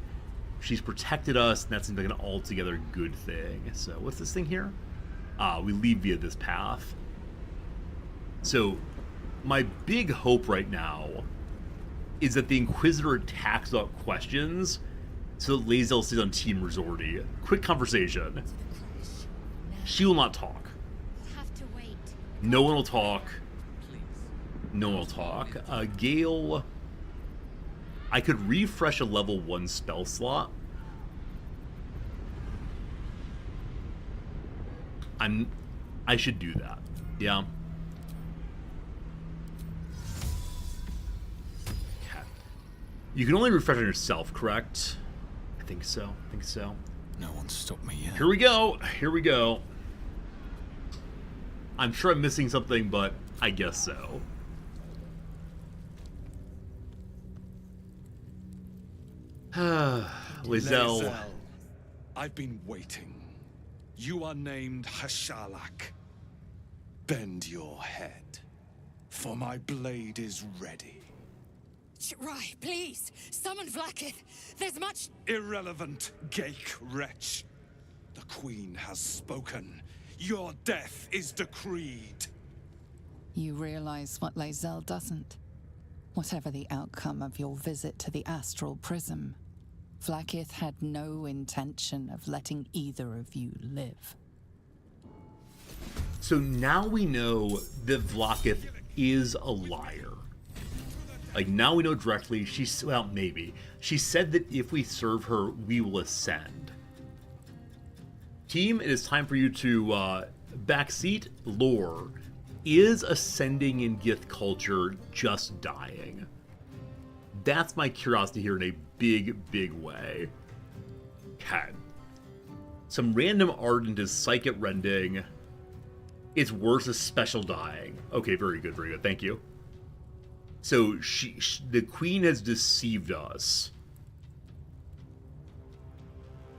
she's protected us, and that seems like an altogether good thing. So, what's this thing here? We leave via this path. So, my big hope right now is that the Inquisitor attacks without questions, so that Lae'zel stays on Team Resorti. Quick conversation. She will not talk. No one will talk. No one will talk. Gale... I could refresh a level 1 spell slot. I should do that. Yeah. Okay. You can only refresh on yourself, correct? I think so. No one stopped me yet. Here we go. I'm sure I'm missing something, but I guess so. Lae'zel. I've been waiting. You are named Hashalak. Bend your head, for my blade is ready. Chirai, please, summon Vlaakith. There's much... Irrelevant, Gake wretch. The Queen has spoken. Your death is decreed. You realize what Lae'zel doesn't. Whatever the outcome of your visit to the Astral Prism, Vlaakith had no intention of letting either of you live. So now we know that Vlaakith is a liar. Like, now we know directly. Well, maybe. She said that if we serve her, we will ascend. Team, it is time for you to backseat lore. Is ascending in Gith culture just dying? That's my curiosity here in a big way. Okay. Some random ardent is psychic rending. It's worse as special dying. Okay, very good, very good. Thank you. So the queen has deceived us.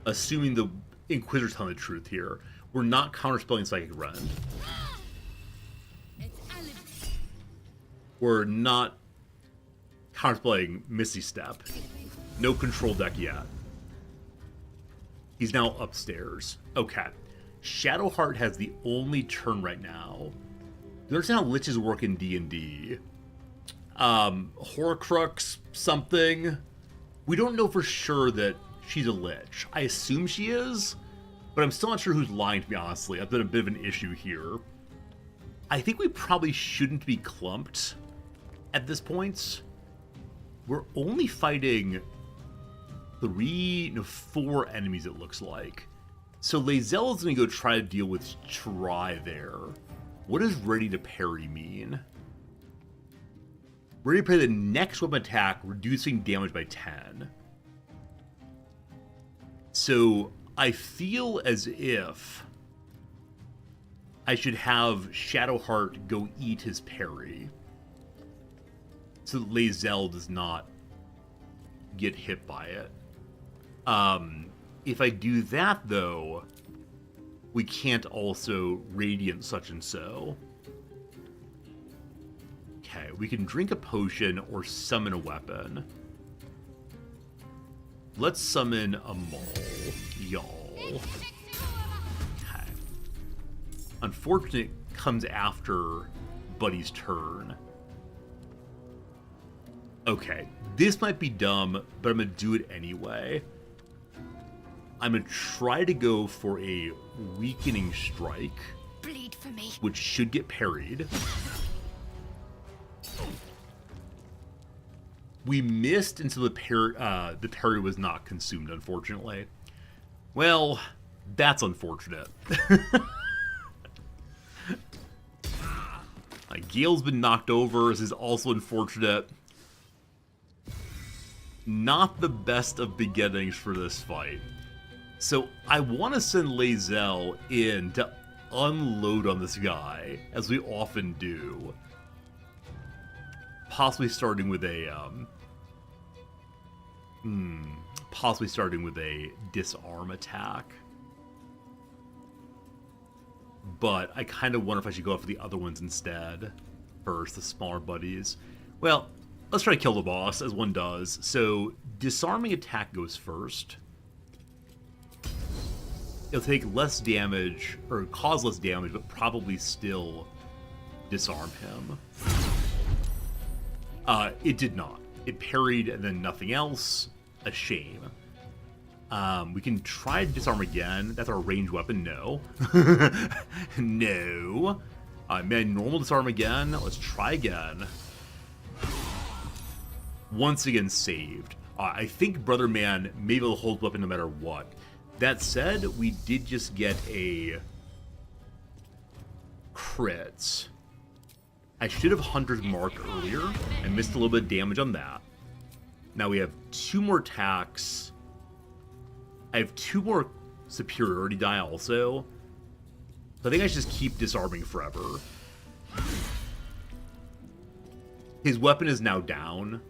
Assuming the Inquisitor's telling the truth here. We're not counterspelling Psychic Rend. We're not counterspelling Misty Step. No control deck yet. He's now upstairs. Okay. Shadowheart has the only turn right now. There's how liches work in D&D. Horcrux something. We don't know for sure that she's a lich. I assume she is, but I'm still not sure who's lying, to be honestly. That's been a bit of an issue here. I think we probably shouldn't be clumped at this point. We're only fighting 4 enemies, it looks like. So Lae'zel is going to go try to deal with Try there. What does ready to parry mean? Ready to parry the next weapon attack, reducing damage by 10. So I feel as if I should have Shadowheart go eat his parry, so that Lae'zel does not get hit by it. If I do that, though, we can't also Radiant such and so. Okay, we can drink a potion or summon a weapon. Let's summon a Maul, y'all. Okay. Unfortunate comes after Buddy's turn. Okay, this might be dumb, but I'm gonna do it anyway. I'm gonna try to go for a weakening strike. Bleed for me. Which should get parried. We missed until the parry was not consumed, unfortunately. Well, that's unfortunate. Gale's been knocked over. This is also unfortunate. Not the best of beginnings for this fight. So I want to send Lae'zel in to unload on this guy, as we often do. Possibly starting with a disarm attack. But I kind of wonder if I should go after the other ones instead. First, the smaller buddies. Well, let's try to kill the boss, as one does. So, disarming attack goes first. It'll take less damage, or cause less damage, but probably still disarm him. It did not. It parried and then nothing else. A shame. We can try to disarm again. That's our ranged weapon. No. No. Man, normal disarm again. Let's try again. Once again saved. I think Brother Man may be able to hold weapon no matter what. That said, we did just get a crit. I should have Hunter's Mark earlier. I missed a little bit of damage on that. Now we have 2 more attacks. I have 2 more superiority die also. So I think I should just keep disarming forever. His weapon is now down.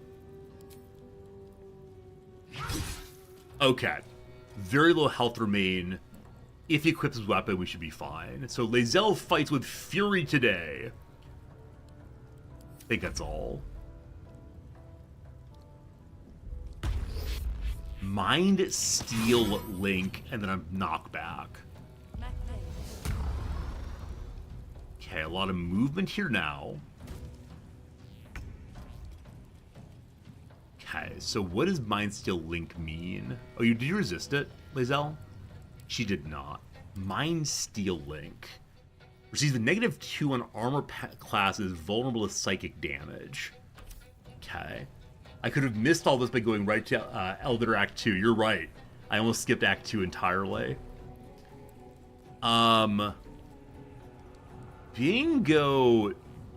Okay. Very low health remain. If he equips his weapon, we should be fine. So Lae'zel fights with Fury today. I think that's all. Mind Steal Link, and then a knockback. Okay, a lot of movement here now. Okay, so what does Mind Steal Link mean? Oh, did you resist it, Lae'zel? She did not. Mind Steal Link. Receives a -2 on armor classes vulnerable to psychic damage. Okay. I could have missed all this by going right to Elder Act 2. You're right. I almost skipped Act 2 entirely. Bingo.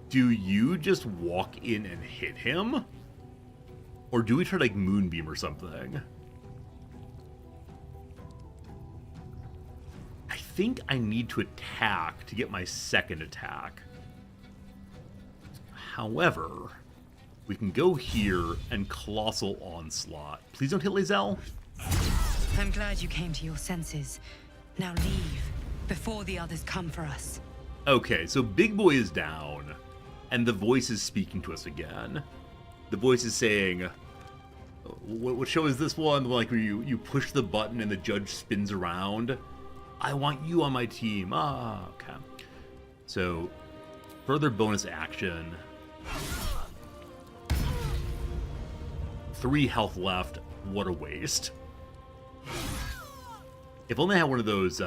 Do you just walk in and hit him? Or do we try like Moonbeam or something? I think I need to attack to get my second attack. However, we can go here and Colossal Onslaught. Please don't hit Lae'zel. I'm glad you came to your senses. Now leave, before the others come for us. Okay, so Big Boy is down, and the voice is speaking to us again. The voice is saying, what show is this one? Like when you push the button and the judge spins around? I want you on my team. Ah, okay. So, further bonus action. 3 health left. What a waste. If only I had one of those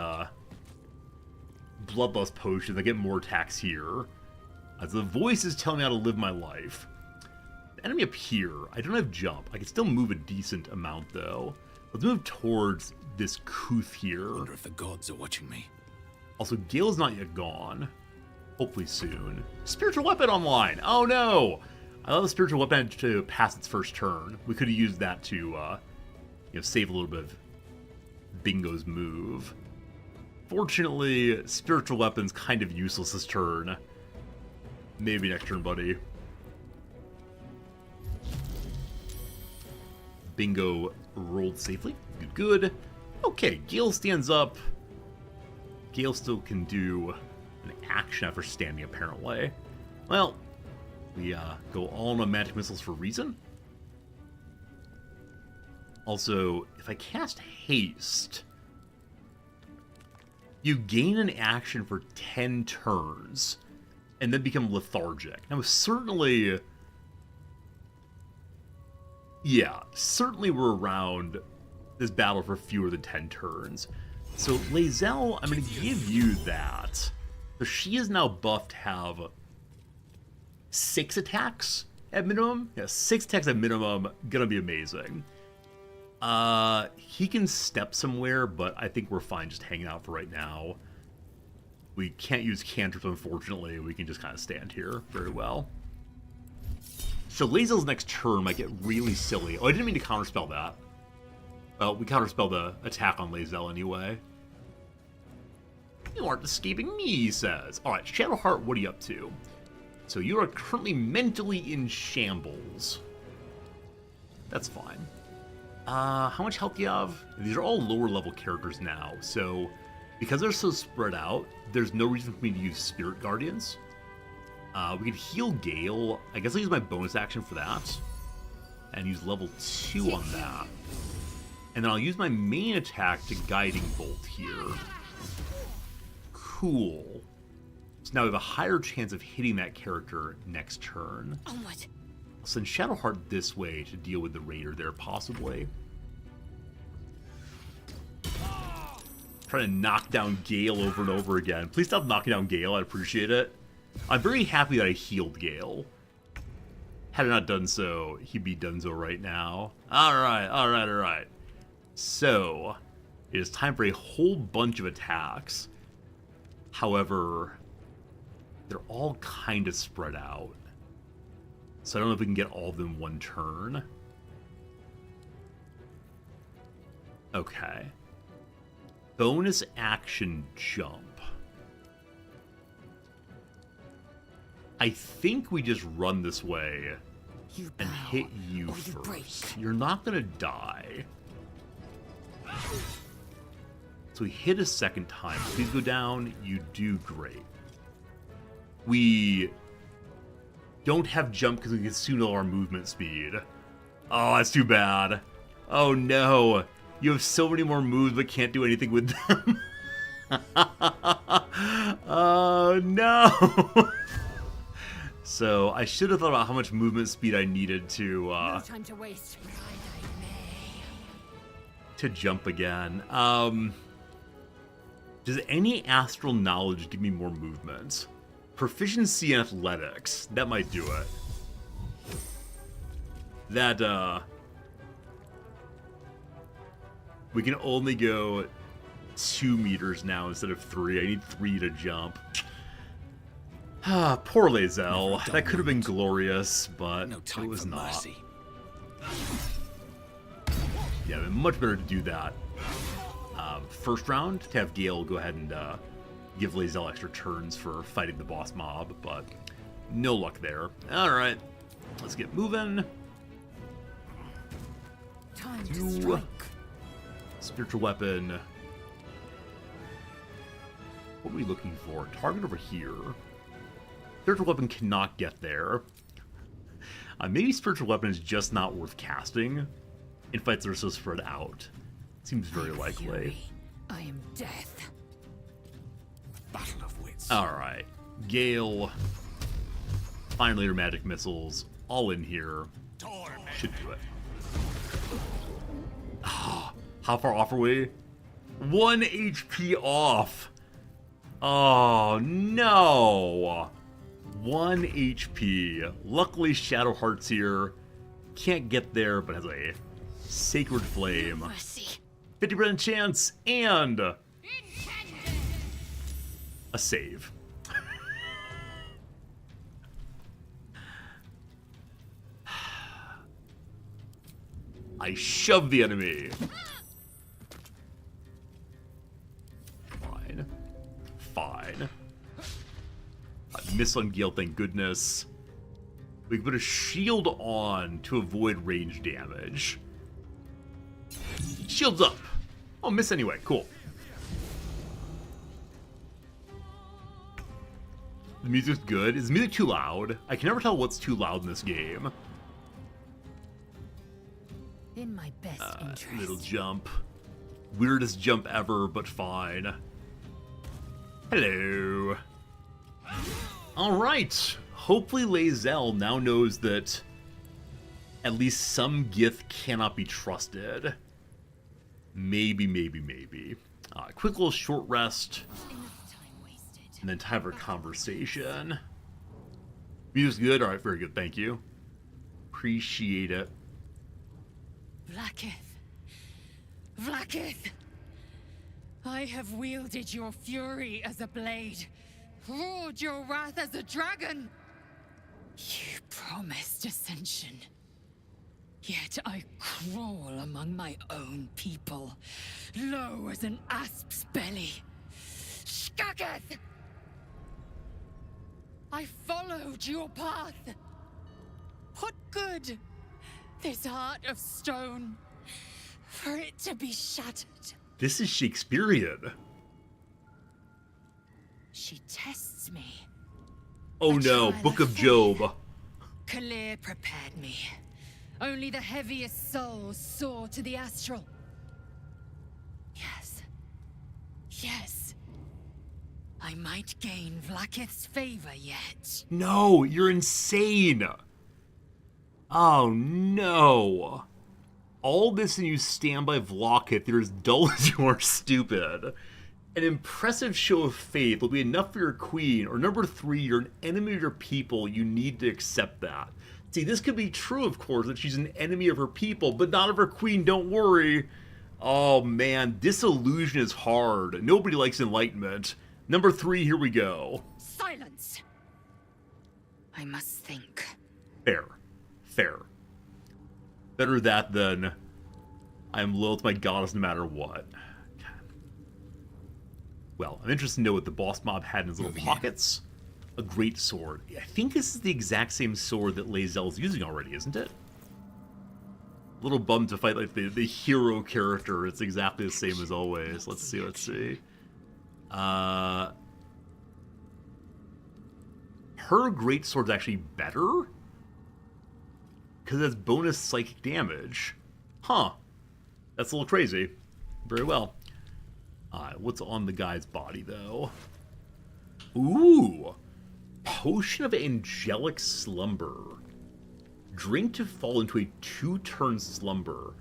bloodlust potions, I get more attacks here. As the voice is telling me how to live my life. The enemy up here, I don't have jump. I can still move a decent amount though. Let's move towards this Kuth here. I wonder if the gods are watching me. Also, Gale's not yet gone. Hopefully soon. Spiritual weapon online! Oh no! I love the spiritual weapon to pass its first turn. We could have used that to save a little bit of Bingo's move. Fortunately, spiritual weapon's kind of useless this turn. Maybe next turn, buddy. Bingo rolled safely. Good, good. Okay, Gale stands up. Gale still can do an action after standing, apparently. Well, we go all on magic missiles for a reason. Also, if I cast haste, you gain an action for 10 turns and then become lethargic. Now, certainly, yeah, certainly we're around this battle for fewer than 10 turns. So, Lae'zel, I'm going to give you that. So she is now buffed to have 6 attacks at minimum. Yeah, 6 attacks at minimum. Gonna be amazing. He can step somewhere, but I think we're fine just hanging out for right now. We can't use cantrips, unfortunately. We can just kind of stand here very well. So Lae'zel's next turn might get really silly. Oh, I didn't mean to counterspell that. Well, we counterspell the attack on Lae'zel anyway. You aren't escaping me, he says. Alright, Shadowheart, what are you up to? So you are currently mentally in shambles. That's fine. How much health do you have? These are all lower level characters now, so because they're so spread out, there's no reason for me to use Spirit Guardians. We could heal Gale. I guess I'll use my bonus action for that. And use level 2 on that. And then I'll use my main attack to Guiding Bolt here. Cool. So now we have a higher chance of hitting that character next turn. Onward. I'll send Shadowheart this way to deal with the Raider there, possibly. Trying to knock down Gale over and over again. Please stop knocking down Gale, I'd appreciate it. I'm very happy that I healed Gale. Had I not done so, he'd be donezo right now. Alright, alright, alright. So, it is time for a whole bunch of attacks. However, they're all kind of spread out. So I don't know if we can get all of them one turn. Okay. Bonus action jump. I think we just run this way and hit you first. You're not gonna die. So we hit a second time. Please go down. You do great. We don't have jump because we consume all our movement speed. Oh, that's too bad. Oh no. You have so many more moves but can't do anything with them. Oh no. So I should have thought about how much movement speed I needed to No time to waste. To jump again. Does any astral knowledge give me more movement? Proficiency in athletics. That might do it. That, we can only go 2 meters now instead of 3. I need 3 to jump. Ah, poor Lae'zel. That could have been glorious, but it was not. Mercy. Yeah, it'd been much better to do that first round to have Gale go ahead and give Lae'zel extra turns for fighting the boss mob, but no luck there. Alright, let's get moving. Time to strike. Spiritual weapon. What are we looking for? Target over here. Spiritual weapon cannot get there. Maybe spiritual weapon is just not worth casting in fights that are so spread out. Seems very likely. Fury. I am death. Battle of wits. Alright. Gale. Fine later magic missiles. All in here. Should do it. How far off are we? 1 HP off. Oh, no. 1 HP. Luckily, Shadow Heart's here. Can't get there, but has a Sacred Flame. 50% chance and a save. I shove the enemy. Fine. Miss on Gale, thank goodness. We can put a shield on to avoid range damage. Shield's up. Oh, miss anyway. Cool. The music's good. Is the music too loud? I can never tell what's too loud in this game. In my best interest. Little jump. Weirdest jump ever, but fine. Hello. Alright. Hopefully Lae'zel now knows that at least some Gith cannot be trusted. Maybe. Quick little short rest. And then time for conversation. Music's good? Alright, very good. Thank you. Appreciate it. Vlaakith! I have wielded your fury as a blade, roared your wrath as a dragon. You promised ascension. Yet I crawl among my own people, low as an asp's belly. Skaketh! I followed your path. What good? This heart of stone, for it to be shattered. This is Shakespearean. She tests me. Oh no, Book of Job. Kalir prepared me. Only the heaviest souls soar to the astral. Yes. I might gain Vlaakith's favor yet. No, you're insane. Oh no. All this and you stand by Vlaakith, you're as dull as you are stupid. An impressive show of faith will be enough for your queen, or number 3, you're an enemy of your people, you need to accept that. See, this could be true, of course, that she's an enemy of her people, but not of her queen, don't worry. Oh man, disillusion is hard. Nobody likes enlightenment. Number 3, here we go. Silence! I must think. Fair. Better that than I am loyal to my goddess no matter what. Well, I'm interested to know what the boss mob had in his little pockets. A great sword. I think this is the exact same sword that Lae'zel's using already, isn't it? A little bummed to fight like the hero character. It's exactly the same as always. Let's see. Her great sword's actually better? Because it has bonus psychic damage. Huh. That's a little crazy. Very well. What's on the guy's body, though? Ooh! Potion of Angelic Slumber. Drink to fall into a 2-turn slumber.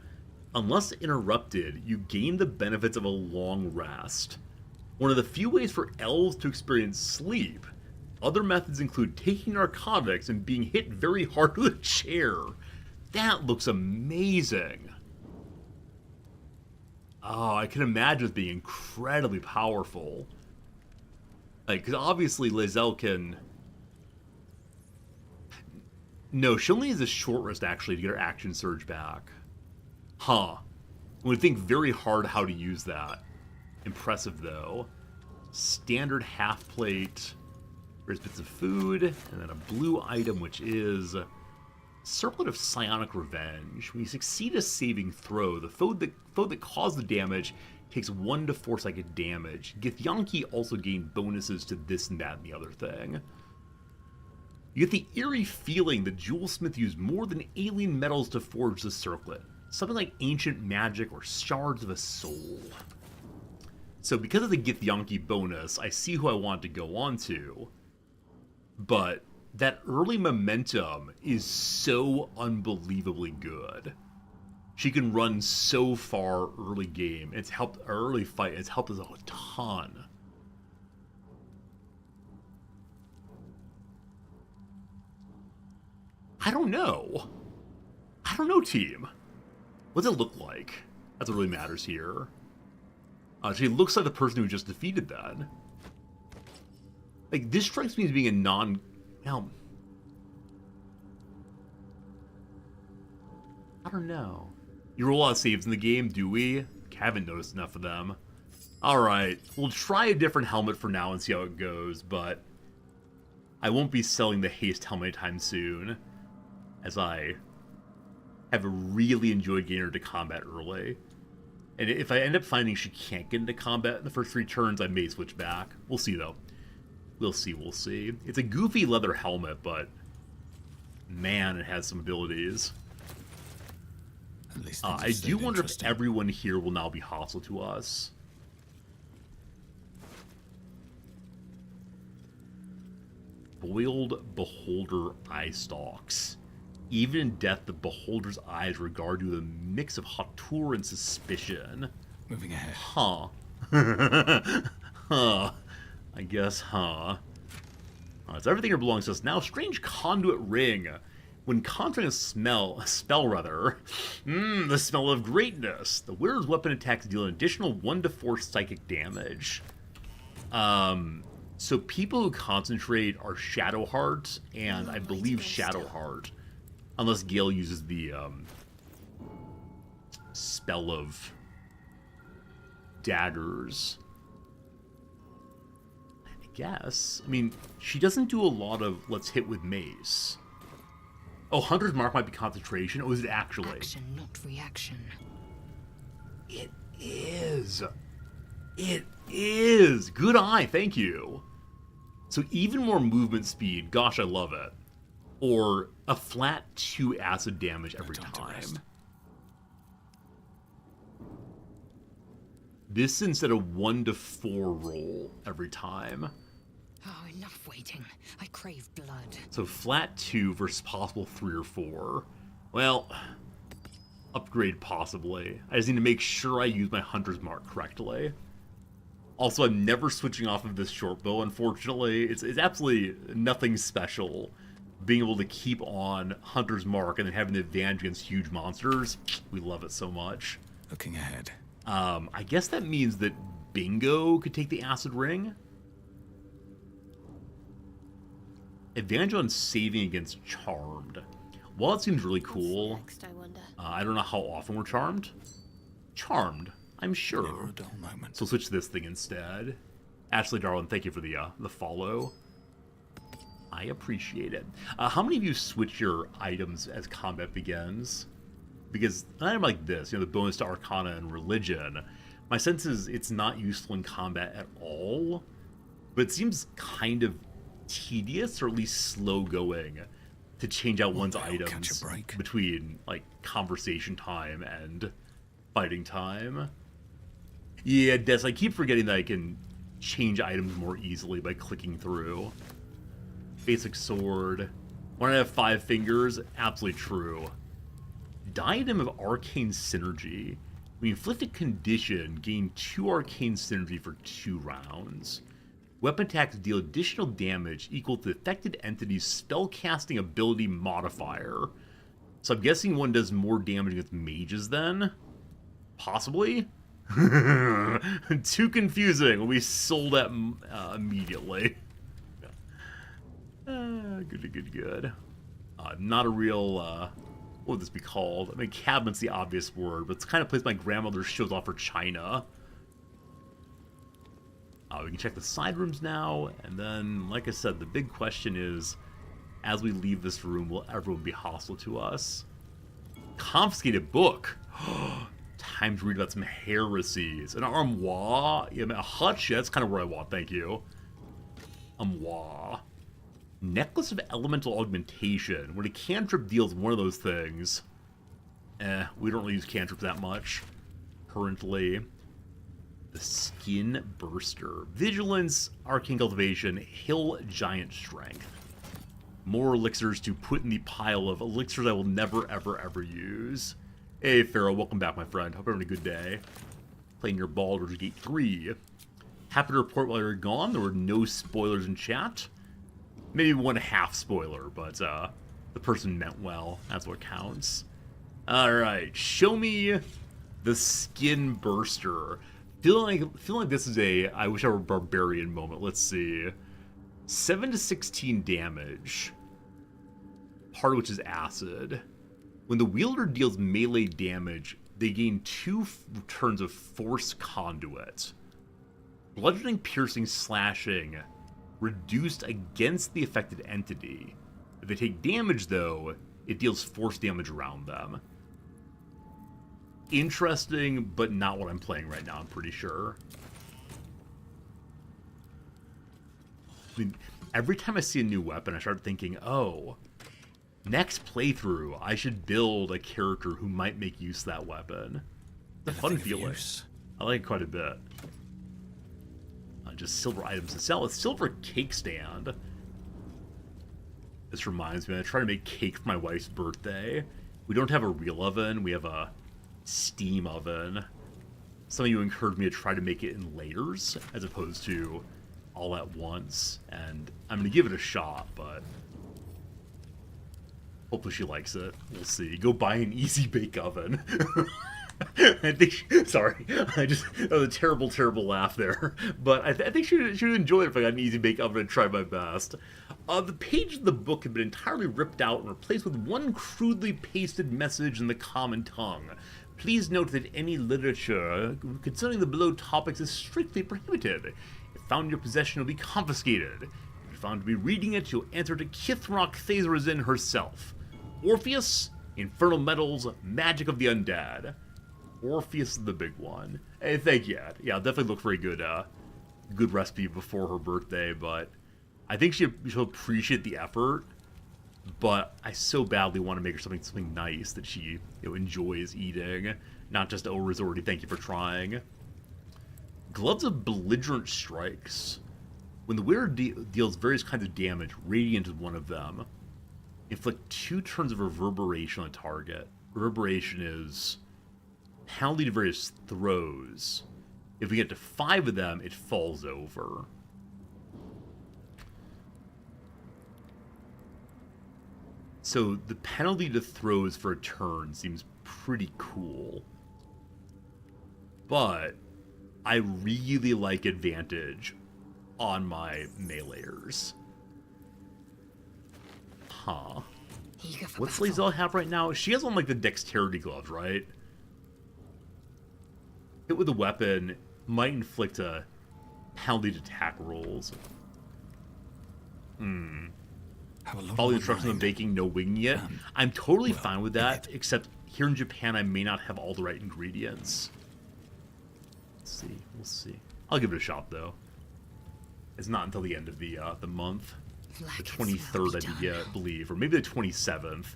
Unless interrupted, you gain the benefits of a long rest. One of the few ways for elves to experience sleep. Other methods include taking narcotics and being hit very hard with a chair. That looks amazing. Oh, I can imagine it being incredibly powerful. Like, because obviously Lae'zel can... No, she only has a short rest, actually, to get her action surge back. Huh. I would think very hard how to use that. impressive, though. Standard half plate. There's bits of food, and then a blue item, which is Circlet of Psionic Revenge. When you succeed a saving throw, the foe that caused the damage takes 1 to 4 psychic damage. Githyanki also gain bonuses to this and that and the other thing. You get the eerie feeling that Jewelsmith used more than alien metals to forge the circlet. Something like ancient magic or shards of a soul. So because of the Githyanki bonus, I see who I want to go on to. But that early momentum is so unbelievably good. She can run so far early game. It's helped our early fight. It's helped us a ton. I don't know. I don't know, team. What does it look like? That's what really matters here. She looks like the person who just defeated that. Like, this strikes me as being a non... Well, I don't know. You roll a lot of saves in the game, do we? I haven't noticed enough of them. Alright, we'll try a different helmet for now and see how it goes, but I won't be selling the haste helmet anytime soon, as I have really enjoyed getting her to combat early. And if I end up finding she can't get into combat in the first 3 turns, I may switch back. We'll see, though. We'll see, we'll see. It's a goofy leather helmet, but man, it has some abilities. I do wonder if everyone here will now be hostile to us. Boiled Beholder eye stalks. Even in death, the Beholder's eyes regard you with a mix of hauteur and suspicion. Moving ahead. Huh. Huh. I guess, huh. So everything here belongs to us. Now, strange conduit ring. When conjuring a spell, the smell of greatness. The wearer's weapon attacks deal an additional 1 to 4 psychic damage. So people who concentrate are Shadowheart, and I believe Shadowheart. Unless Gale uses the spell of daggers. I guess. I mean, she doesn't do a lot of let's hit with mace. Oh, Hunter's Mark might be concentration. Oh, is it actually? Action, not reaction. It is. It is. Good eye, thank you. So even more movement speed. Gosh, I love it. Or a flat 2 acid damage every time. This instead of 1 to 4 roll every time. Oh, enough waiting. I crave blood. So flat 2 versus possible 3 or 4. Well, upgrade possibly. I just need to make sure I use my Hunter's Mark correctly. Also, I'm never switching off of this short bow, unfortunately. It's absolutely nothing special. Being able to keep on Hunter's Mark and then having the advantage against huge monsters, we love it so much. Looking ahead. I guess that means that Bingo could take the Acid Ring. Advantage on saving against Charmed. Well, it seems really cool. Next, I wonder. I don't know how often we're Charmed. Charmed, I'm sure. Never a dull moment. So switch this thing instead. Ashley Darwin, thank you for the follow. I appreciate it. How many of you switch your items as combat begins? Because an item like this, the bonus to Arcana and Religion, my sense is it's not useful in combat at all, but it seems kind of tedious or at least slow going to change out one's items between like conversation time and fighting time. Yeah, Des, I keep forgetting that I can change items more easily by clicking through. Basic sword. When I have 5 fingers, absolutely true. Diadem of Arcane Synergy. When you inflict a condition, gain 2 Arcane Synergy for 2 rounds. Weapon attacks deal additional damage equal to the affected entity's spellcasting ability modifier. So I'm guessing one does more damage against mages then? Possibly? Too confusing. We sold that immediately. Good. Not a real, what would this be called? I mean, cabinet's the obvious word, but it's the kind of place my grandmother shows off her china. We can check the side rooms now, and then, like I said, the big question is, as we leave this room, will everyone be hostile to us? Confiscated book. Time to read about some heresies. An armoire? Yeah, a hutch? Yeah, that's kind of where I want, thank you. Armoire. Necklace of Elemental Augmentation. When a cantrip deals one of those things... we don't really use cantrips that much. Currently. The Skin Burster. Vigilance, Arcane Cultivation, Hill Giant Strength. More elixirs to put in the pile of elixirs I will never, ever, ever use. Hey, Pharaoh, welcome back, my friend. Hope you're having a good day. Playing your Baldur's Gate 3. Happy to report while you're gone, there were no spoilers in chat. Maybe 1/2 spoiler, but the person meant well. That's what counts. Alright, show me the Skin Burster. Feeling like this is a I wish I were a barbarian moment. Let's see. 7 to 16 damage. Part of which is acid. When the wielder deals melee damage, they gain 2 turns of Force Conduit. Bludgeoning, piercing, slashing, reduced against the affected entity. If they take damage, though, it deals force damage around them. Interesting, but not what I'm playing right now, I'm pretty sure. I mean, every time I see a new weapon, I start thinking, oh, next playthrough, I should build a character who might make use of that weapon. It's a fun feeling. I like it quite a bit. Just silver items to sell. A silver cake stand. This reminds me, I try to make cake for my wife's birthday. We don't have a real oven, we have a steam oven. Some of you encouraged me to try to make it in layers, as opposed to all at once. And I'm going to give it a shot, but hopefully she likes it. We'll see. Go buy an easy bake oven. I think sorry, that was a terrible, terrible laugh there. But I think she would enjoy it if I got an easy bake oven and try my best. The pages of the book have been entirely ripped out and replaced with one crudely pasted message in the common tongue. Please note that any literature concerning the below topics is strictly prohibited. If found in your possession, it will be confiscated. If you're found to be reading it, you'll answer to Kithrock Thazerazin herself. Orpheus, Infernal Metals, Magic of the Undead. Orpheus is the big one. Hey, thank you. Yeah, I'll definitely look for a good recipe before her birthday, but I think she'll appreciate the effort. But I so badly want to make her something nice that she enjoys eating, not just oh Resorty, thank you for trying. Gloves of Belligerent Strikes. When the wearer deals various kinds of damage, Radiant is one of them. Inflict 2 turns of reverberation on a target. Reverberation is penalty to various throws. If we get to 5 of them, it falls over. So the penalty to throws for a turn seems pretty cool. But I really like advantage on my meleeers. Huh. What's Lae'zel have right now? She has on like the dexterity gloves, right? Hit with a weapon might inflict a penalty to attack rolls. Follow the instructions on baking, no winging yet. I'm totally fine with that, except here in Japan I may not have all the right ingredients. Let's see, we'll see. I'll give it a shot though. It's not until the end of the month. The 23rd, I believe, or maybe the 27th.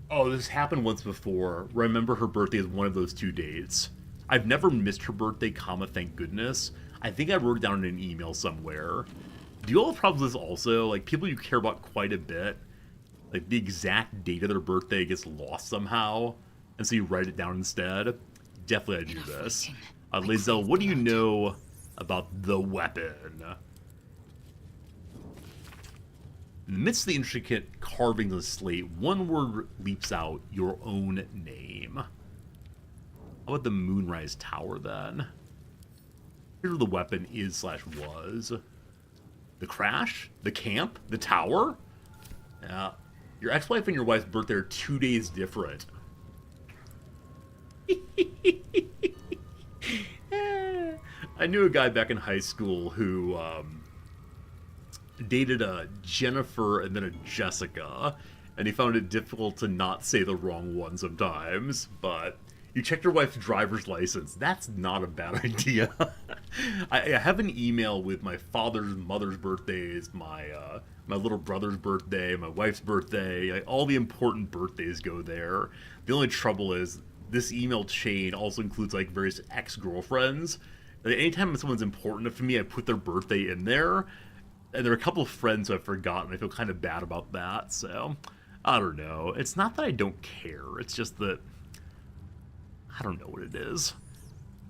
Oh, this happened once before. Remember her birthday is one of those 2 dates. I've never missed her birthday, thank goodness. I think I wrote it down in an email somewhere. Do you all have problems with this also? Like, people you care about quite a bit, like, the exact date of their birthday gets lost somehow, and so you write it down instead? Definitely I do this. Lae'zel, what do you know about the weapon? In the midst of the intricate carvings of the slate, one word leaps out, your own name. How about the Moonrise Tower, then? Here's where the weapon is/was. The crash? The camp? The tower? Yeah. Your ex-wife and your wife's birthday are 2 days different. I knew a guy back in high school who dated a Jennifer and then a Jessica, and he found it difficult to not say the wrong one sometimes, but you checked your wife's driver's license. That's not a bad idea. I have an email with my father's, mother's birthdays, my little brother's birthday, my wife's birthday. Like, all the important birthdays go there. The only trouble is this email chain also includes like various ex-girlfriends. Like, anytime someone's important enough to me, I put their birthday in there. And there are a couple of friends who I've forgotten. I feel kind of bad about that. So, I don't know. It's not that I don't care. It's just that I don't know what it is.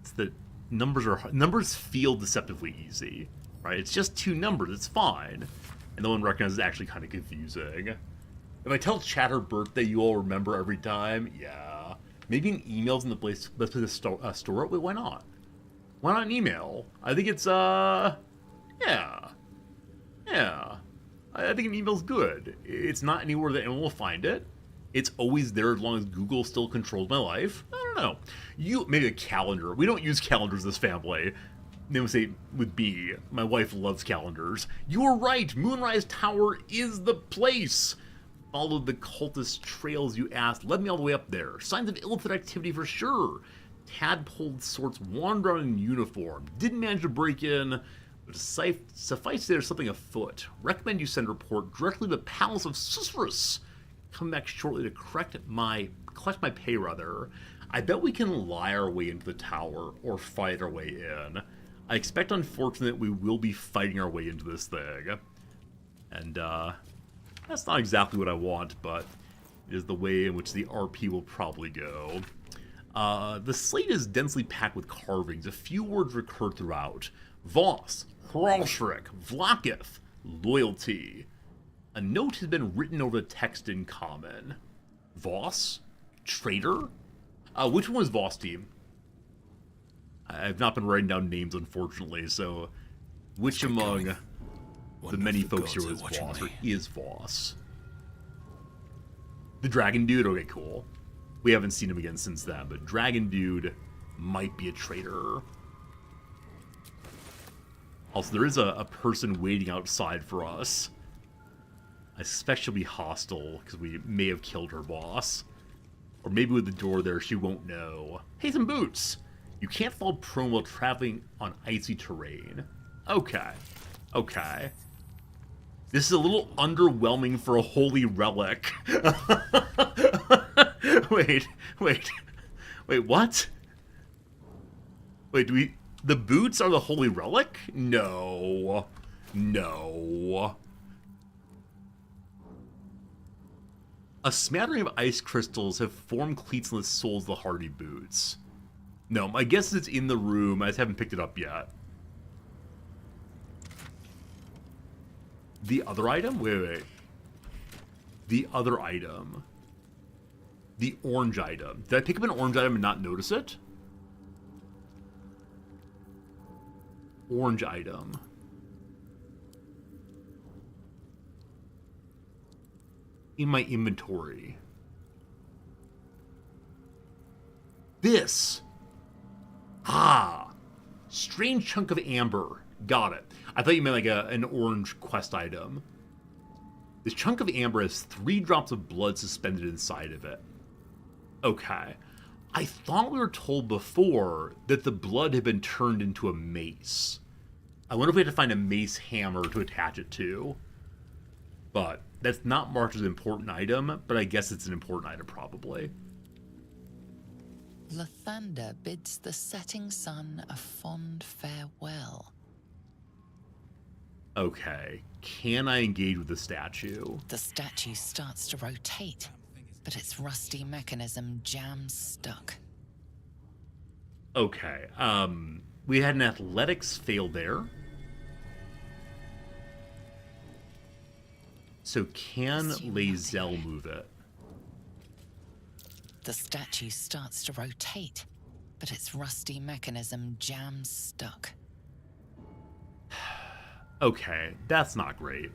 It's that numbers feel deceptively easy, right? It's just 2 numbers. It's fine. And the one recognizes is actually kind of confusing. If I tell chat her birthday, you all remember every time. Yeah, maybe an email's in the best place to store it. Wait, why not? Why not an email? I think it's yeah. I think an email's good. It's not anywhere that anyone will find it. It's always there as long as Google still controls my life. I don't know. Maybe a calendar. We don't use calendars in this family. They would say with B. My wife loves calendars. You were right. Moonrise Tower is the place. Followed the cultist trails you asked. Led me all the way up there. Signs of illicit activity for sure. Tadpole sorts wander around in uniform. Didn't manage to break in. But suffice there's something afoot. Recommend you send a report directly to the Palace of Susurrus. Come back shortly to collect my pay, rather. I bet we can lie our way into the tower, or fight our way in. I expect, unfortunately, we will be fighting our way into this thing. And, that's not exactly what I want, but it is the way in which the RP will probably go. The slate is densely packed with carvings. A few words recur throughout. Voss, Hrolshrik, Vlakith, loyalty. A note has been written over the text in common. Voss? Traitor? Which one was Voss, team? I've not been writing down names, unfortunately, so which among the many folks here was Voss, or is Voss? The Dragon Dude? Okay, cool. We haven't seen him again since then, but Dragon Dude might be a traitor. Also, there is a person waiting outside for us. I suspect she'll be hostile, because we may have killed her boss. Or maybe with the door there, she won't know. Hey, some boots! You can't fall prone while traveling on icy terrain. Okay. Okay. This is a little underwhelming for a holy relic. Wait, what? Wait, do we... The boots are the holy relic? No. No. A smattering of ice crystals have formed cleats on the soles of the hardy boots. No, I guess it's in the room. I just haven't picked it up yet. The other item? Wait. The other item. The orange item. Did I pick up an orange item and not notice it? Orange item. In my inventory. This. Ah. Strange chunk of amber. Got it. I thought you meant like an orange quest item. This chunk of amber has 3 drops of blood suspended inside of it. Okay. I thought we were told before that the blood had been turned into a mace. I wonder if we have to find a mace hammer to attach it to. But that's not marked as an important item, but I guess it's an important item probably. Lathander bids the setting sun a fond farewell. Okay. Can I engage with the statue? The statue starts to rotate, but its rusty mechanism jams stuck. Okay. We had an athletics fail there. So can Lae'zel move it? The statue starts to rotate, but its rusty mechanism jams stuck. Okay, that's not great.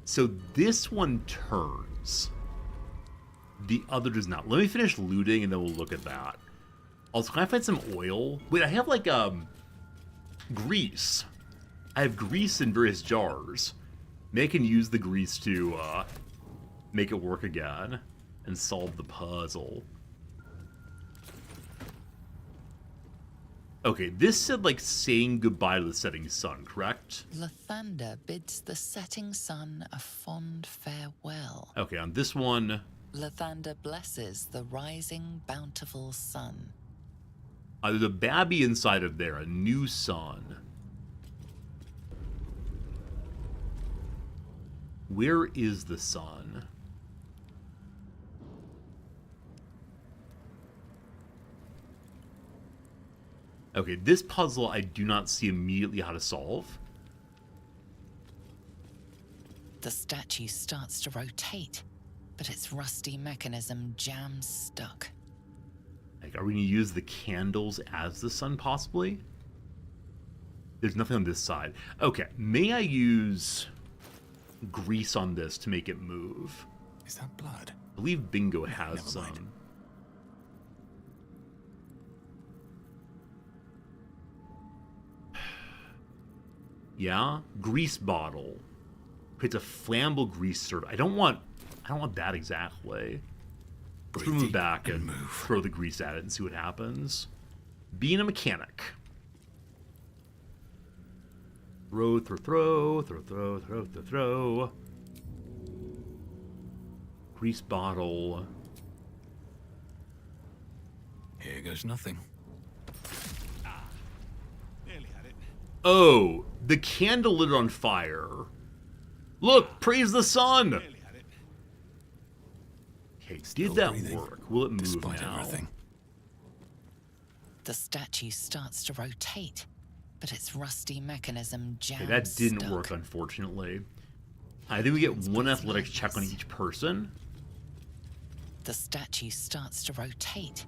So this one turns. The other does not. Let me finish looting and then we'll look at that. Also, can I find some oil? Wait, I have like grease. I have grease in various jars. Maybe I can use the grease to make it work again and solve the puzzle. Okay, this said like saying goodbye to the setting sun, correct? Lathander bids the setting sun a fond farewell. Okay, on this one... Lathander blesses the rising bountiful sun. There's a babby inside of there, a new sun. Where is the sun? Okay, this puzzle I do not see immediately how to solve. The statue starts to rotate, but its rusty mechanism jams stuck. Like, are we going to use the candles as the sun, possibly? There's nothing on this side. Okay, may I use grease on this to make it move? Is that blood? I believe Bingo has some. Yeah, grease bottle. It's a flammable grease serve. I don't want that exactly. Let's move back and throw the grease at it and see what happens. Being a mechanic. Throw. Grease bottle. Here goes nothing. Oh, the candle lit on fire. Look, praise the sun. Okay, did that work? Will it move now? Everything. The statue starts to rotate, but its rusty mechanism jams. Okay, that didn't work, unfortunately. I think we get one athletics check on each person. The statue starts to rotate,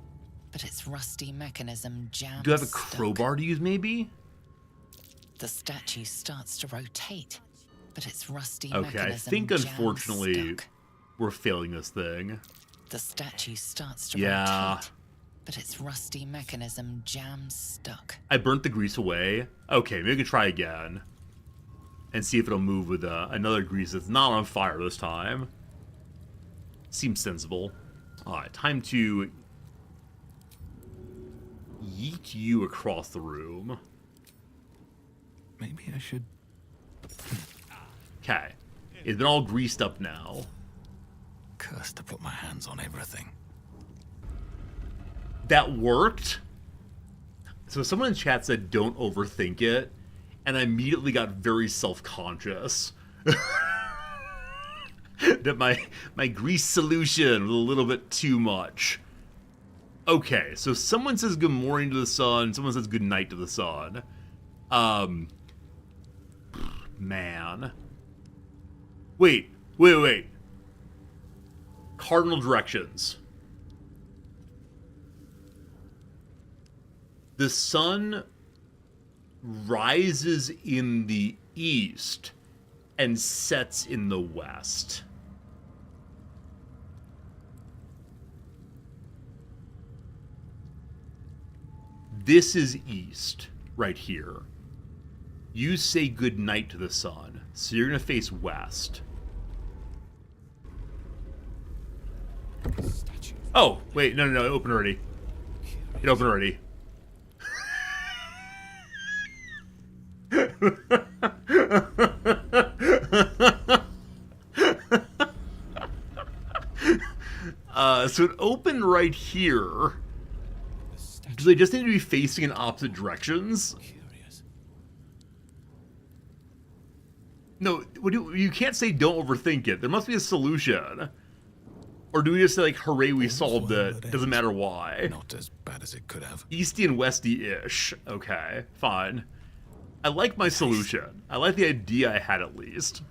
but its rusty mechanism jams. Do I have a crowbar to use, maybe? The statue starts to rotate, but its rusty mechanism I think, unfortunately, we're failing this thing. The statue starts to rotate, but its rusty mechanism jams stuck. I burnt the grease away. Okay, maybe we can try again. And see if it'll move with another grease that's not on fire this time. Seems sensible. Alright, time to yeet you across the room. Maybe I should... Okay. It's been all greased up now. Cursed to put my hands on everything. That worked? So someone in chat said don't overthink it, and I immediately got very self-conscious. That my grease solution was a little bit too much. Okay, so someone says good morning to the sun, someone says good night to the sun. Man. Wait. Cardinal directions. The sun rises in the east and sets in the west. This is east, right here. You say good night to the sun, so you're going to face west. Oh, wait, no, it opened already. It opened already. So it opened right here. Do they just need to be facing in opposite directions? No, you can't say don't overthink it. There must be a solution. Or do we just say, like, hooray, we solved it, doesn't matter why? Not as bad as it could have. Easty and westy-ish. Okay, fine. I like my solution. I like the idea I had, at least.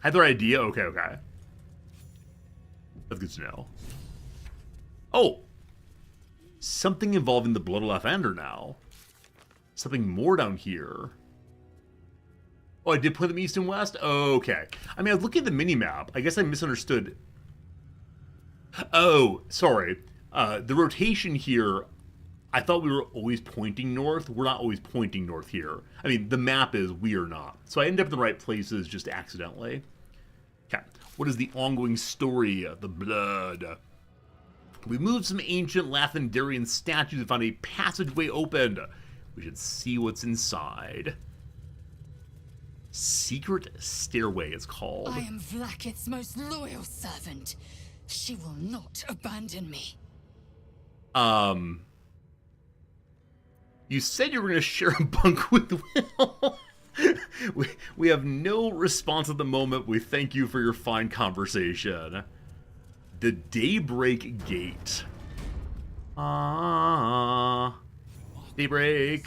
Had their idea? Okay. That's good to know. Oh! Something involving the Blood of Lathander now. Something more down here. Oh, I did play them east and west? Oh, okay. I mean, I was looking at the mini-map. I guess I misunderstood. Oh, sorry. The rotation here, I thought we were always pointing north. We're not always pointing north here. I mean, the map is, we are not. So I end up in the right places just accidentally. Okay, what is the ongoing story of the blood? We moved some ancient Lathendarian statues and found a passageway opened. We should see what's inside. Secret Stairway, it's called. I am Vlakith's most loyal servant. She will not abandon me. You said you were going to share a bunk with Will. we have no response at the moment. We thank you for your fine conversation. The Daybreak Gate. Daybreak.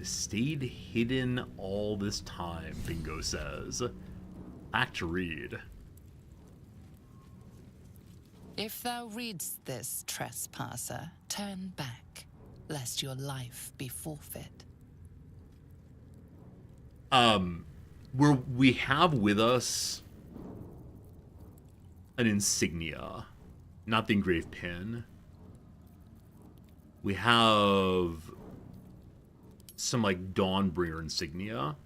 Stayed hidden all this time, Bingo says. Back to read. If thou readst this, trespasser, turn back, lest your life be forfeit. We have with us an insignia, not the engraved pin. We have some, like, Dawnbringer insignia.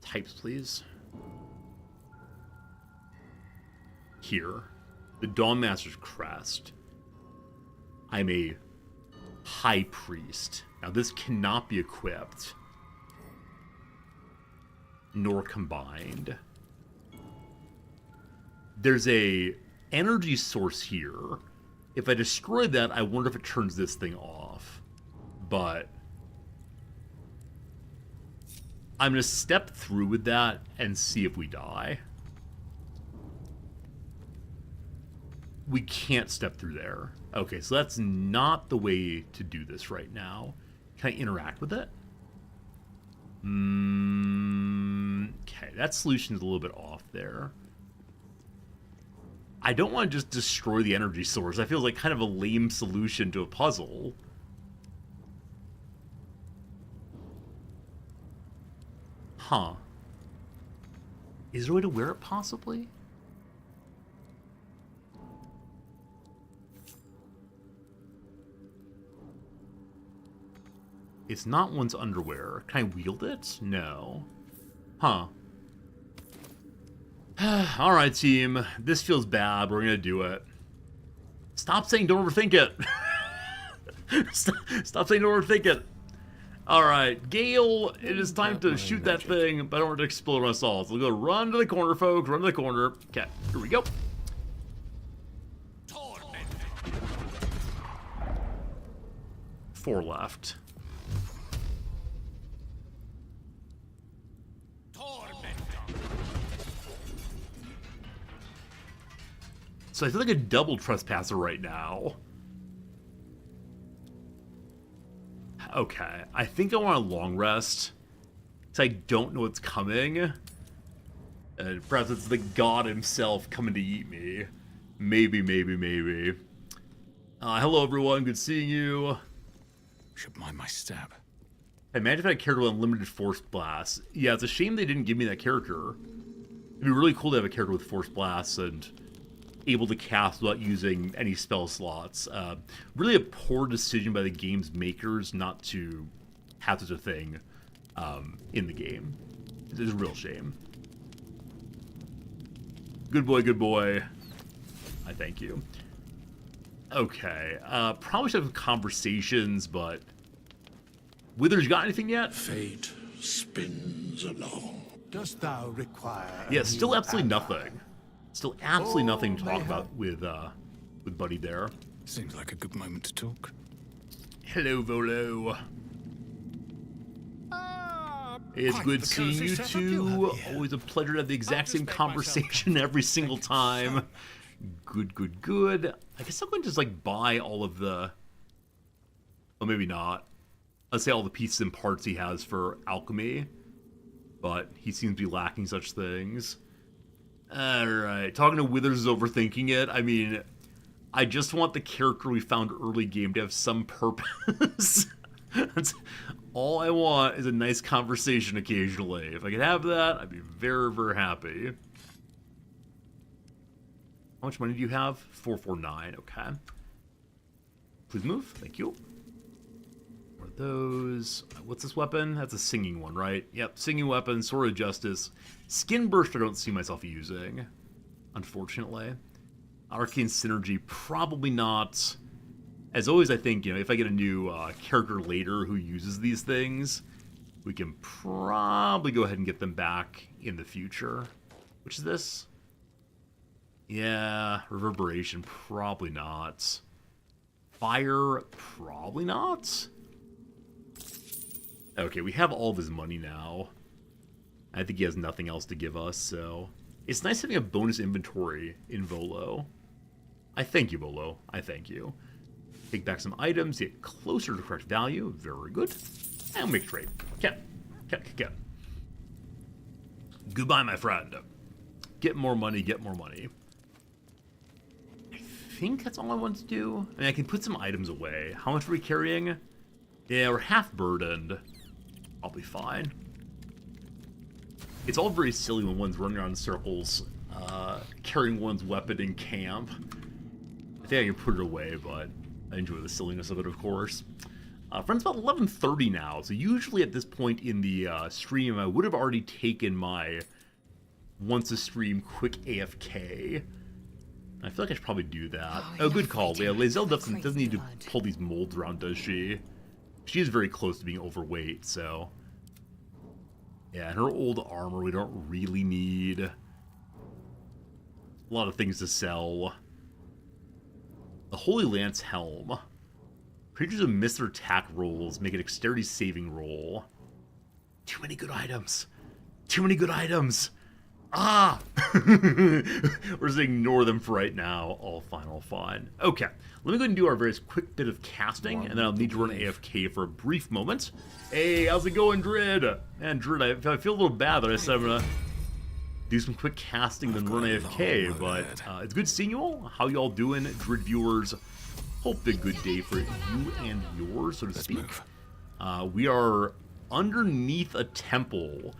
Types, please. Here, the Dawnmaster's crest. I'm a High Priest. Now, this cannot be equipped, nor combined. There's a energy source here. If I destroy that, I wonder if it turns this thing off. But I'm going to step through with that and see if we die. We can't step through there. Okay, so that's not the way to do this right now. Can I interact with it? Okay, that solution's a little bit off there. I don't want to just destroy the energy source. That feels like kind of a lame solution to a puzzle. Huh. Is there a way to wear it, possibly? It's not one's underwear. Can I wield it? No. Huh. Alright, team. This feels bad. We're gonna do it. Stop saying don't overthink it. Stop saying don't overthink it. Alright, Gale, it is time to shoot that thing, but I don't want it to explode on us all. So we'll go run to the corner, folks. Run to the corner. Okay, here we go. 4 left. So I feel like a double trespasser right now. Okay, I think I want a long rest. Because I don't know what's coming. Perhaps it's the god himself coming to eat me. Maybe. Hello everyone, good seeing you. Should mind my stab. Imagine if I had a character with unlimited force blast. Yeah, it's a shame they didn't give me that character. It'd be really cool to have a character with force blasts and able to cast without using any spell slots. Really a poor decision by the game's makers not to have such a thing in the game. It's a real shame. Good boy. I thank you. Okay, probably should have conversations, but Withers, you got anything yet? Fate spins along. Dost thou require? Yeah, still absolutely nothing. Still absolutely nothing to talk about with Buddy there. Seems like a good moment to talk. Hello, Volo. It's good seeing you two. Always a pleasure to have the exact same conversation every single time. Good. I guess I'm going to just like buy all of the... Well, maybe not. Let's say all the pieces and parts he has for alchemy. But he seems to be lacking such things. Alright, talking to Withers is overthinking it. I mean, I just want the character we found early game to have some purpose. That's all I want is a nice conversation occasionally. If I could have that, I'd be very happy. How much money do you have? 449. Okay. Please move. Thank you. What are those? What's this weapon? That's a singing one, right? Yep. Singing weapon, Sword of Justice. Skin Burst I don't see myself using, unfortunately. Arcane Synergy, probably not. As always, I think, if I get a new character later who uses these things, we can probably go ahead and get them back in the future. Which is this? Yeah, Reverberation, probably not. Fire, probably not. Okay, we have all of his money now. I think he has nothing else to give us, so... It's nice having a bonus inventory in Volo. I thank you, Volo. I thank you. Take back some items, get closer to correct value. Very good. And make trade. Get. Goodbye, my friend. Get more money, get more money. I think that's all I want to do. I mean, I can put some items away. How much are we carrying? Yeah, we're half burdened. I'll be fine. It's all very silly when one's running around in circles, carrying one's weapon in camp. I think I can put it away, but I enjoy the silliness of it, of course. Friends, about 11:30 now, so usually at this point in the stream, I would have already taken my once a stream quick AFK. I feel like I should probably do that. Oh, good call. Yeah, Lae'zel doesn't need to pull these molds around, does she? She is very close to being overweight, so... Yeah, and her old armor we don't really need. A lot of things to sell. The Holy Lance Helm. Creatures who miss their attack rolls make a dexterity saving roll. Too many good items. Too many good items. Ah! We're just ignore them for right now. All fine, all fine. Okay, let me go ahead and do our very quick bit of casting, and then I'll need to run AFK for a brief moment. Hey, how's it going, Drid? Man, Drid, I feel a little bad that I said I'm gonna do some quick casting, then run AFK, but it's good seeing you all. How y'all doing, Drid viewers? Hope a good day for you and yours, so to speak. We are underneath a temple.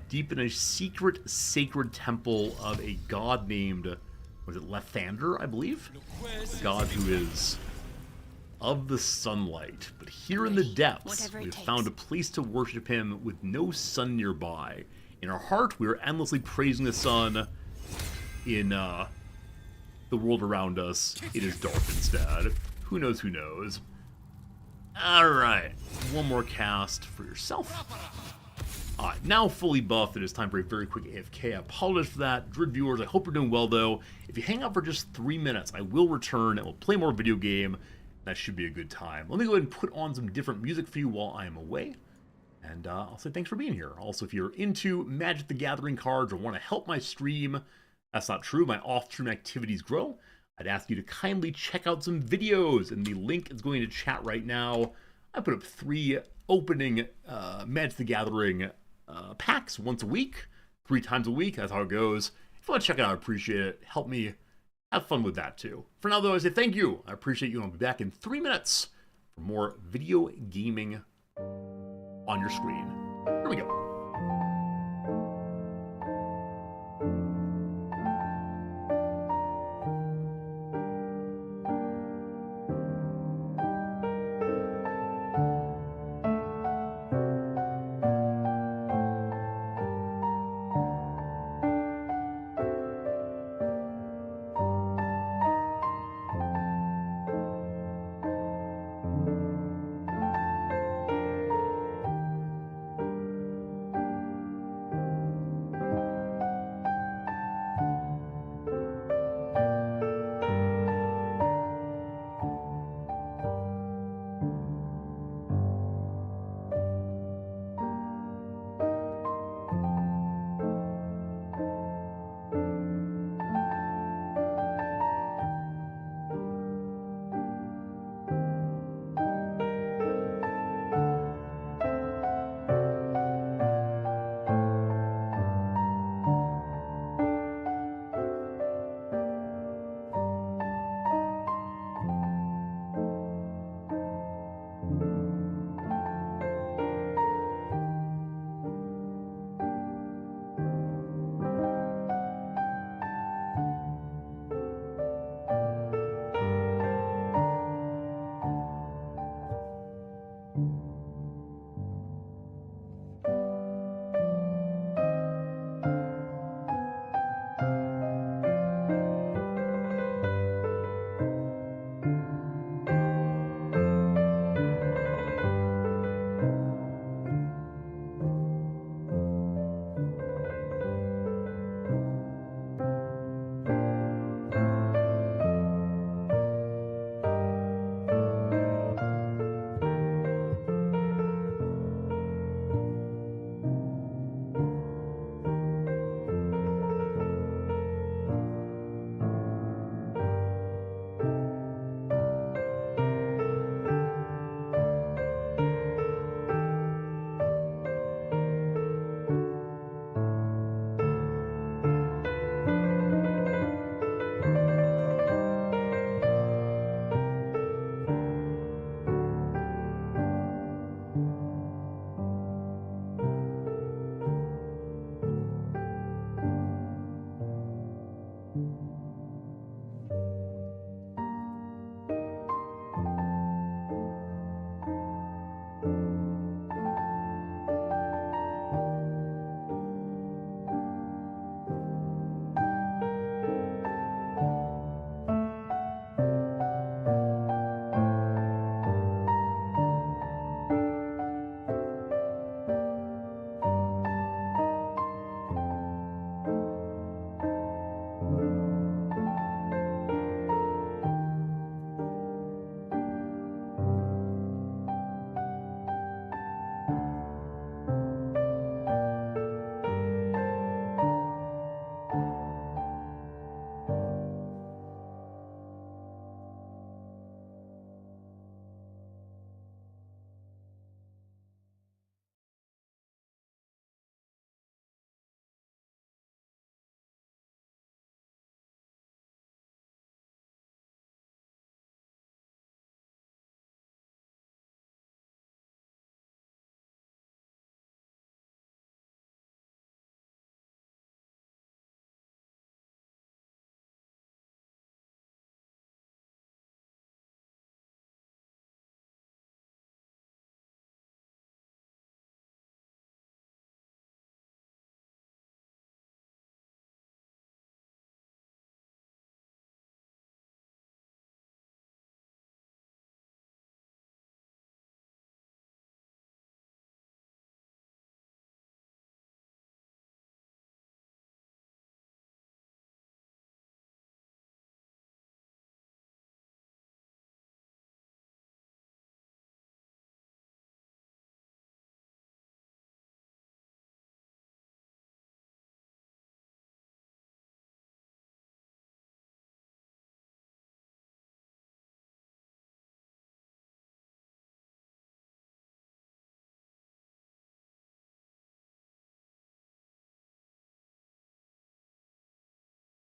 Deep in a secret, sacred temple of a god named, was it Lathander, I believe? A god who is of the sunlight. But here in the depths, we've found a place to worship him with no sun nearby. In our heart, we are endlessly praising the sun. In the world around us, it is dark instead. Who knows, who knows? Alright, one more cast for yourself. Now fully buffed, it is time for a very quick AFK. I apologize for that. Drid viewers, I hope you're doing well, though. If you hang out for just 3 minutes, I will return and we'll play more video game. That should be a good time. Let me go ahead and put on some different music for you while I am away. And I'll say thanks for being here. Also, if you're into Magic the Gathering cards or want to help my stream, that's not true, my off-stream activities grow, I'd ask you to kindly check out some videos, and the link is going to chat right now. I put up 3 opening Magic the Gathering packs once a week, 3 times a week. That's how it goes. If you want to check it out, I appreciate it. Help me have fun with that too. For now, though, I say thank you. I appreciate you, and I'll be back in 3 minutes for more video gaming on your screen. Here we go.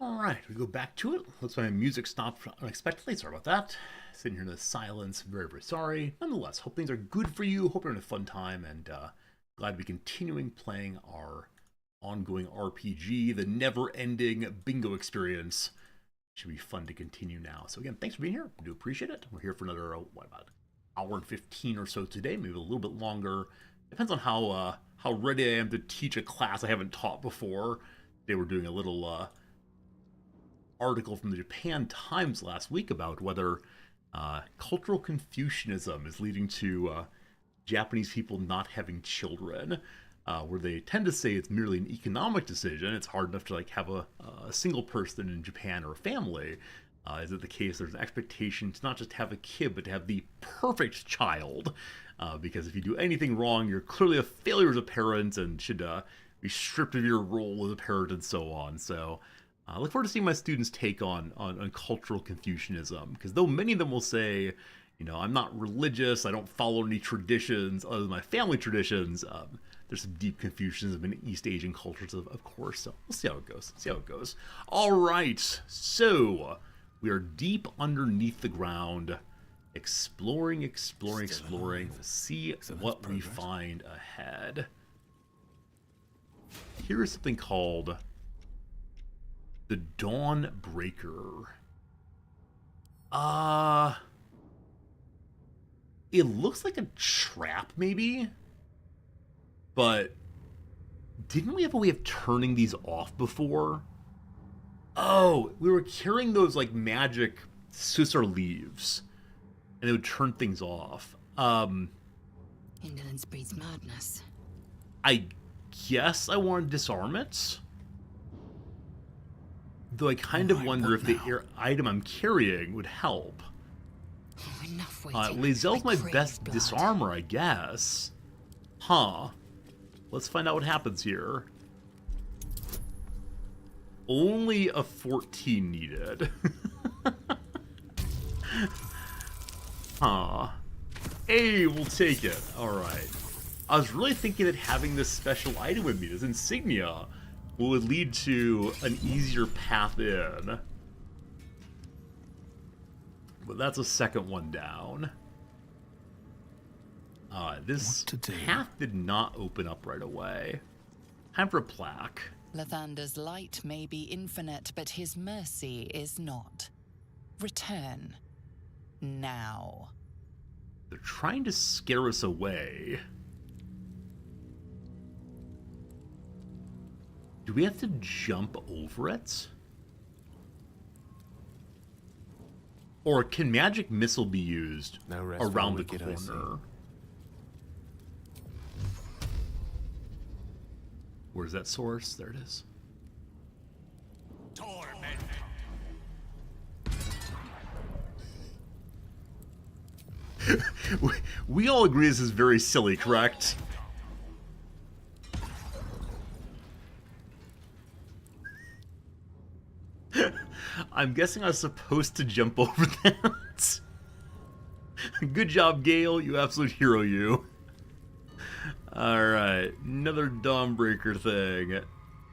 Alright, we go back to it. Looks like my music stopped unexpectedly. Sorry about that. Sitting here in the silence. Very, very sorry. Nonetheless, hope things are good for you. Hope you're having a fun time. And glad to be continuing playing our ongoing RPG, the never-ending bingo experience. Should be fun to continue now. So again, thanks for being here. I do appreciate it. We're here for another, what, about hour and 15 or so today. Maybe a little bit longer. Depends on how ready I am to teach a class I haven't taught before. They were doing a little article from the Japan Times last week about whether cultural Confucianism is leading to Japanese people not having children, where they tend to say it's merely an economic decision. It's hard enough to like have a single person in Japan or a family. Is it the case there's an expectation to not just have a kid, but to have the perfect child? Because if you do anything wrong, you're clearly a failure as a parent and should be stripped of your role as a parent and so on. So I look forward to seeing my students' take on cultural Confucianism, because though many of them will say, you know, I'm not religious, I don't follow any traditions other than my family traditions, there's some deep Confucianism in East Asian cultures, of course, so we'll see how it goes. All right, so we are deep underneath the ground, exploring, see what we find ahead. Here is something called the Dawn Breaker. It looks like a trap, maybe? But didn't we have a way of turning these off before? Oh, we were carrying those, like, magic scissor leaves, and they would turn things off. Indolence breeds madness. I guess I want to disarm it? Though I kind of wonder if the item I'm carrying would help. Oh, enough waiting. Lae'zel's my best disarmer, I guess. Huh. Let's find out what happens here. Only a 14 needed. Huh. Hey, we'll take it. Alright. I was really thinking that having this special item with me, this insignia, would lead to an easier path in. But that's a second one down. This path did not open up right away. Time for a plaque. Lathander's light may be infinite, but his mercy is not. Return. Now. They're trying to scare us away. Do we have to jump over it? Or can magic missile be used around the corner? Where's that source? There it is. We all agree this is very silly, correct? I'm guessing I was supposed to jump over that. Good job, Gale. You absolute hero, you. Alright, another Dawnbreaker thing.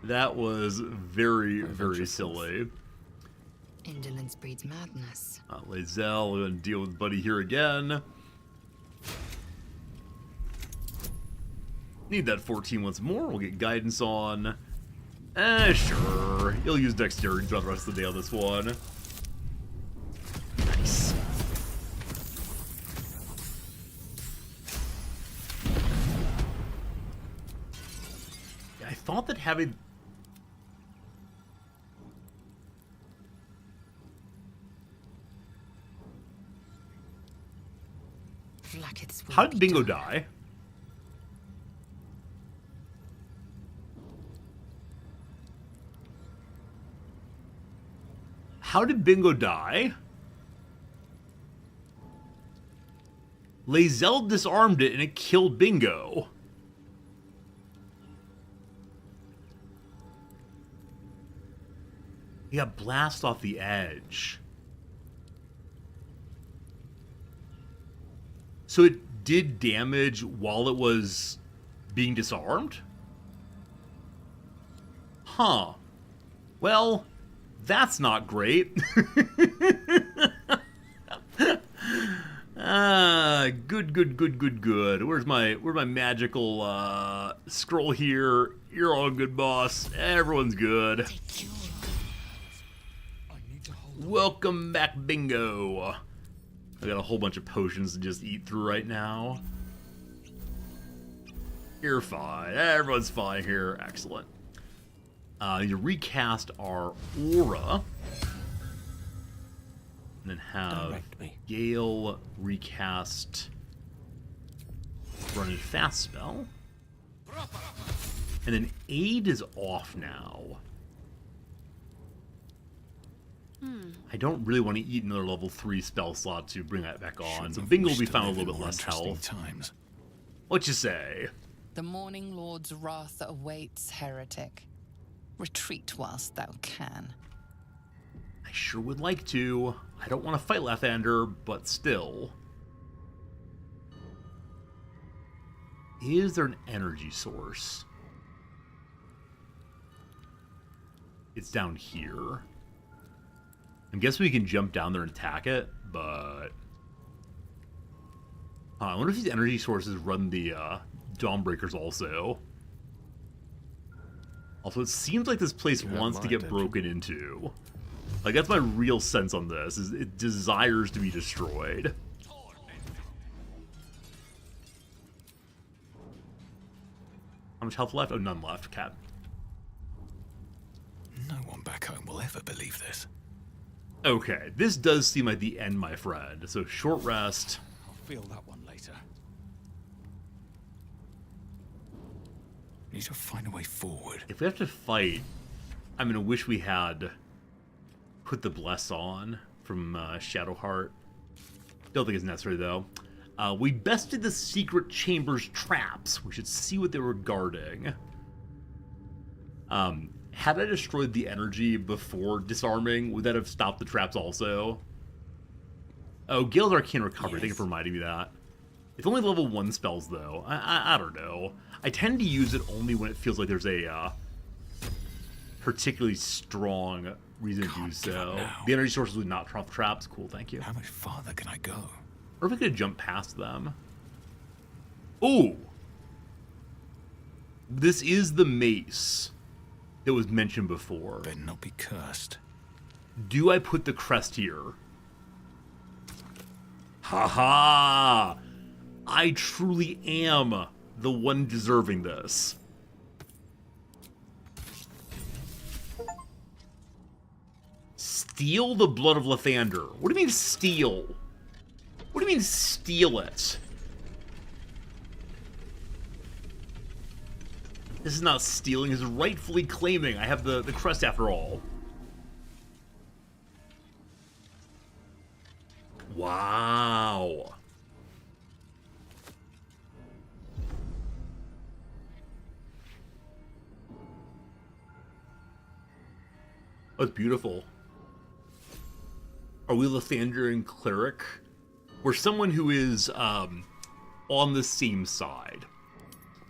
That was very, very silly. Indolence breeds madness. Lae'zel, we're gonna deal with Buddy here again. Need that 14 once more. We'll get guidance on. Sure. He'll use dexterity throughout the rest of the day on this one. Nice. Yeah, I thought that having... How did Bingo die? How did Bingo die? Lae'zel disarmed it and it killed Bingo. He got blasted off the edge. So it did damage while it was being disarmed? Huh. Well, That's not great. Good. Where's my magical scroll here? You're all good, boss. Everyone's good. Welcome back, bingo. I got a whole bunch of potions to just eat through right now. You're fine. Everyone's fine here. Excellent. You recast our aura. And then have Gale recast Running Fast spell. And then Aid is off now. I don't really want to eat another level 3 spell slot to bring that back on. So Bingo will be found with a little bit less health. What you say? The Morning Lord's wrath awaits, heretic. Retreat whilst thou can. I sure would like to. I don't want to fight Lathander, but still. Is there an energy source? It's down here. I guess we can jump down there and attack it, but... I wonder if these energy sources run the Dawnbreakers also. Also, it seems like this place wants to get broken into. Like, that's my real sense on this, is it desires to be destroyed. How much health left? Oh, none left. Cat. No one back home will ever believe this. Okay, this does seem like the end, my friend. So, short rest. I'll feel that one later. Need to find a way forward. If we have to fight, I'm gonna wish we had put the Bless on from Shadowheart. Don't think it's necessary, though. We bested the secret chamber's traps. We should see what they were guarding. Had I destroyed the energy before disarming, would that have stopped the traps also? Oh, Gale's Arcane Recovery. Thank you for reminding me that. It's only level 1 spells, though. I don't know. I tend to use it only when it feels like there's a particularly strong reason to do so. The energy sources would not drop traps. Cool, thank you. How much farther can I go? Or if we could jump past them. Ooh! This is the mace that was mentioned before. Better not be cursed. Do I put the crest here? Haha! I truly am the one deserving this. Steal the blood of Lathander. What do you mean steal? What do you mean steal it? This is not stealing, this is rightfully claiming. I have the crest after all. Wow. That's beautiful. Are we Lathandrian cleric? We're someone who is on the same side.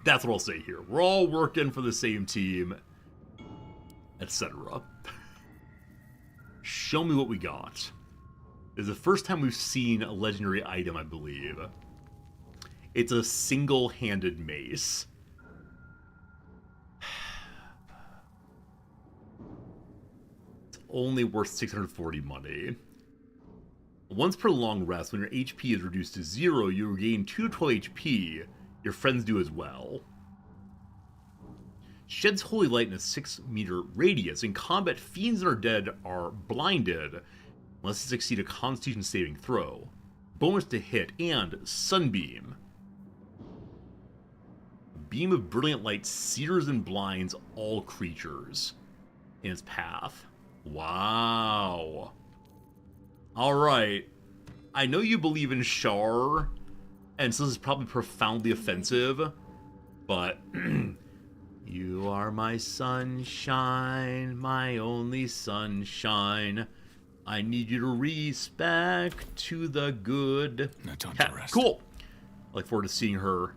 That's what I'll say here. We're all working for the same team, etc. Show me what we got. This is the first time we've seen a legendary item, I believe. It's a single-handed mace. It's only worth 640 money. Once per long rest, when your HP is reduced to 0, you regain 2 to 12 HP. Your friends do as well. Sheds holy light in a 6-meter radius. In combat, fiends and undead are blinded unless they succeed a Constitution saving throw. Bonus to hit and Sunbeam. Beam of brilliant light sears and blinds all creatures in its path. Wow. Alright. I know you believe in Shar, and so this is probably profoundly offensive, but you are my sunshine, my only sunshine. I need you to respect to the good. No time to rest. Cool. I look forward to seeing her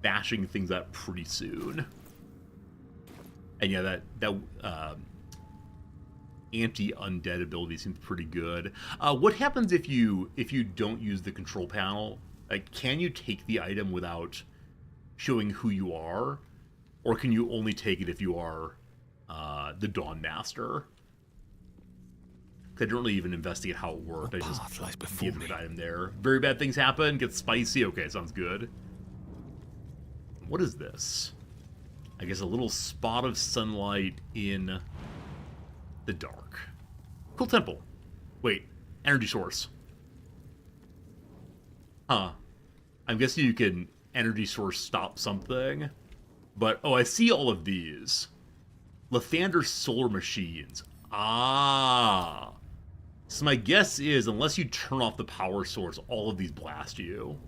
bashing things up pretty soon. And yeah, that anti-undead ability seems pretty good. What happens if you don't use the control panel? Like, can you take the item without showing who you are? Or can you only take it if you are the Dawn Master? I didn't really even investigate how it worked. I just gave an item there. Very bad things happen. Gets spicy. Okay, sounds good. What is this? I guess a little spot of sunlight in the dark. Cool temple. Wait, energy source. Huh. I'm guessing you can energy source stop something. But, oh, I see all of these. Lathander solar machines. Ah. So my guess is, unless you turn off the power source, all of these blast you.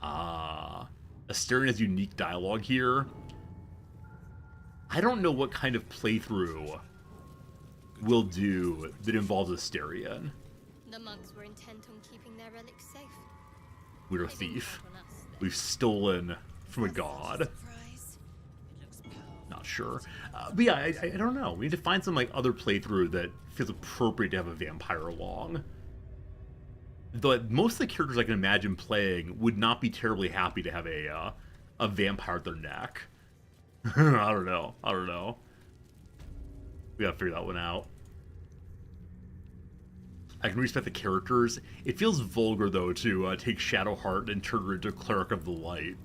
Ah. Astarion has unique dialogue here. I don't know what kind of playthrough will do that involves Astarion. The monks were intent on keeping their relics safe. We're a thief. We've stolen from a god. Not sure. But yeah, I don't know. We need to find some like other playthrough that feels appropriate to have a vampire along. Though most of the characters I can imagine playing would not be terribly happy to have a vampire at their neck. I don't know. We gotta figure that one out. I can respect the characters. It feels vulgar, though, to take Shadowheart and turn her into Cleric of the Light.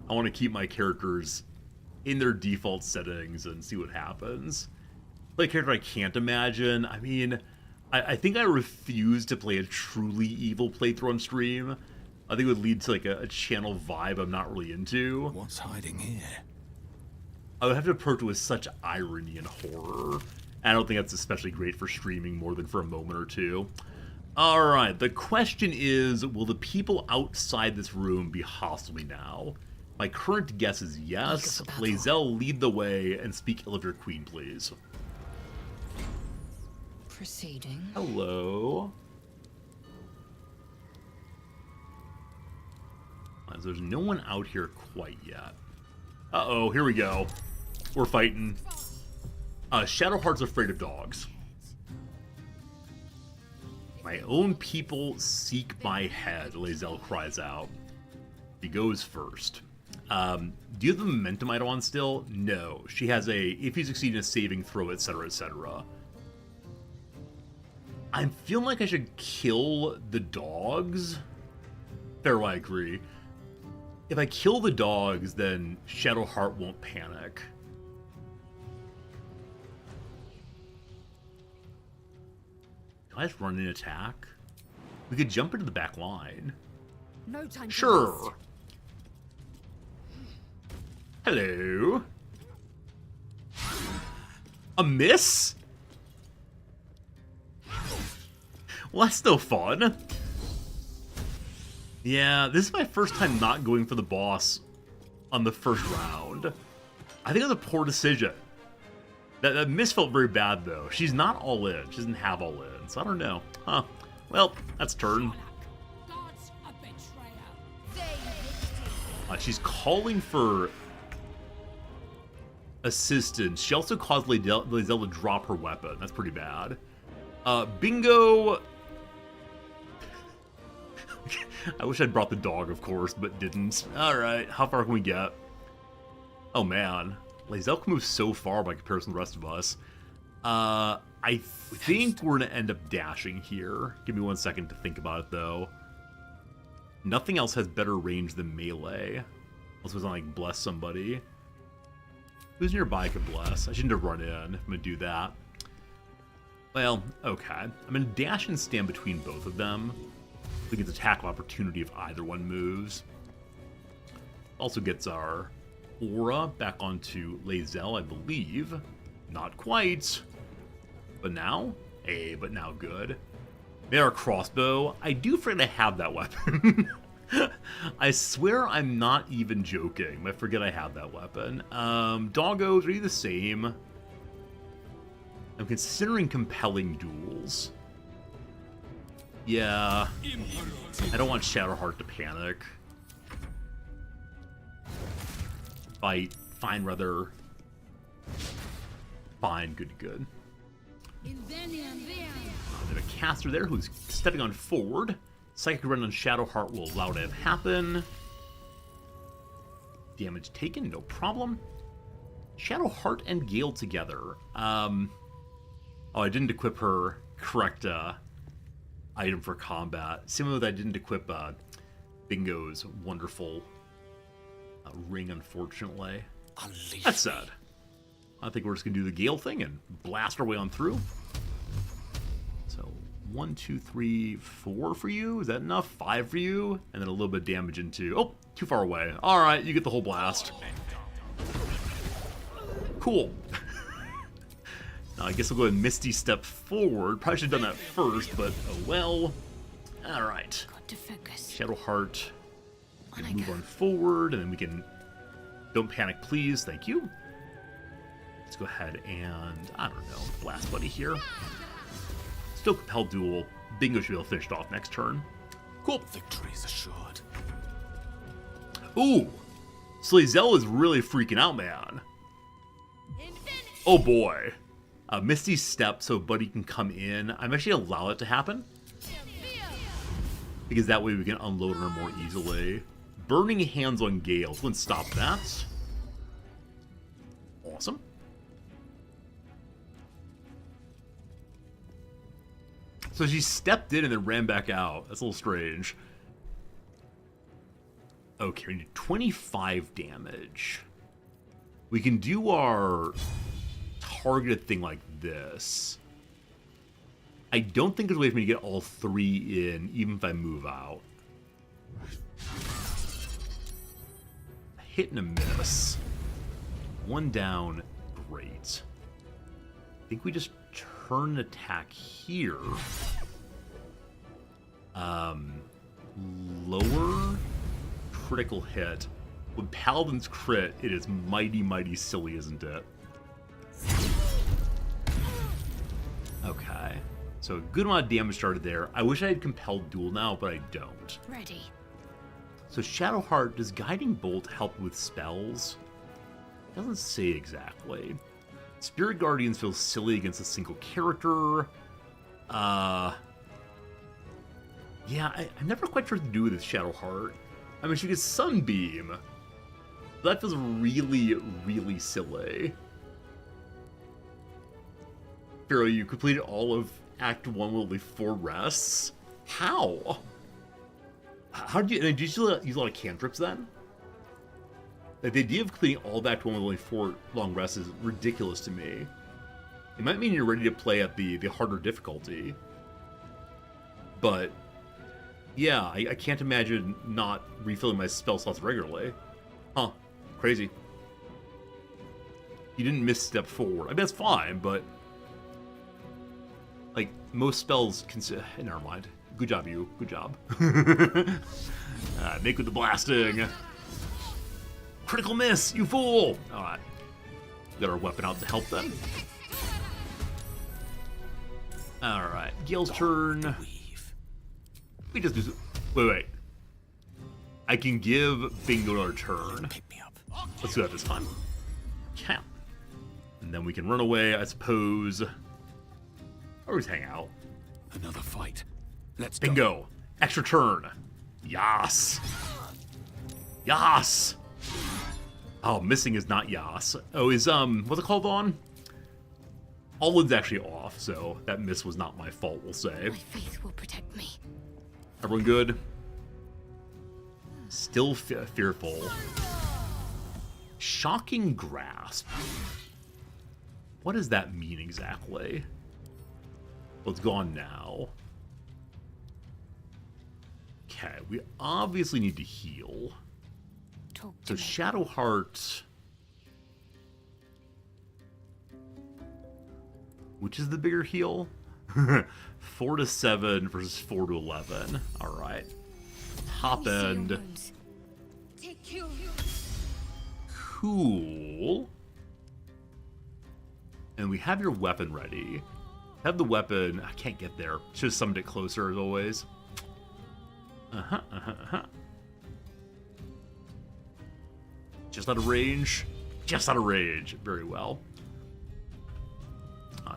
I want to keep my characters in their default settings and see what happens. Play a character I can't imagine. I mean, I think I refuse to play a truly evil playthrough on stream. I think it would lead to like a channel vibe I'm not really into. What's hiding here? I would have to approach it with such irony and horror. I don't think that's especially great for streaming more than for a moment or two. Alright, the question is, will the people outside this room be hostile to me now? My current guess is yes. Lae'zel, lead the way and speak ill of your queen, please. Proceeding. Hello. There's no one out here quite yet. Uh-oh, here we go. We're fighting. Shadowheart's afraid of dogs. My own people seek my head, Lae'zel cries out. He goes first. Do you have the momentum item on still? No. She has if you succeed in a saving throw, etc., etc. I feel like I should kill the dogs. Fair, I agree. If I kill the dogs, then Shadowheart won't panic. Can I just run and attack? We could jump into the back line. No time. Sure. Hello. A miss? Well, that's no fun. Yeah, this is my first time not going for the boss on the first round. I think it was a poor decision. That miss felt very bad, though. She's not all in. She doesn't have all in, so I don't know. Huh. Well, that's turn. She's calling for assistance. She also caused Lae'zel to drop her weapon. That's pretty bad. Bingo! I wish I'd brought the dog, of course, but didn't. Alright, how far can we get? Oh, man. Lae'zel can move so far by comparison to the rest of us. I think we're going to end up dashing here. Give me 1 second to think about it, though. Nothing else has better range than melee. Unless it's not, like, bless somebody. Who's nearby I could bless? I shouldn't have run in. I'm going to do that. Well, okay. I'm going to dash and stand between both of them. We get the attack of opportunity if either one moves. Also gets our aura back onto Lae'zel, I believe. Not quite. But now? Hey, but now good. May our crossbow. I do forget I have that weapon. I swear I'm not even joking. I forget I have that weapon. Doggos, are you the same? I'm considering compelling duels. Yeah. I don't want Shadowheart to panic. Fight. Fine, rather. Fine, good. There's a caster there who's stepping on forward. Psychic Run on Shadowheart will allow that to happen. Damage taken, no problem. Shadowheart and Gale together. Oh, I didn't equip her correct item for combat. Similar with I didn't equip Bingo's wonderful ring, unfortunately. That's sad. I think we're just going to do the Gale thing and blast our way on through. So, 1, 2, 3, 4 for you. Is that enough? 5 for you? And then a little bit of damage into... Oh, too far away. Alright, you get the whole blast. Cool. Now, I guess I'll go ahead and Misty step forward. Probably should have done that first, but oh well. Alright. Shadowheart. We can move on forward, and then we can... Don't panic, please. Thank you. Let's go ahead and, I don't know, blast buddy here. Still Compel Duel. Bingo should be able to finish it off next turn. Cool. Victory is assured. Ooh. Slazel is really freaking out, man. Oh boy. Misty step so buddy can come in. I'm actually allow it to happen. Because that way we can unload her more easily. Burning Hands on Gale. Let's stop that. Awesome. So she stepped in and then ran back out. That's a little strange. Okay, we need 25 damage. We can do our targeted thing like this. I don't think there's a way for me to get all 3 in, even if I move out. A hit and a miss. 1 down. Great. I think we just turn attack here. Lower critical hit. With Paladin's crit, it is mighty, mighty silly, isn't it? Okay. So a good amount of damage started there. I wish I had Compelled Duel now, but I don't. Ready. So Shadowheart, does Guiding Bolt help with spells? It doesn't say exactly. Spirit Guardians feels silly against a single character. Yeah, I'm never quite sure what to do with this Shadowheart. I mean, she gets Sunbeam. That feels really, really silly. Pharaoh, you completed all of Act 1 with only 4 rests? How? How did you use a lot of cantrips then? Like, the idea of completing all of Act 1 with only 4 long rests is ridiculous to me. It might mean you're ready to play at the harder difficulty. But, yeah, I can't imagine not refilling my spell slots regularly. Huh. Crazy. You didn't misstep forward. I mean, that's fine, but... Like, most spells can... Never mind. Good job, you. Good job. Make with the blasting. Critical miss, you fool! Alright. Got our weapon out to help them. Alright. Gale's turn. We just do... Wait. I can give Bingo our turn. Let's do that this time. Okay. And then we can run away, I suppose. Or just hang out. Another fight. Let's Bingo. Extra turn. Yas. Yas. Oh, missing is not Yas. Oh, is, what's it called on? Alwyn's actually off, so that miss was not my fault, we'll say. My faith will protect me. Everyone good? Still fearful. Shocking Grasp. What does that mean exactly? Well, it's gone now. Okay, we obviously need to heal. So Shadowheart... Which is the bigger heal? 4 to 7 versus 4 to 11. Alright. Top end. Cool. And we have your weapon ready. Have the weapon. I can't get there. Should have summoned it closer as always. Just out of range. Just out of range. Very well.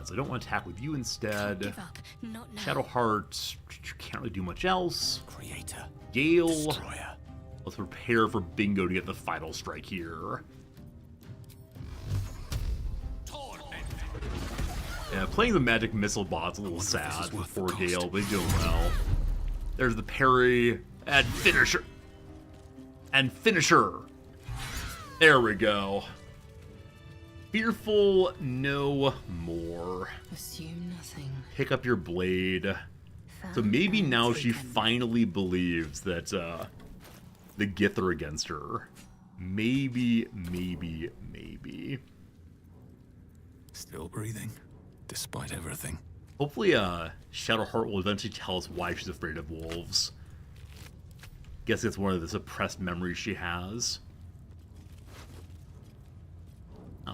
So I don't want to attack with you instead. Give up. Not now. Shadowheart, can't really do much else. Creator. Gale. Destroyer. Let's prepare for Bingo to get the final strike here. Yeah, playing the magic missile bot's a little sad for Gale, but he's doing well. There's the parry and finisher. And finisher. There we go. Fearful no more. Assume nothing. Pick up your blade. So maybe now she finally believes that the Gith are against her. Maybe. Still breathing, despite everything. Hopefully, Shadowheart will eventually tell us why she's afraid of wolves. Guess it's one of the suppressed memories she has.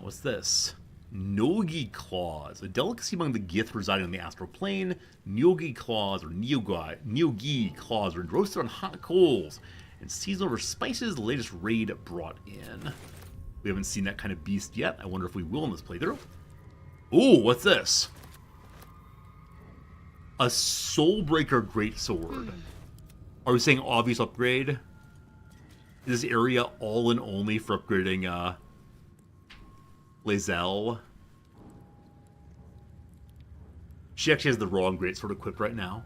What's this? Nogi claws, a delicacy among the Gith residing on the astral plane. Nogi claws, or Neogi claws, are roasted on hot coals and seasoned over spices the latest raid brought in. We haven't seen that kind of beast yet. I wonder if we will in this playthrough. Ooh, what's this? A Soulbreaker Greatsword. Are we saying obvious upgrade? Is this area all and only for upgrading Lae'zel? She actually has the wrong greatsword equipped right now.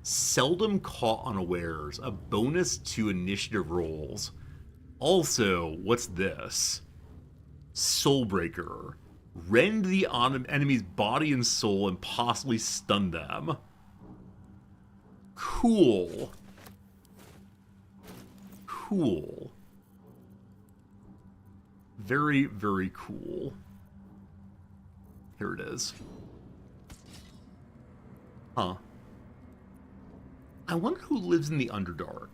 Seldom caught unawares, a bonus to initiative rolls. Also, what's this? Soulbreaker. Rend the enemy's body and soul and possibly stun them. Cool. Cool. Very, very cool. Here it is. Huh. I wonder who lives in the Underdark.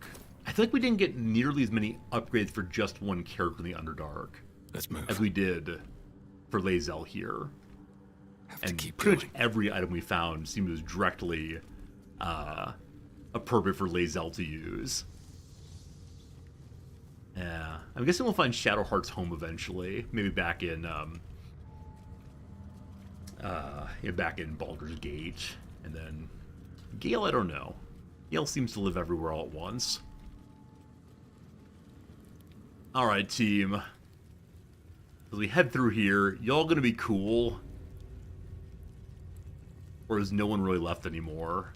I feel like we didn't get nearly as many upgrades for just one character in the Underdark. Let's move. As we did for Lae'zel here. And pretty much every item we found seemed directly appropriate for Lae'zel to use. Yeah, I'm guessing we'll find Shadowheart's home eventually. Maybe back in back in Baldur's Gate, and then Gale. I don't know. Gale seems to live everywhere all at once. All right, team. As we head through here, y'all gonna be cool, or is no one really left anymore?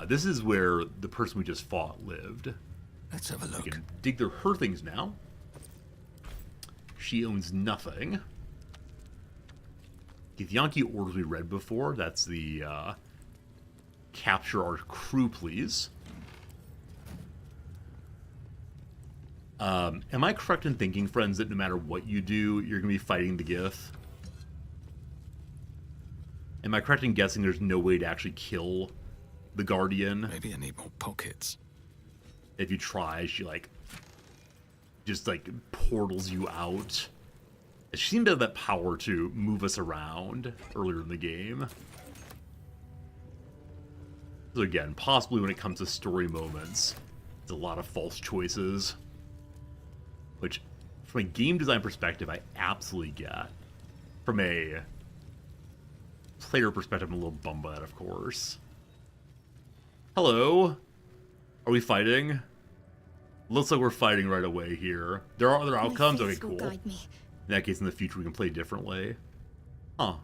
This is where the person we just fought lived. Let's have a look. We can dig through her things now. She owns nothing. Githyanki orders we read before. That's the capture our crew, please. Am I correct in thinking, friends, that no matter what you do, you're going to be fighting the Gith? Am I correct in guessing there's no way to actually kill the Guardian? Maybe I need more pockets. If you try, she just portals you out. She seemed to have that power to move us around earlier in the game. So again, possibly when it comes to story moments, it's a lot of false choices. Which, from a game design perspective, I absolutely get. From a player perspective, I'm a little bummed by that, of course. Hello? Are we fighting? Looks like we're fighting right away here. There are other outcomes? Okay, cool. In that case, in the future, we can play differently. Huh.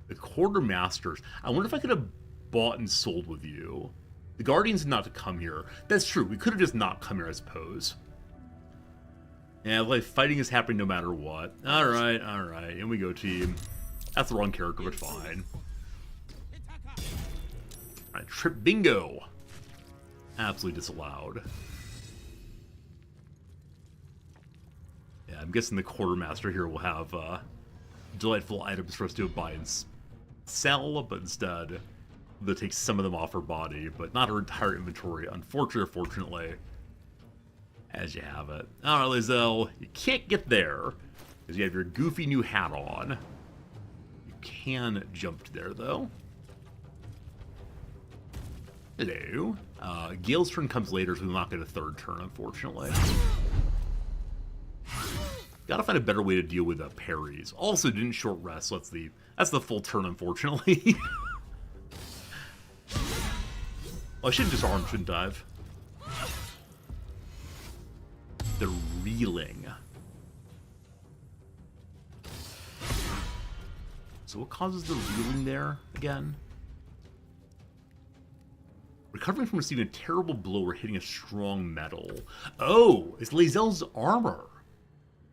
The Quartermasters. I wonder if I could have bought and sold with you. The Guardians not to come here. That's true. We could have just not come here, I suppose. Yeah, like, fighting is happening no matter what. Alright, alright. In we go, team. That's the wrong character, but fine. Alright, Trip Bingo. Absolutely disallowed. Yeah, I'm guessing the Quartermaster here will have delightful items for us to buy and sell, but instead they'll take some of them off her body, but not her entire inventory, unfortunately or fortunately, as you have it. Alright, Lae'zel, you can't get there, because you have your goofy new hat on. You can jump to there, though. Hello. Gale's turn comes later, so we will not get a third turn, unfortunately. Gotta find a better way to deal with parries. Also, didn't short rest, so that's the full turn, unfortunately. Well, I shouldn't disarm, shouldn't I? The reeling. So what causes the reeling there, again? Recovering from receiving a terrible blow or hitting a strong metal. Oh, it's Lae'zel's armor.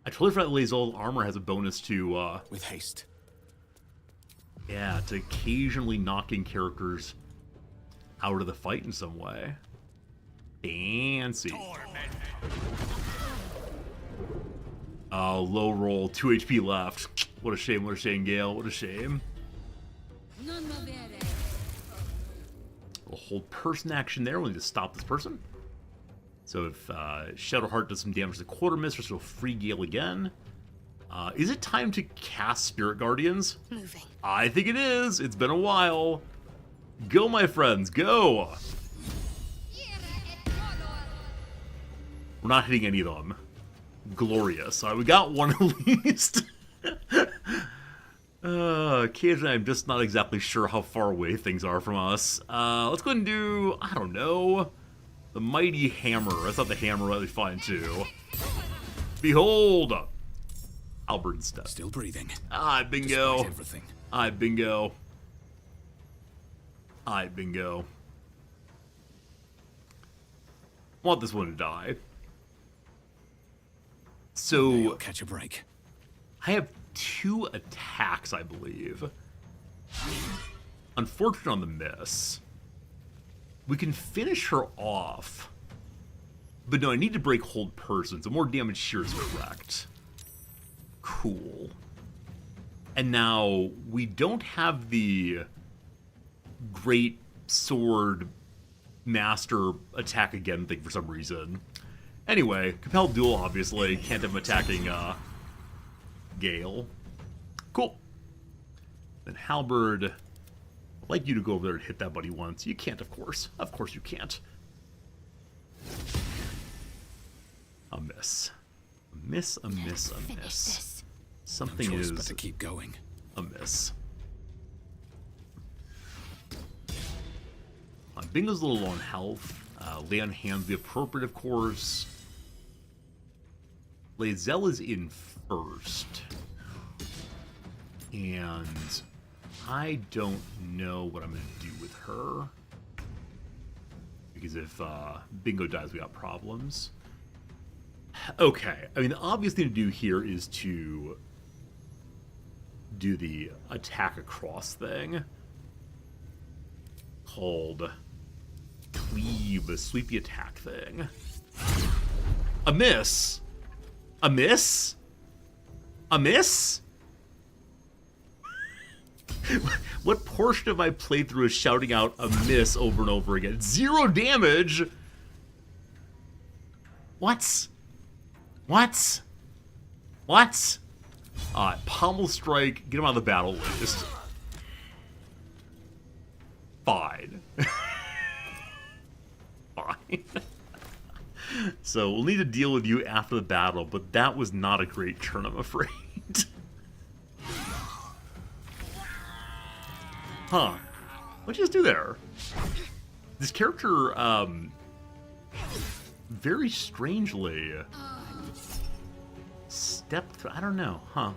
I totally forgot Lae'zel's armor has a bonus to, With haste. Yeah, to occasionally knocking characters out of the fight in some way. Fancy. Low roll, 2 HP left. What a shame, Gale, what a shame. We'll hold person action there, we'll need to stop this person. So if Shadowheart does some damage to the Quartermaster, so free Gale again. Is it time to cast Spirit Guardians? Moving. I think it is. It's been a while. Go, my friends, go! We're not hitting any of them. Glorious. Alright, we got one at least. Occasionally I'm just not exactly sure how far away things are from us. Let's go ahead and do, I don't know, the Mighty Hammer. I thought the hammer would be fine too. Behold! Albert instead. Still breathing. Bingo. Despite everything. Bingo. Bingo. Want this one to die. So catch a break. I have 2 attacks, I believe. Unfortunate on the miss. We can finish her off. But no, I need to break hold person, so more damage here is correct. Cool. And now we don't have the great sword master attack again thing for some reason. Anyway, compelled duel, obviously. Can't have him attacking Gale. Cool. Then Halberd, I'd like you to go over there and hit that buddy once. You can't, of course. Of course you can't. A miss. A miss, a miss, a miss. Something no choice is but to keep going. A miss. Bingo's a little low on health. Lay on hands the appropriate, of course. Lae'zel is in first. And I don't know what I'm going to do with her. Because if Bingo dies, we got problems. Okay, I mean, the obvious thing to do here is to do the attack across thing. Called Cleave, a sweepy attack thing. A miss? A miss? A miss? What portion of my playthrough is shouting out a miss over and over again? 0 damage? What? What? What? Pommel strike, get him out of the battle list. Fine. Fine. So we'll need to deal with you after the battle, but that was not a great turn, I'm afraid. Huh. What'd you just do there? This character, very strangely stepped through. I don't know, huh?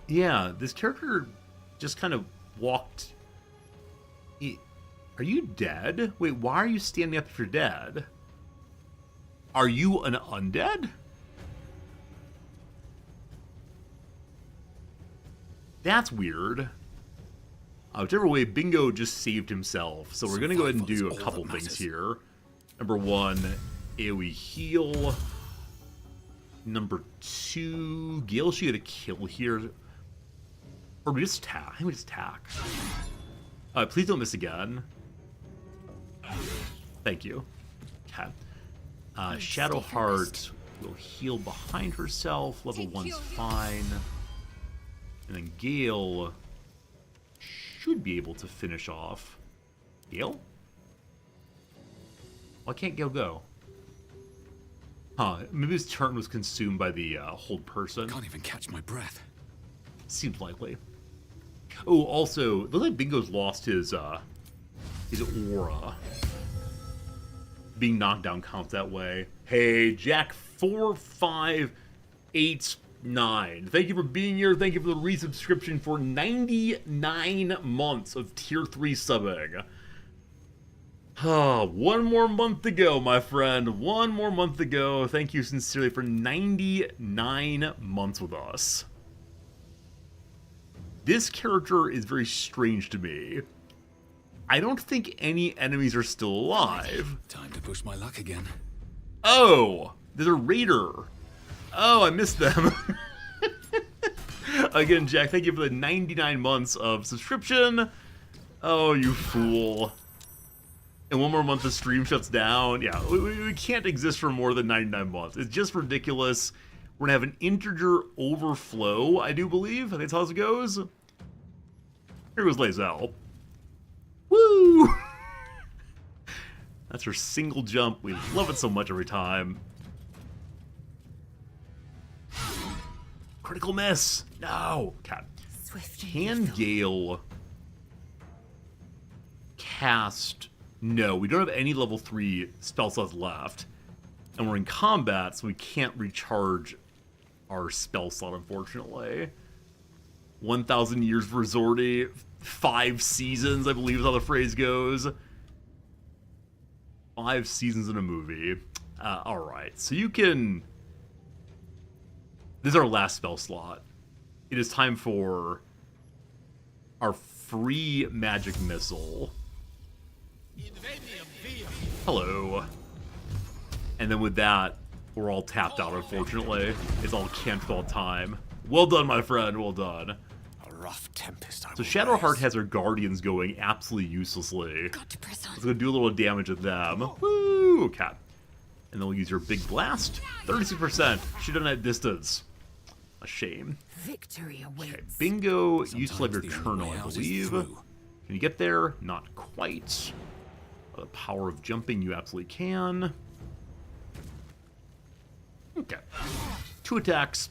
Yeah, this character just kind of walked. Are you dead? Wait, why are you standing up if you're dead? Are you an undead? That's weird. Whichever way, Bingo just saved himself. So we're going to go ahead and do a couple things here. Number 1, AoE heal. Number 2, Gale should get a kill here. Or we just attack. I think we just attack. Please don't miss again. Thank you. Okay. Shadowheart will heal behind herself. Level 1's fine. And then Gale should be able to finish off. Gale? Why can't Gale go? Huh, maybe his turn was consumed by the hold person. Can't even catch my breath. Seems likely. Oh, also, looks like Bingo's lost his aura. Being knocked down counts that way. Hey, Jack4589. Thank you for being here. Thank you for the resubscription for 99 months of Tier 3 subbing. One more month to go, my friend. One more month to go. Thank you sincerely for 99 months with us. This character is very strange to me. I don't think any enemies are still alive. Time to push my luck again. Oh, there's a raider. Oh, I missed them. Again, Jack, thank you for the 99 months of subscription. Oh, you fool. And one more month the stream shuts down. Yeah, we can't exist for more than 99 months. It's just ridiculous. We're going to have an integer overflow, I do believe. I think that's how it goes. Here goes Lae'zel. Woo! That's her single jump. We love it so much every time. Critical miss. No. Cat. Can Gale cast... No, we don't have any level 3 spell slots left. And we're in combat, so we can't recharge our spell slot, unfortunately. 1,000 years for Zordi. 5 seasons, I believe is how the phrase goes. 5 seasons in a movie. Alright, so you can... This is our last spell slot. It is time for our free magic missile. Hello. And then with that, we're all tapped out, unfortunately. It's all cancelled all time. Well done, my friend, well done. A rough tempest. So Shadowheart has her guardians going absolutely uselessly. Let's go do a little damage at them. Woo! Cat. And then we'll use your big blast. 36%. Shoot on at distance. A shame. Victory awaits. Okay, Bingo, you still have your turn on, I believe. Can you get there? Not quite. The power of jumping, you absolutely can. Okay. 2 attacks.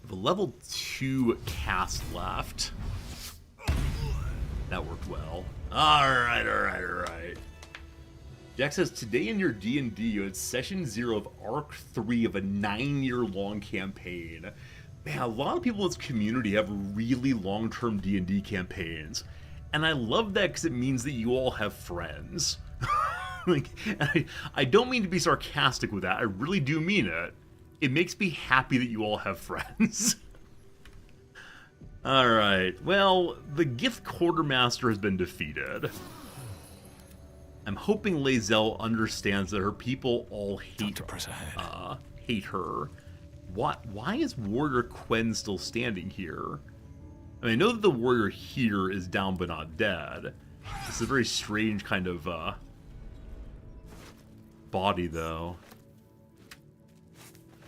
We have a level 2 cast left. That worked well. Alright. Jack says, today in your D&D, you had Session 0 of Arc 3 of a 9-year-long campaign. Man, a lot of people in this community have really long-term D&D campaigns. And I love that because it means that you all have friends. Like, I don't mean to be sarcastic with that. I really do mean it. It makes me happy that you all have friends. Alright, well, the Gift Quartermaster has been defeated. I'm hoping Lae'zel understands that her people all hate her. Why is Warrior Quen still standing here? I mean, I know that the warrior here is down but not dead. It's a very strange kind of body, though.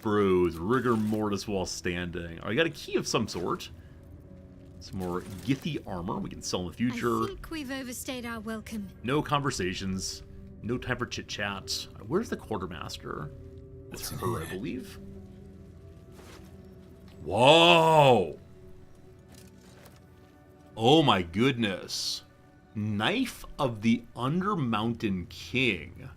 Bros, rigor mortis while standing. I got a key of some sort. Some more Githy armor we can sell in the future. I think we've overstayed our welcome. No conversations. No time for chit-chats. Where's the quartermaster? That's her, I believe. Whoa! Oh my goodness. Knife of the Undermountain King.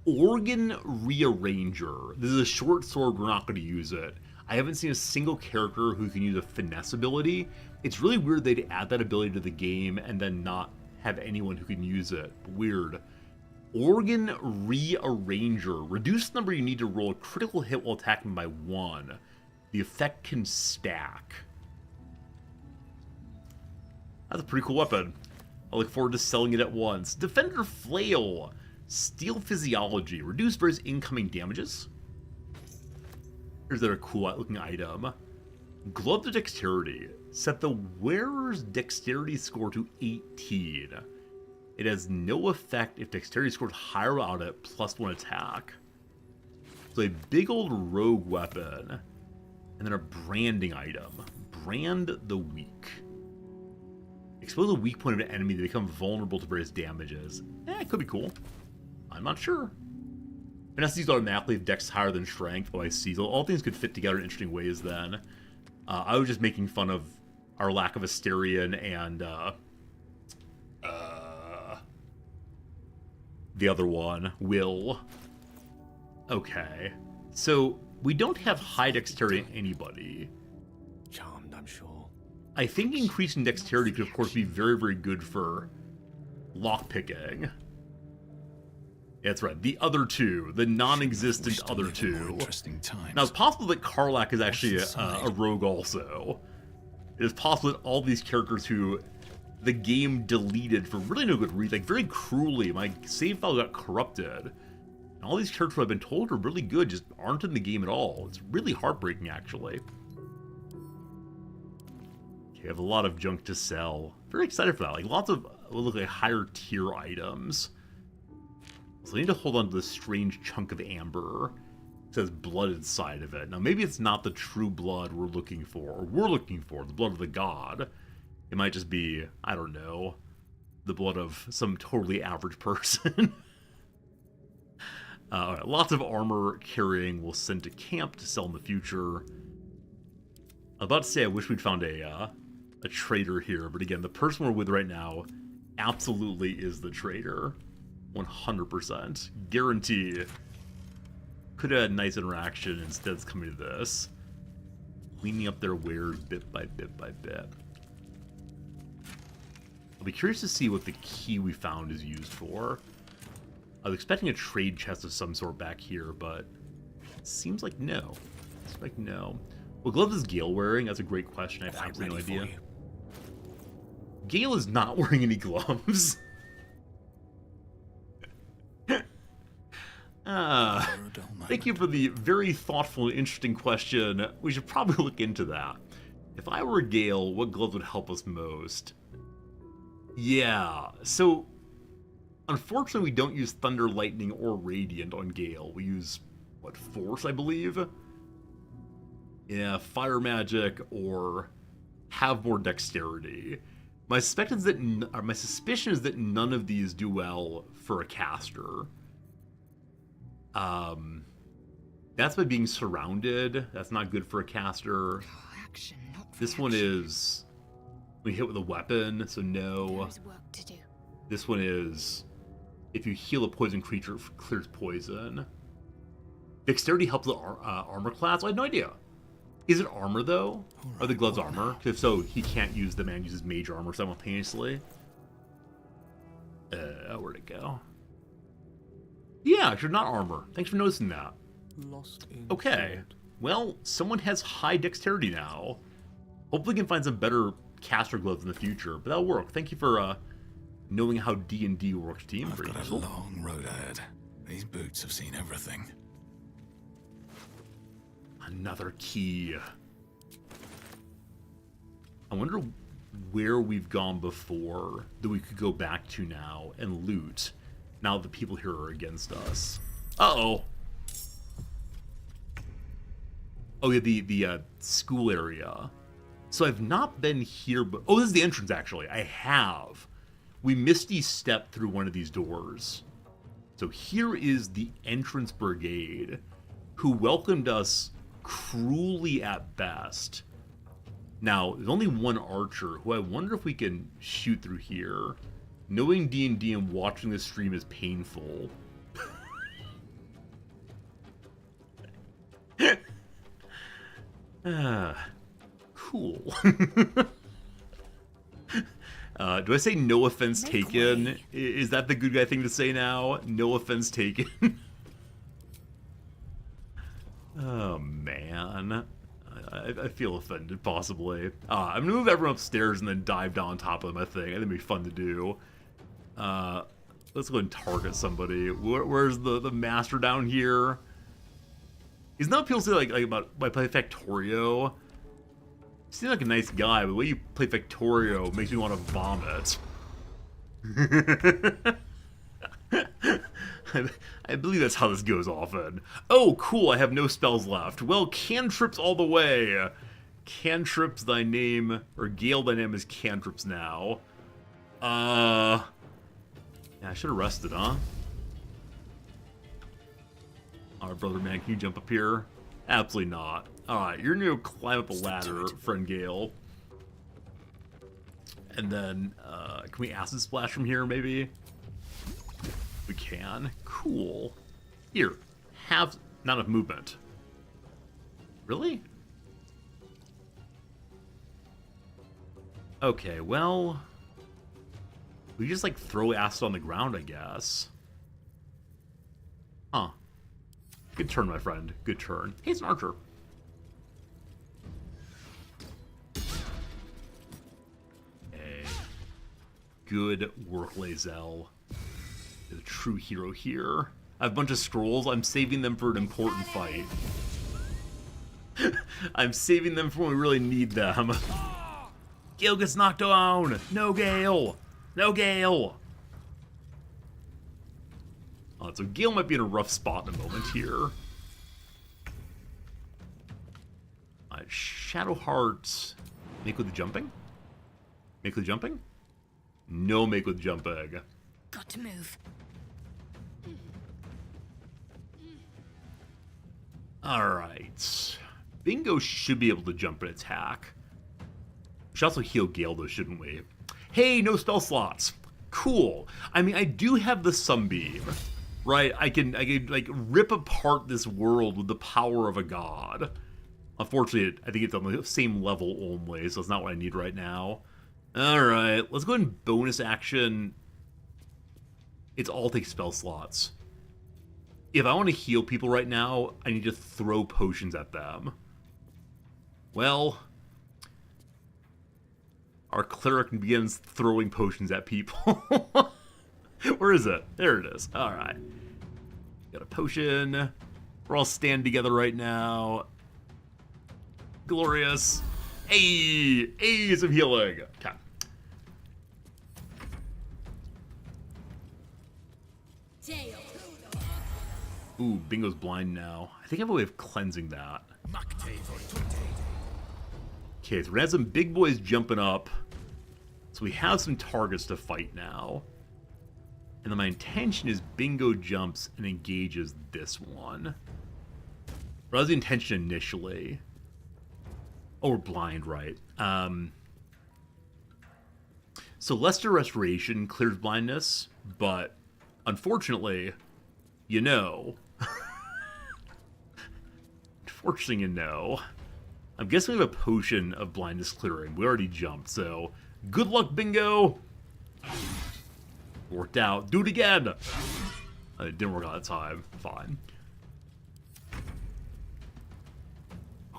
Organ Rearranger. This is a short sword, we're not going to use it. I haven't seen a single character who can use a finesse ability. It's really weird they'd add that ability to the game and then not have anyone who can use it. Weird. Organ Rearranger. Reduce the number you need to roll a critical hit while attacking by 1. The effect can stack. That's a pretty cool weapon. I look forward to selling it at once. Defender Flail. Steel Physiology. Reduce various incoming damages. Here's another cool looking item. Glove of Dexterity. Set the wearer's dexterity score to 18. It has no effect if dexterity scored higher without it, +1 attack. So a big old rogue weapon. And then a branding item. Brand the Weak. Expose a weak point of an enemy to become vulnerable to various damages. It could be cool. I'm not sure. Finesse automatically if dex higher than strength. Oh, I see. So all things could fit together in interesting ways then. I was just making fun of our lack of Asterion and the other one, Will. Okay. So we don't have high dexterity in anybody. Charmed, I'm sure. I think increasing dexterity could, of course, be very, very good for lockpicking. Yeah, that's right. The other two. The non-existent other two. Now, it's possible that Karlach is actually a rogue also. It is possible that all these characters who the game deleted for really no good reason, like very cruelly, my save file got corrupted. And all these characters who I've been told are really good just aren't in the game at all. It's really heartbreaking, actually. Okay, I have a lot of junk to sell. Very excited for that. Like lots of what look like higher tier items. So I need to hold on to this strange chunk of amber. It says blood inside of it. Now maybe it's not the true blood we're looking for, or the blood of the god. It might just be, I don't know, the blood of some totally average person. Alright, lots of armor carrying we'll send to camp to sell in the future. I was about to say I wish we'd found a trader here, but again, the person we're with right now absolutely is the trader. 100%. Guarantee. Could have had a nice interaction, instead it's coming to this. Cleaning up their wares bit by bit by bit. I'll be curious to see what the key we found is used for. I was expecting a trade chest of some sort back here, but it seems like no. It's like no. What gloves is Gale wearing? That's a great question. I have absolutely no idea. Gale is not wearing any gloves. Thank you for the very thoughtful and interesting question. We should probably look into that. If I were Gale, what gloves would help us most? Yeah, so unfortunately we don't use Thunder, Lightning, or Radiant on Gale. We use, what, Force, I believe? Yeah, Fire Magic or have more Dexterity. My suspicion is that none of these do well for a caster. That's by being surrounded. That's not good for a caster. This one is we hit with a weapon, so no. This one is if you heal a poison creature, it clears poison. Dexterity helps the armor class. I had no idea. Is it armor though? Are the gloves armor? If so, he can't use them and uses mage armor simultaneously. Where'd it go? Yeah, you're not armor. Thanks for noticing that. Okay. Well, someone has high dexterity now. Hopefully we can find some better caster gloves in the future, but that'll work. Thank you for knowing how D&D works, team. I've got a long road ahead. These boots have seen everything. Another key. I wonder where we've gone before that we could go back to now and loot. Now the people here are against us. Uh-oh. Oh, yeah, the school area. So I've not been here, but... Oh, this is the entrance, actually. I have. We misty stepped through one of these doors. So here is the entrance brigade, who welcomed us cruelly at best. Now, there's only one archer, who I wonder if we can shoot through here. Knowing D&D and watching this stream is painful. Cool. Do I say no offense taken? Is that the good guy thing to say now? No offense taken. Oh, man. I feel offended, possibly. I'm gonna move everyone upstairs and then dive down on top of them, I think. I think it'd be fun to do. Let's go and target somebody. Where's the master down here? He's not people say like about I play Factorio. You seem like a nice guy, but the way you play Factorio makes me want to vomit. I believe that's how this goes often. Oh, cool, I have no spells left. Well, cantrips all the way. Cantrips, thy name, or Gale, thy name is cantrips now. Yeah, I should have rested, huh? Alright, brother man, can you jump up here? Absolutely not. Alright, you're gonna go climb up a ladder, friend Gale. And then, can we acid splash from here, maybe? We can. Cool. Here, have not enough movement. Really? Okay, well... we just, like, throw acid on the ground, I guess. Huh. Good turn, my friend. Good turn. Hey, it's an archer. Okay. Good work, Lae'zel. You're the true hero here. I have a bunch of scrolls. I'm saving them for an important fight. I'm saving them for when we really need them. Gale gets knocked down! No Gale! No Gale! So Gale might be in a rough spot in a moment here. Shadowheart. Make with the jumping? Make with jumping? No make with jumping. Got to move. Alright. Bingo should be able to jump and attack. We should also heal Gale though, shouldn't we? Hey, no spell slots. Cool. I mean, I do have the Sunbeam. Right, I can like rip apart this world with the power of a god. Unfortunately, I think it's on the same level only, so it's not what I need right now. Alright, let's go ahead and bonus action. It's all take spell slots. If I want to heal people right now, I need to throw potions at them. Well, our cleric begins throwing potions at people. Where is it? There it is. Alright. Got a potion. We're all standing together right now. Glorious. Hey! Hey, some healing. Okay. Ooh, Bingo's blind now. I think I have a way of cleansing that. Okay, so we have some big boys jumping up. So we have some targets to fight now. And then my intention is Bingo jumps and engages this one. That was the intention initially. Oh, we're blind, right. So Lesser Restoration clears blindness, but unfortunately, you know. Unfortunately, you know. I'm guessing we have a potion of blindness clearing. We already jumped, so good luck, Bingo! Worked out. Do it again! It didn't work out that time. Fine.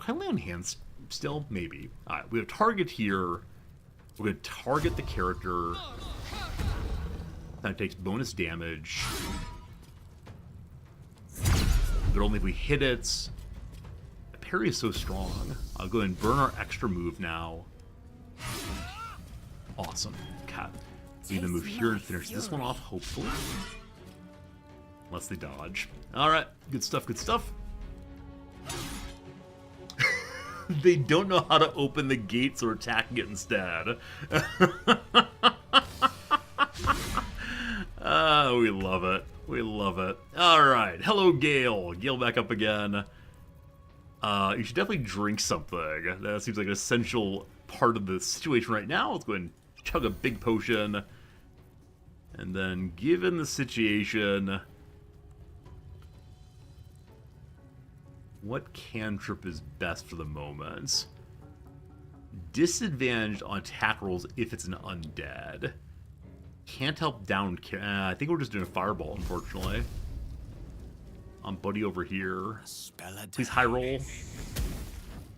Can I lay on hands still? Maybe. Alright, we have a target here. We're going to target the character. That takes bonus damage. But only if we hit it. The parry is so strong. I'll go ahead and burn our extra move now. Awesome. Okay. We can move here and finish this one off, hopefully. Unless they dodge. Alright, good stuff, good stuff. They don't know how to open the gates or attacking it instead. We love it. We love it. Alright, hello Gale. Gale back up again. You should definitely drink something. That seems like an essential part of the situation right now. Let's go ahead and chug a big potion. And then, given the situation, what cantrip is best for the moment? Disadvantaged on attack rolls if it's an undead. Can't help down. I think we're just doing a fireball, unfortunately. Buddy over here. Please high roll.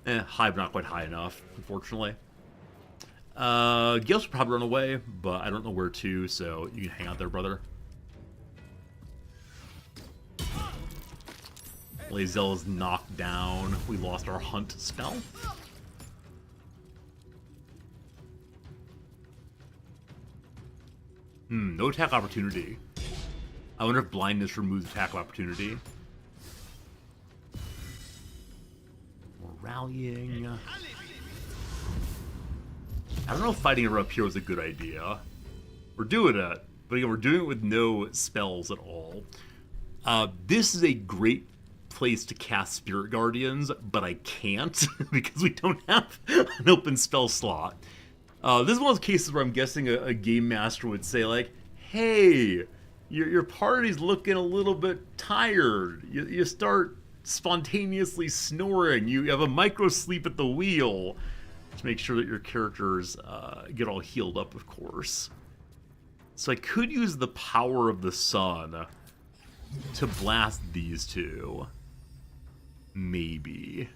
High, but not quite high enough, unfortunately. Gale should probably run away, but I don't know where to, so you can hang out there, brother. Lae'zel is knocked down. We lost our hunt spell. No attack opportunity. I wonder if blindness removes attack opportunity. More rallying. I don't know if fighting her up here was a good idea. We're doing it, but again, we're doing it with no spells at all. This is a great place to cast Spirit Guardians, but I can't because we don't have an open spell slot. This is one of those cases where I'm guessing a game master would say, like, hey, your party's looking a little bit tired. You start spontaneously snoring. You have a micro sleep at the wheel to make sure that your characters get all healed up, of course. So I could use the power of the sun to blast these two. Maybe.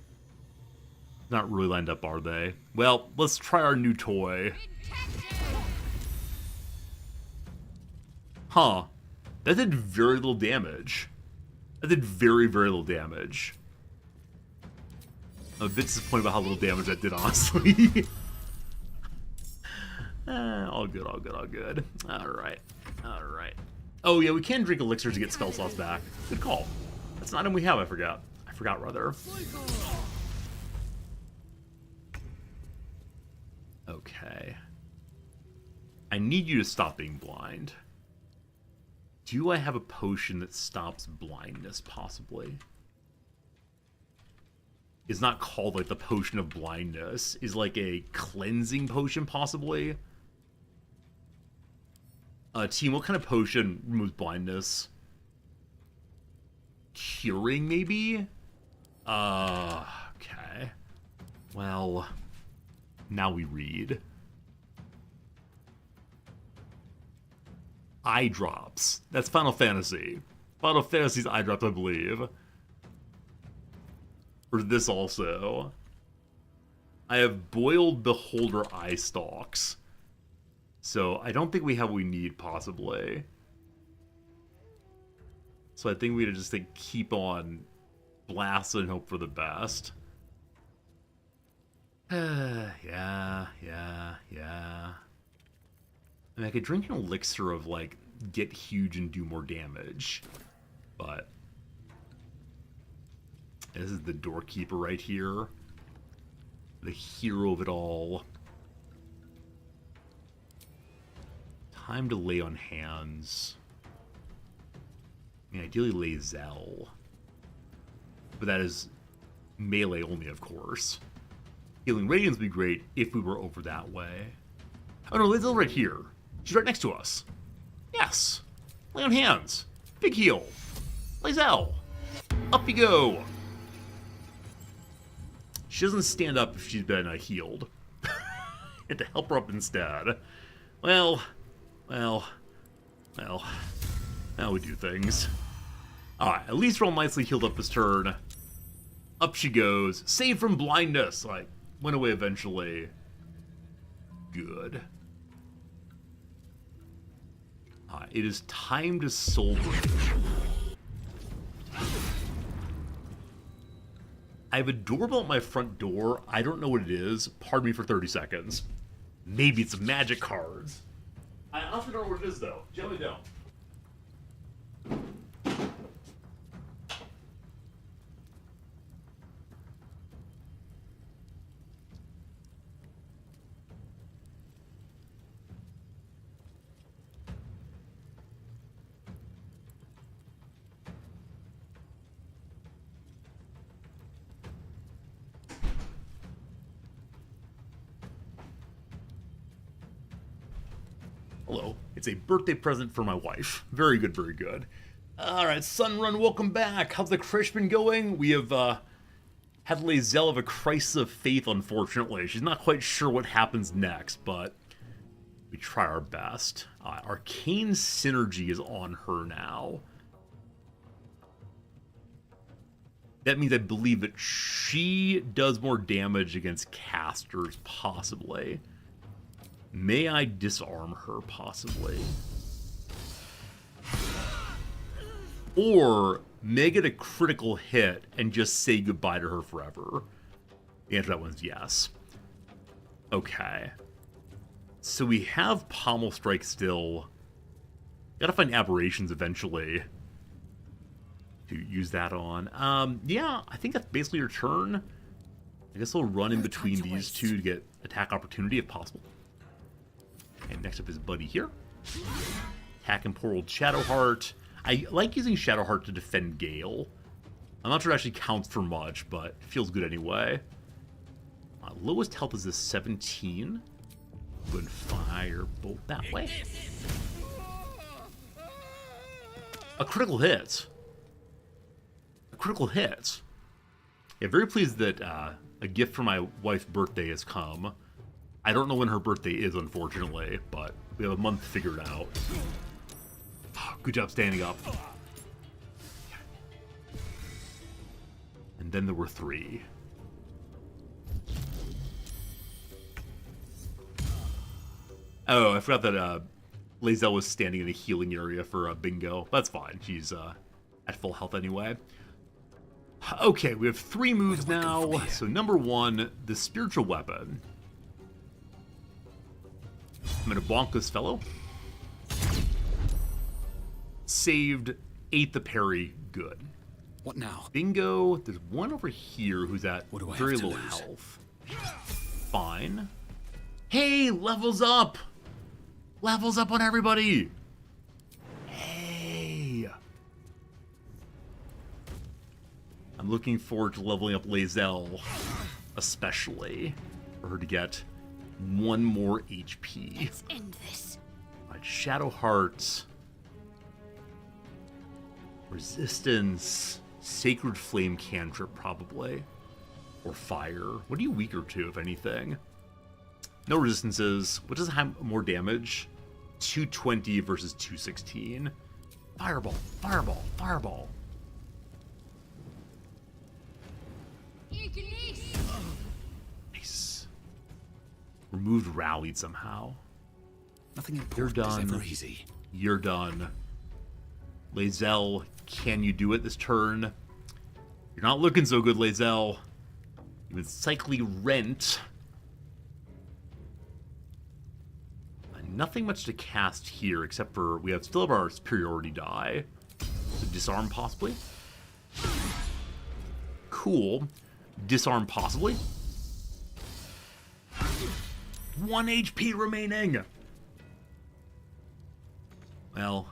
Not really lined up, are they? Well, let's try our new toy. Huh. That did very little damage. That did very, very little damage. I'm a bit disappointed about how little damage that did, honestly. All good, all good, all good. Alright. Alright. Oh, yeah, we can drink elixirs to get spell slots back. Good call. That's an item we have, I forgot. I forgot, rather. Okay. I need you to stop being blind. Do I have a potion that stops blindness, possibly? It's not called, like, the potion of blindness. Is like a cleansing potion, possibly? Team, what kind of potion removes blindness? Curing, maybe? Okay. Well, now we read. Eye drops. That's Final Fantasy. Final Fantasy's eye drops, I believe. Or this also. I have boiled beholder eye stalks. So I don't think we have what we need, possibly. So I think we just keep on blasting and hope for the best. Yeah. I mean, I could drink an elixir of, like, get huge and do more damage. But this is the doorkeeper right here. The hero of it all. Time to lay on hands. I mean, ideally lay Zell. But that is melee only, of course. Healing Radiance would be great if we were over that way. Oh no, lay Zell right here. She's right next to us. Yes. Lay on hands. Big heal. Lay Zell. Up you go. She doesn't stand up if she's been healed. Had to help her up instead. Well, now we do things. Alright, at least we're all nicely healed up this turn. Up she goes. Saved from blindness. Like, went away eventually. Good. Alright, it is time to soul break. I have a doorbell at my front door. I don't know what it is. Pardon me for 30 seconds. Maybe it's magic cards. I honestly don't know what it is, though. Generally don't. Hello. It's a birthday present for my wife. Very good, very good. Alright, Sunrun, welcome back. How's the crash been going? We have had Lazelle of a crisis of faith, unfortunately. She's not quite sure what happens next, but we try our best. Arcane Synergy is on her now. That means I believe that she does more damage against casters, possibly. May I disarm her, possibly? Or may I get a critical hit and just say goodbye to her forever? The answer to that one's yes. Okay. So we have Pommel Strike still. Gotta find aberrations eventually to use that on. Yeah, I think that's basically your turn. I guess we'll run in between these two to get attack opportunity if possible. And next up is Buddy here. Attack and poor old Shadowheart. I like using Shadowheart to defend Gale. I'm not sure it actually counts for much, but it feels good anyway. Lowest health is this 17. Go and fire bolt that way. A critical hit. A critical hit. Yeah, very pleased that a gift for my wife's birthday has come. I don't know when her birthday is, unfortunately, but we have a month figured out. Good job standing up. And then there were 3. Oh, I forgot that Lae'zel was standing in a healing area for Bingo. That's fine. She's at full health anyway. Okay, we have 3 moves now. So number 1, the spiritual weapon. I'm gonna bonk this fellow. Saved, ate the parry, good. What now? Bingo, there's one over here who's at very low health. Fine. Hey, levels up! Levels up on everybody! Hey! I'm looking forward to leveling up Lae'zel, especially for her to get 1 more HP. Let's end this. Alright, Shadow Heart. Resistance. Sacred Flame Cantrip, probably. Or Fire. What are you weaker to, if anything? No resistances. What does have more damage? 220 versus 216. Fireball, fireball, fireball. Nice. Removed rallied somehow. Nothing important. You're done. Is ever easy. You're done. Lae'zel, can you do it this turn? You're not looking so good, Lae'zel. You've been cycling rent. Nothing much to cast here, except for we still have our superiority die. So disarm possibly. Cool. Disarm possibly. 1 HP remaining. Well,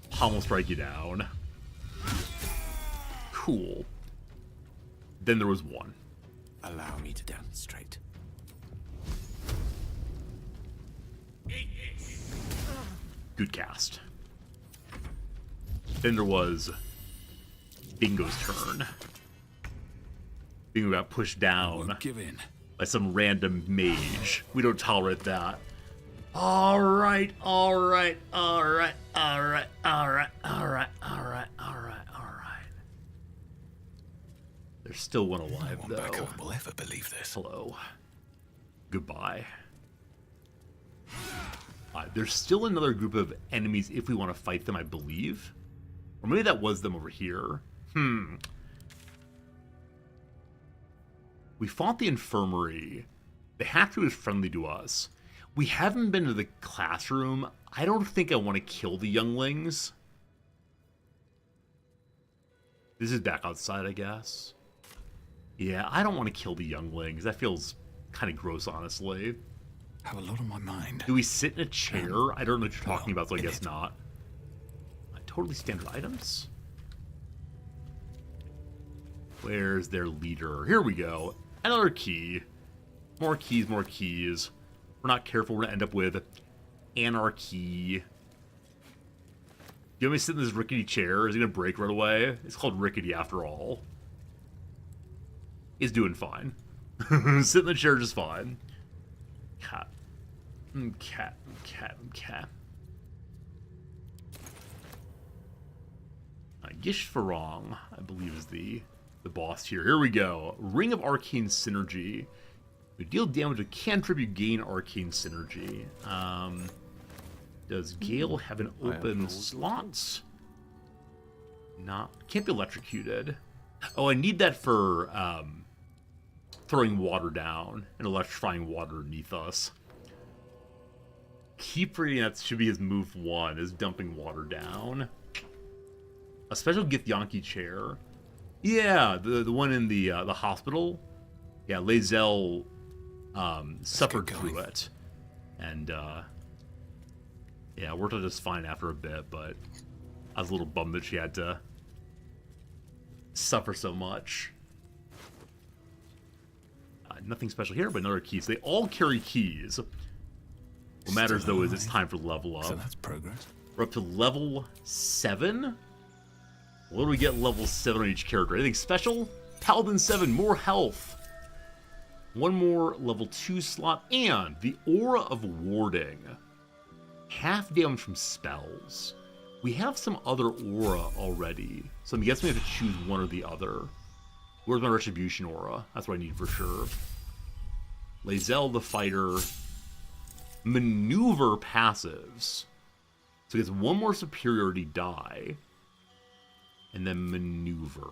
pommel strike you down. Cool. Then there was 1. Allow me to demonstrate. Good cast. Then there was Bingo's turn. Bingo got pushed down by some random mage. We don't tolerate that. Alright, alright, alright, alright, alright, alright, alright, alright, alright. There's still 1 alive, no one though. back home will ever believe this. Hello. Goodbye. There's still another group of enemies if we want to fight them, I believe. Or maybe that was them over here. We fought the infirmary. The Hatchery was friendly to us. We haven't been to the classroom. I don't think I want to kill the younglings. This is back outside, I guess. Yeah, I don't want to kill the younglings. That feels kind of gross, honestly. Have a lot on my mind. Do we sit in a chair? I don't know what you're talking about, so I guess not. Totally standard items. Where's their leader? Here we go. Another key. More keys, more keys. We're not careful, we're gonna end up with anarchy. You want me to sit in this rickety chair? Is it gonna break right away? It's called rickety after all. He's doing fine. Sit in the chair just fine. Cat. Cat. Cat. Cat. Gishfarong, I believe, is the boss here. Here we go. Ring of Arcane Synergy. You deal damage with cantrip, you gain Arcane Synergy. Does Gale have an open slot? Can't be electrocuted. Oh, I need that for throwing water down and electrifying water beneath us. Keep reading, that should be his move 1, is dumping water down. A special Githyanki chair. Yeah, the one in the hospital. Yeah, Lae'zel suffered through it. And yeah, worked out just fine after a bit, but I was a little bummed that she had to suffer so much. Nothing special here, but another key. So they all carry keys. What matters, though, is it's time for level up. So that's progress. We're up to level 7. What do we get level 7 on each character? Anything special? Paladin 7, more health. One more level 2 slot, and the Aura of Warding. Half damage from spells. We have some other aura already, so I'm guessing we have to choose one or the other. Where's my Retribution aura? That's what I need for sure. Lae'zel the Fighter. Maneuver passives. So it gets one more superiority die. And then maneuver.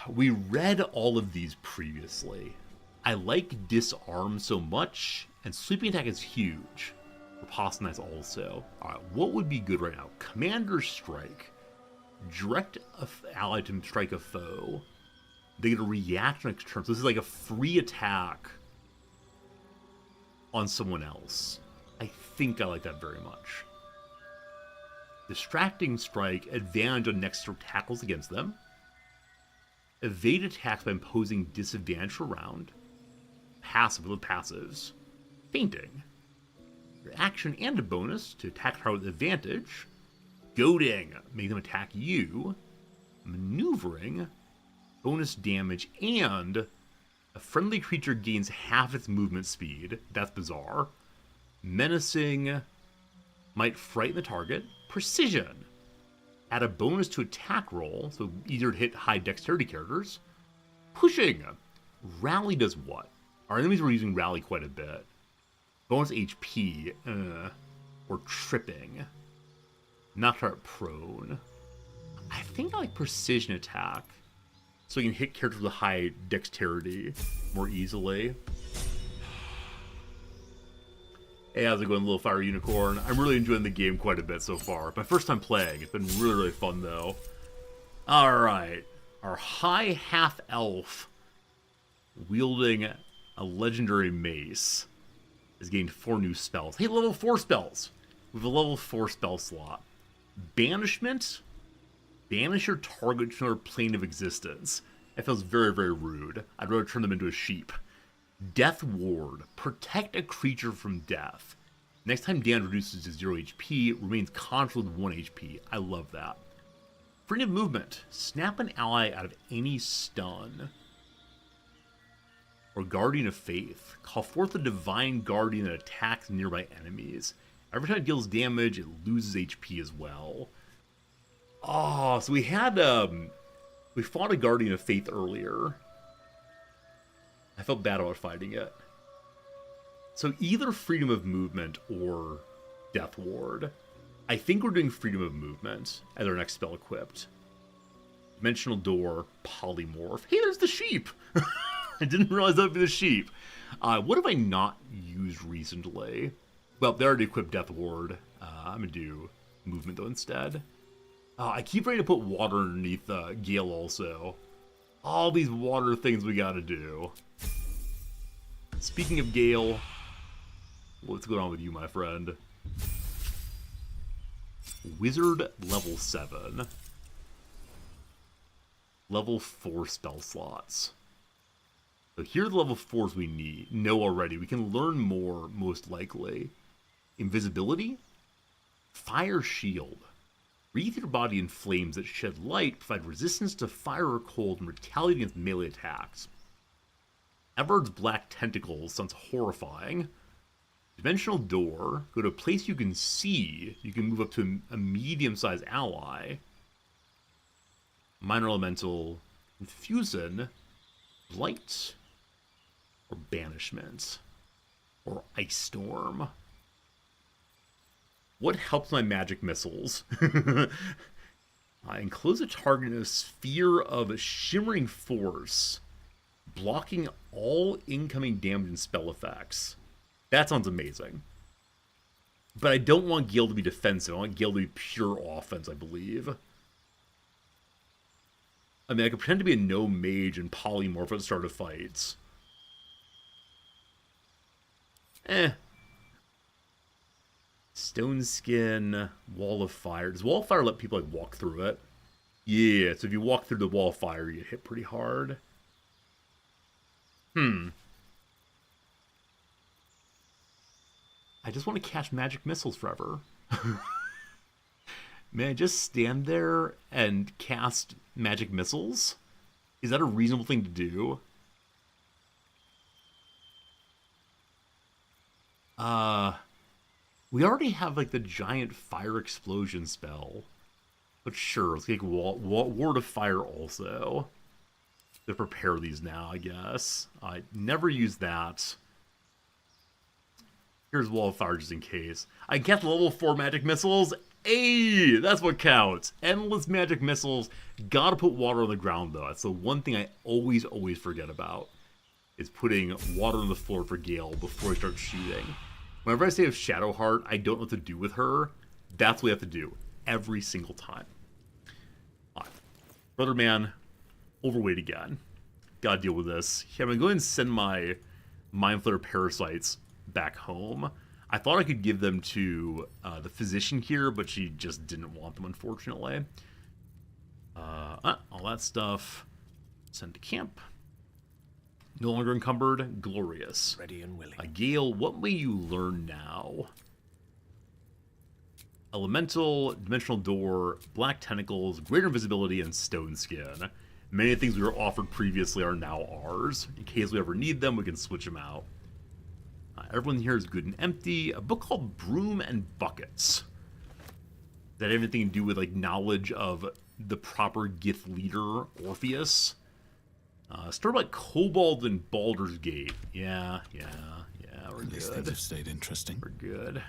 We read all of these previously. I like Disarm so much, and Sweeping Attack is huge. Riposte also. Alright, what would be good right now? Commander Strike. Direct an ally to strike a foe. They get a reaction next turn. So this is like a free attack on someone else. I think I like that very much. Distracting Strike, advantage on next turn tackles against them. Evade attacks by imposing disadvantage for round. Passive with passives. Fainting. Reaction and a bonus to attack power with advantage. Goading, make them attack you. Maneuvering, bonus damage, and a friendly creature gains half its movement speed. That's bizarre. Menacing, might frighten the target. Precision, add a bonus to attack roll, so easier to hit high dexterity characters. Pushing, rally does what? Our enemies were using rally quite a bit. Bonus HP, or tripping. Knock target prone. I think I like precision attack, so you can hit characters with high dexterity more easily. Hey, how's it going, Little Fire Unicorn? I'm really enjoying the game quite a bit so far. My first time playing. It's been really, really fun, though. Alright. Our high half-elf, wielding a legendary mace, has gained 4 new spells. Hey, level 4 spells! We have a level 4 spell slot. Banishment. Banish your target to another plane of existence. That feels very, very rude. I'd rather turn them into a sheep. Death Ward. Protect a creature from death. Next time damage reduces to 0 HP, remains constant with 1 HP. I love that. Freedom of movement. Snap an ally out of any stun. Or Guardian of Faith. Call forth a Divine Guardian that attacks nearby enemies. Every time it deals damage, it loses HP as well. Oh, so we had, we fought a Guardian of Faith earlier. I felt bad about fighting it. So either Freedom of Movement or Death Ward. I think we're doing Freedom of Movement as our next spell equipped. Dimensional Door, Polymorph. Hey, there's the sheep! I didn't realize that would be the sheep. What have I not used recently? Well, they already equipped Death Ward. I'm going to do Movement, though, instead. I keep ready to put water underneath Gale also. All these water things we gotta do. Speaking of Gale, what's going on with you, my friend? Wizard level 7. Level 4 spell slots. So here are the level 4s we know already. We can learn more, most likely. Invisibility. Fire Shield. Wreathe your body in flames that shed light, provide resistance to fire or cold, and retaliate against melee attacks. Everard's black tentacles sounds horrifying. Dimensional Door. Go to a place you can see. You can move up to a medium-sized ally. Minor Elemental. Infusion. Blight. Or Banishment. Or Ice Storm. What helps my magic missiles? Enclose a target in a sphere of shimmering force, blocking all incoming damage and spell effects. That sounds amazing. But I don't want Gale to be defensive. I want Gale to be pure offense, I believe. I mean, I could pretend to be a no mage and polymorph at the start of fights. Stone skin, wall of fire. Does wall of fire let people like walk through it? Yeah, so if you walk through the wall of fire, you get hit pretty hard. I just want to cast magic missiles forever. Man, just stand there and cast magic missiles? Is that a reasonable thing to do? We already have like the giant fire explosion spell. But sure, let's take Ward of Fire also. To prepare these now, I guess. I never use that. Here's Wall of Fire just in case. I get level 4 magic missiles. Hey, that's what counts. Endless magic missiles. Gotta put water on the ground though. That's the one thing I always forget about. Is putting water on the floor for Gale before I start shooting. Whenever I say of Shadowheart, I don't know what to do with her. That's what we have to do. Every single time. Alright. Brother Man, overweight again. Gotta deal with this. I'm gonna go ahead and send my Mind Flayer parasites back home. I thought I could give them to the physician here, but she just didn't want them, unfortunately. All that stuff. Send to camp. No longer encumbered. Glorious. Ready and willing. Gale, what may you learn now? Elemental, Dimensional Door, Black Tentacles, Greater Invisibility, and Stone Skin. Many things we were offered previously are now ours. In case we ever need them, we can switch them out. Everyone here is good and empty. A book called Broom and Buckets. Does that have anything to do with like knowledge of the proper Gith leader, Orpheus? Story about Kobold and Baldur's Gate. Yeah, we're These good. things have stayed interesting. We're good.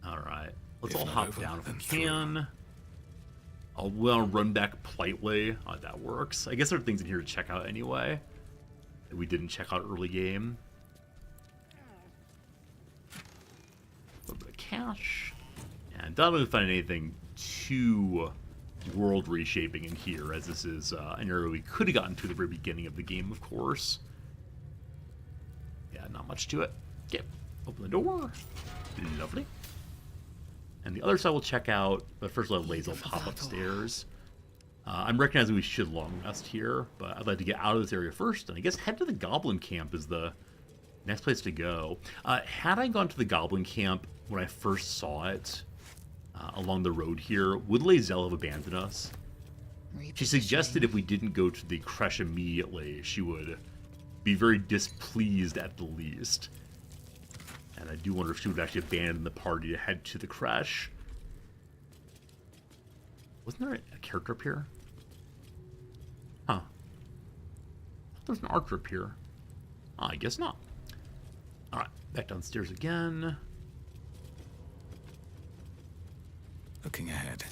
Alright. Let's If all not hop over, down if we then through. can. I'll run back politely. That works. I guess there are things in here to check out anyway that we didn't check out early game. A little bit of cash. And don't really find anything too world reshaping in here, as this is an area we could have gotten to the very beginning of the game, of course. Yeah, not much to it. Okay, open the door. Lovely. And the other side we'll check out, but first let Lae'zel pop upstairs. I'm recognizing we should long rest here, but I'd like to get out of this area first, and I guess head to the Goblin Camp is the next place to go. Had I gone to the Goblin Camp when I first saw it along the road here, would Lae'zel have abandoned us? She suggested if we didn't go to the creche immediately, she would be very displeased at the least. And I do wonder if she would actually abandon the party to head to the creche. Wasn't there a character up here? Huh. There's an archer up here. I guess not. Alright, back downstairs again. Looking ahead.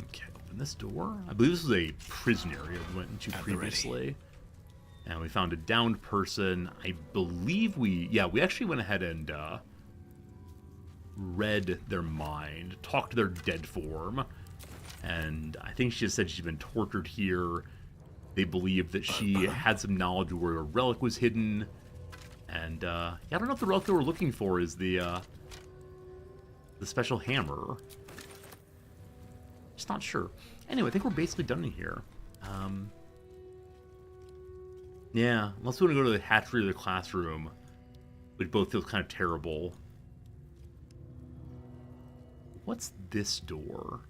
Okay, open this door. I believe this was a prison area we went into previously. And we found a downed person. I believe we actually went ahead and read their mind, talked to their dead form. And I think she just said she's been tortured here. They believe that she had some knowledge of where a relic was hidden. And I don't know if the relic they were looking for is the special hammer. Just not sure. Anyway, I think we're basically done in here. Yeah, unless we want to go to the hatchery or the classroom, which both feels kind of terrible. What's this door?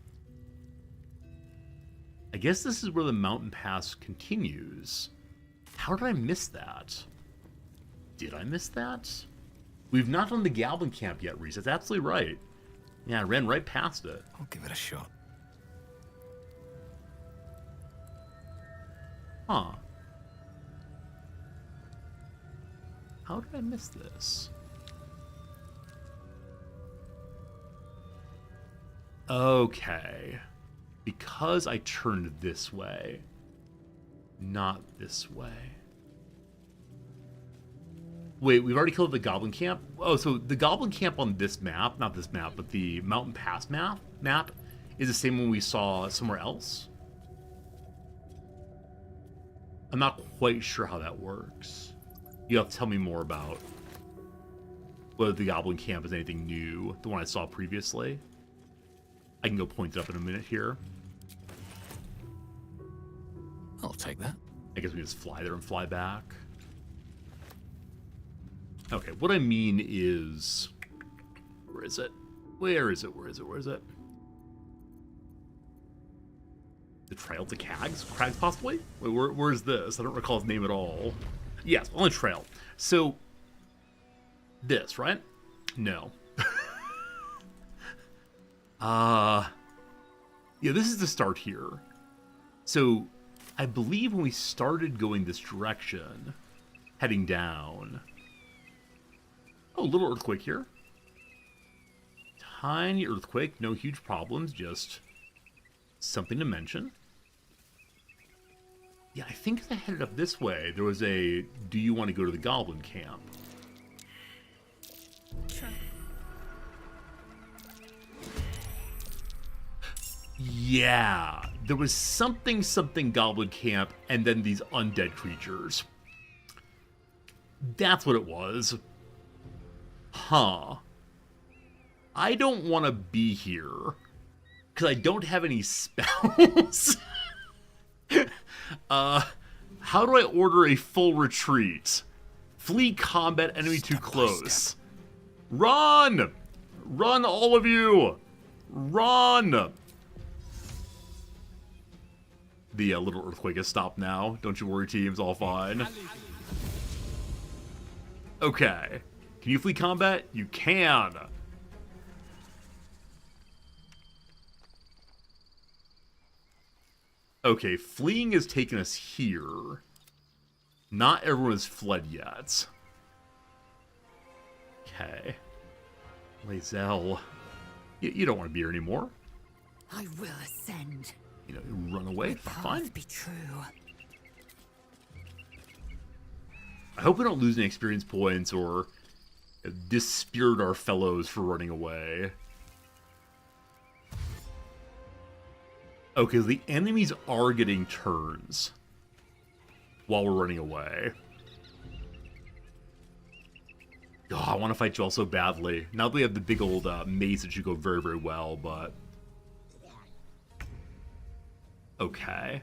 I guess this is where the mountain pass continues. How did I miss that? Did I miss that? We've not done the Goblin Camp yet, Reese. That's absolutely right. Yeah, I ran right past it. I'll give it a shot. Huh. How did I miss this? Okay. Because I turned this way, not this way. Wait, we've already killed the Goblin Camp? Oh, so the Goblin Camp on this map, not this map, but the Mountain Pass map is the same one we saw somewhere else? I'm not quite sure how that works. You have to tell me more about whether the Goblin Camp is anything new. The one I saw previously. I can go point it up in a minute here. I'll take that. I guess we just fly there and fly back. Okay, what I mean is... Where is it? Where is it? Where is it? Where is it? The Trail to Crags? Crags, possibly? Wait, where's this? I don't recall his name at all. Yes, on the trail. So, this, right? No. Yeah, this is the start here. So, I believe when we started going this direction, heading down... Oh, little earthquake here. Tiny earthquake, no huge problems, just something to mention. Yeah, I think as I headed up this way, there was a, do you want to go to the Goblin Camp? Sure. Yeah, there was something Goblin Camp, and then these undead creatures. That's what it was. Huh. I don't want to be here, because I don't have any spells. How do I order a full retreat? Flee combat, enemy too close. Run! Run, all of you! Run! The little earthquake has stopped now. Don't you worry, team. It's all fine. Okay. Can you flee combat? You can. Okay, fleeing has taken us here. Not everyone has fled yet. Okay. Lae'zel. You don't want to be here anymore. I will ascend. You know, run away. Fine. Be true. I hope we don't lose any experience points or dispirit our fellows for running away. Okay, the enemies are getting turns while we're running away. Oh, I want to fight you all so badly. Now that we have the big old mace, it should go very, very well, but... Okay.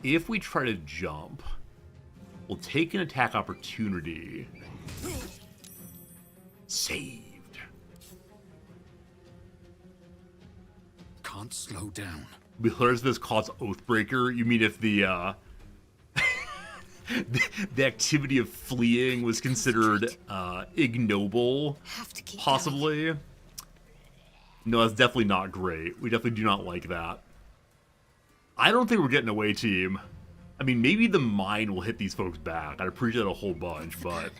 If we try to jump, we'll take an attack opportunity. Saved. Can't slow down. Because this calls Oathbreaker, you mean if the the activity of fleeing was considered ignoble, possibly? Going. No, that's definitely not great. We definitely do not like that. I don't think we're getting away, team. I mean, maybe the mine will hit these folks back. I'd appreciate a whole bunch, but...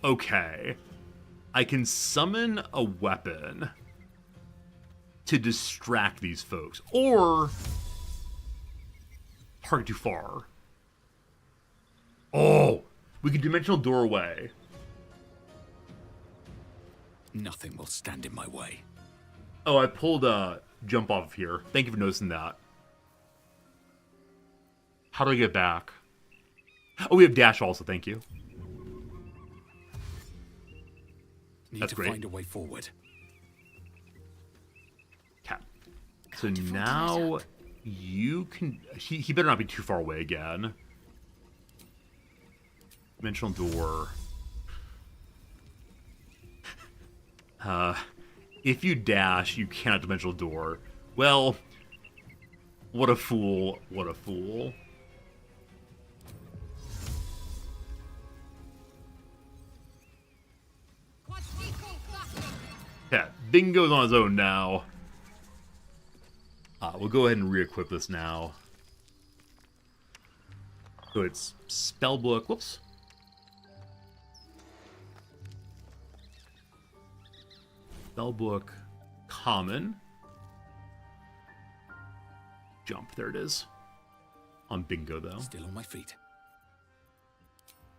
okay. I can summon a weapon to distract these folks. Or... target too far. Oh! We can dimensional doorway. Nothing will stand in my way. Oh, I pulled a jump off of here. Thank you for noticing that. How do I get back? Oh, we have dash also, thank you. Need to find a way forward. Okay. So now you can... He better not be too far away again. Dimensional door. If you dash, you cannot dimensional door. Well, what a fool. What a fool. Yeah, Bingo's on his own now. We'll go ahead and re-equip this now. So it's Spellbook. Whoops. Spellbook Common. Jump. There it is. On Bingo, though. Still on my feet.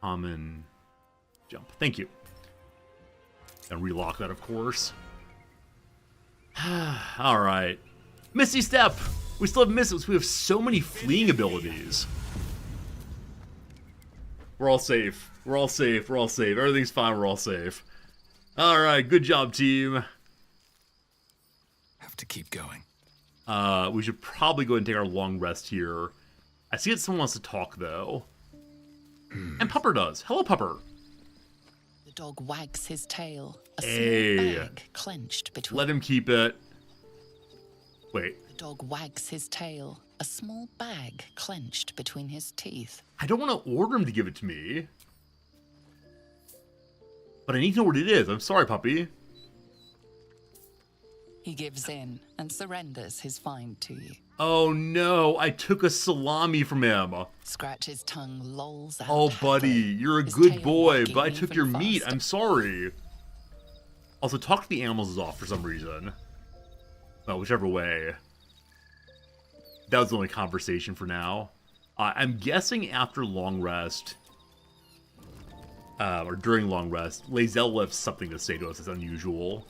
Common. Jump. Thank you. And relock that, of course. Alright. Misty Step! We still have Misty. We have so many fleeing abilities. We're all safe. We're all safe. We're all safe. Everything's fine. We're all safe. Alright, good job, team. Have to keep going. We should probably go and take our long rest here. I see that someone wants to talk, though. And Pupper does. Hello, Pupper. The dog wags his tail, a Hey. small bag clenched between... Let him keep it. Wait. The dog wags his tail, a small bag clenched between his teeth. I don't want to order him to give it to me. But I need to know what it is. I'm sorry, puppy. He gives in and surrenders his find to you. Oh no, I took a salami from him. Scratch's tongue lolls out. Oh, buddy, you're a good boy, but I took your meat. I'm sorry. Also, talk to the animals is off for some reason. Well, whichever way. That was the only conversation for now. I'm guessing after long rest, or during long rest, Lae'zel will have something to say to us that's unusual.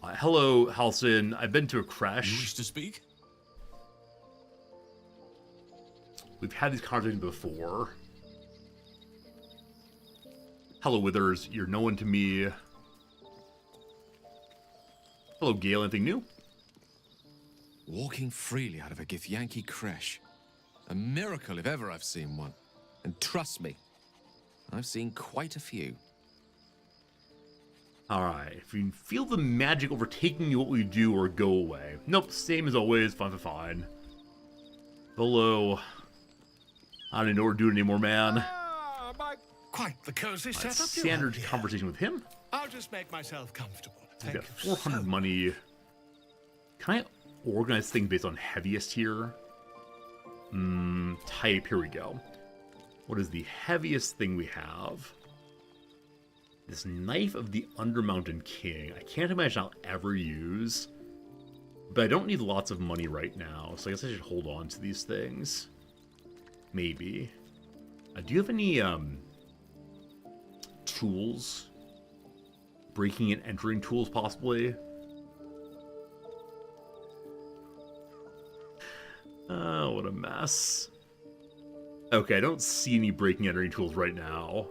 Hello, Halsin. I've been to a crash. You wish to speak? We've had these conversations before. Hello, Withers. You're no one to me. Hello, Gale. Anything new? Walking freely out of a Githyanki creche. A miracle if ever I've seen one. And trust me, I've seen quite a few. Alright, if you feel the magic overtaking you, what will you do or go away? Nope, same as always, fine. Hello. I don't even know what we're doing anymore, man. Quite the cozy setup. Standard conversation with him. I'll just make myself comfortable. We've Thank got you. 400 money. Can I organize things based on heaviest here? Type, here we go. What is the heaviest thing we have? This Knife of the Undermountain King. I can't imagine I'll ever use. But I don't need lots of money right now, so I guess I should hold on to these things. Maybe. Do you have any, tools? Breaking and entering tools, possibly? Oh, what a mess. Okay, I don't see any breaking and entering tools right now.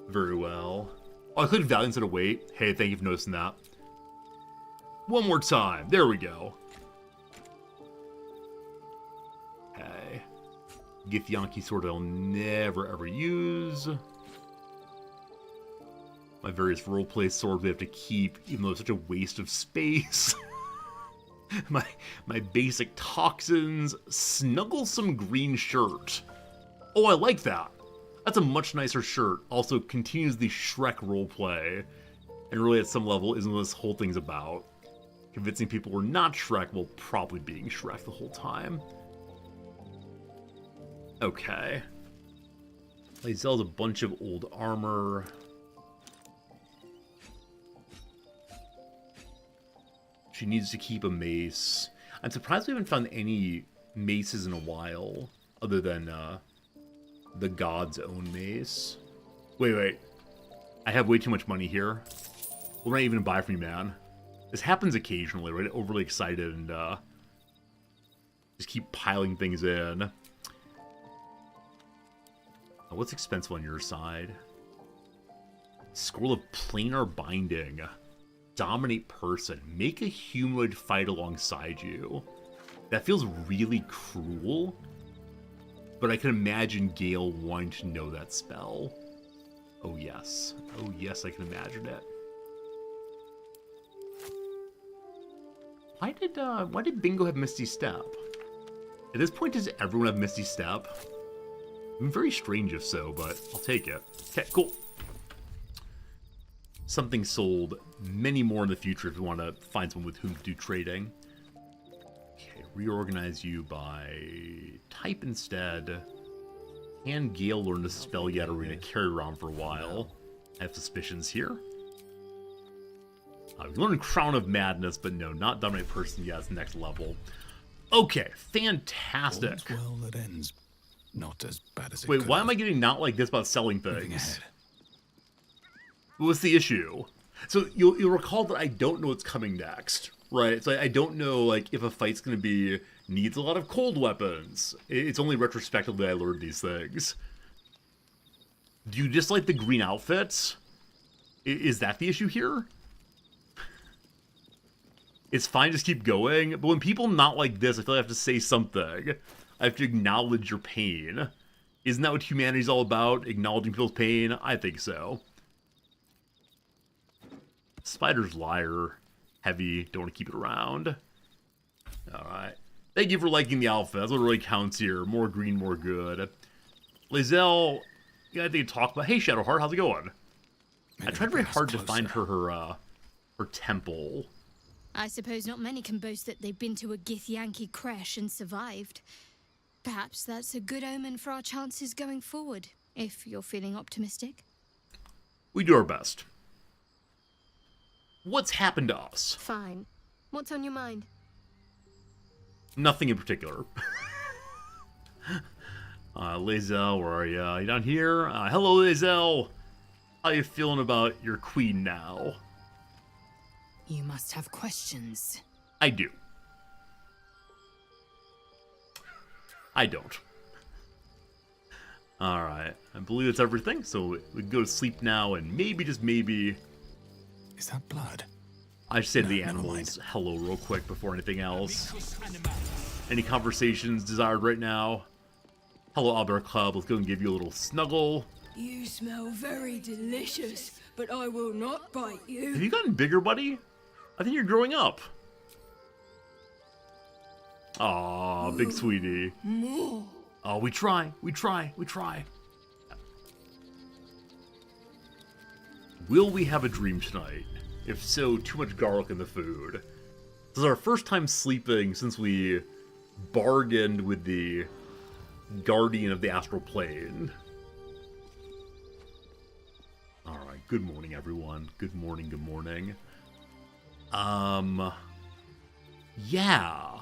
Very well. Oh, I clicked value instead of weight. Hey, thank you for noticing that. One more time. There we go. Okay. Githyanki sword I'll never ever use. My various roleplay swords we have to keep, even though it's such a waste of space. my basic toxins. Snugglesome green shirt. Oh, I like that. That's a much nicer shirt. Also continues the Shrek roleplay. And really at some level isn't what this whole thing's about. Convincing people we're not Shrek while probably being Shrek the whole time. Okay. Lae'zel's a bunch of old armor. She needs to keep a mace. I'm surprised we haven't found any maces in a while. Other than, the god's own mace. Wait. I have way too much money here. What am I even to buy from you, man? This happens occasionally, right? Overly excited and, just keep piling things in. Oh, what's expensive on your side? Scroll of planar binding. Dominate person. Make a humanoid fight alongside you. That feels really cruel. But I can imagine Gale wanting to know that spell. Oh yes. Oh yes, I can imagine it. Why did Bingo have Misty Step? At this point, does everyone have Misty Step? I'm very strange if so, but I'll take it. Okay, cool. Something sold. Many more in the future if you want to find someone with whom to do trading. Okay, reorganize you by type instead. Can Gale learn the spell yet, or are we going to carry around for a while? I have suspicions here. We learned Crown of Madness, but no, not Dominate Person yet. It's next level. Okay, fantastic. All's well that ends not as bad as it Wait, could why have. am I getting not like this about selling Moving things? ahead. What's the issue? So you'll recall that I don't know what's coming next. Right, so I don't know, like, if a fight's gonna be, needs a lot of cold weapons. It's only retrospectively I learned these things. Do you just like the green outfits? Is that the issue here? It's fine, just keep going, but when people not like this, I feel like I have to say something. I have to acknowledge your pain. Isn't that what humanity's all about? Acknowledging people's pain? I think so. Spider's Lyre. Heavy, don't want to keep it around. Alright. Thank you for liking the outfit. That's what really counts here. More green, more good. Lae'zel, you got anything to talk about? Hey, Shadowheart, how's it going? I tried very hard to find her temple. I suppose not many can boast that they've been to a Githyanki creche and survived. Perhaps that's a good omen for our chances going forward, if you're feeling optimistic. We do our best. What's happened to us? Fine. What's on your mind? Nothing in particular. Lae'zel, where are you? You down here? Hello, Lae'zel. How you feeling about your queen now? You must have questions. I do. I don't. Alright, I believe that's everything, so we can go to sleep now, and maybe, just maybe... Is that blood? I should say to the animals hello real quick before anything else. Any conversations desired right now? Hello, Albert Club. Let's go and give you a little snuggle. You smell very delicious, but I will not bite you. Have you gotten bigger, buddy? I think you're growing up. Aw, big sweetie. More. Oh, we try. We try. We try. Will we have a dream tonight? If so, too much garlic in the food. This is our first time sleeping since we bargained with the guardian of the astral plane. Alright, good morning, everyone. Good morning, good morning. Yeah.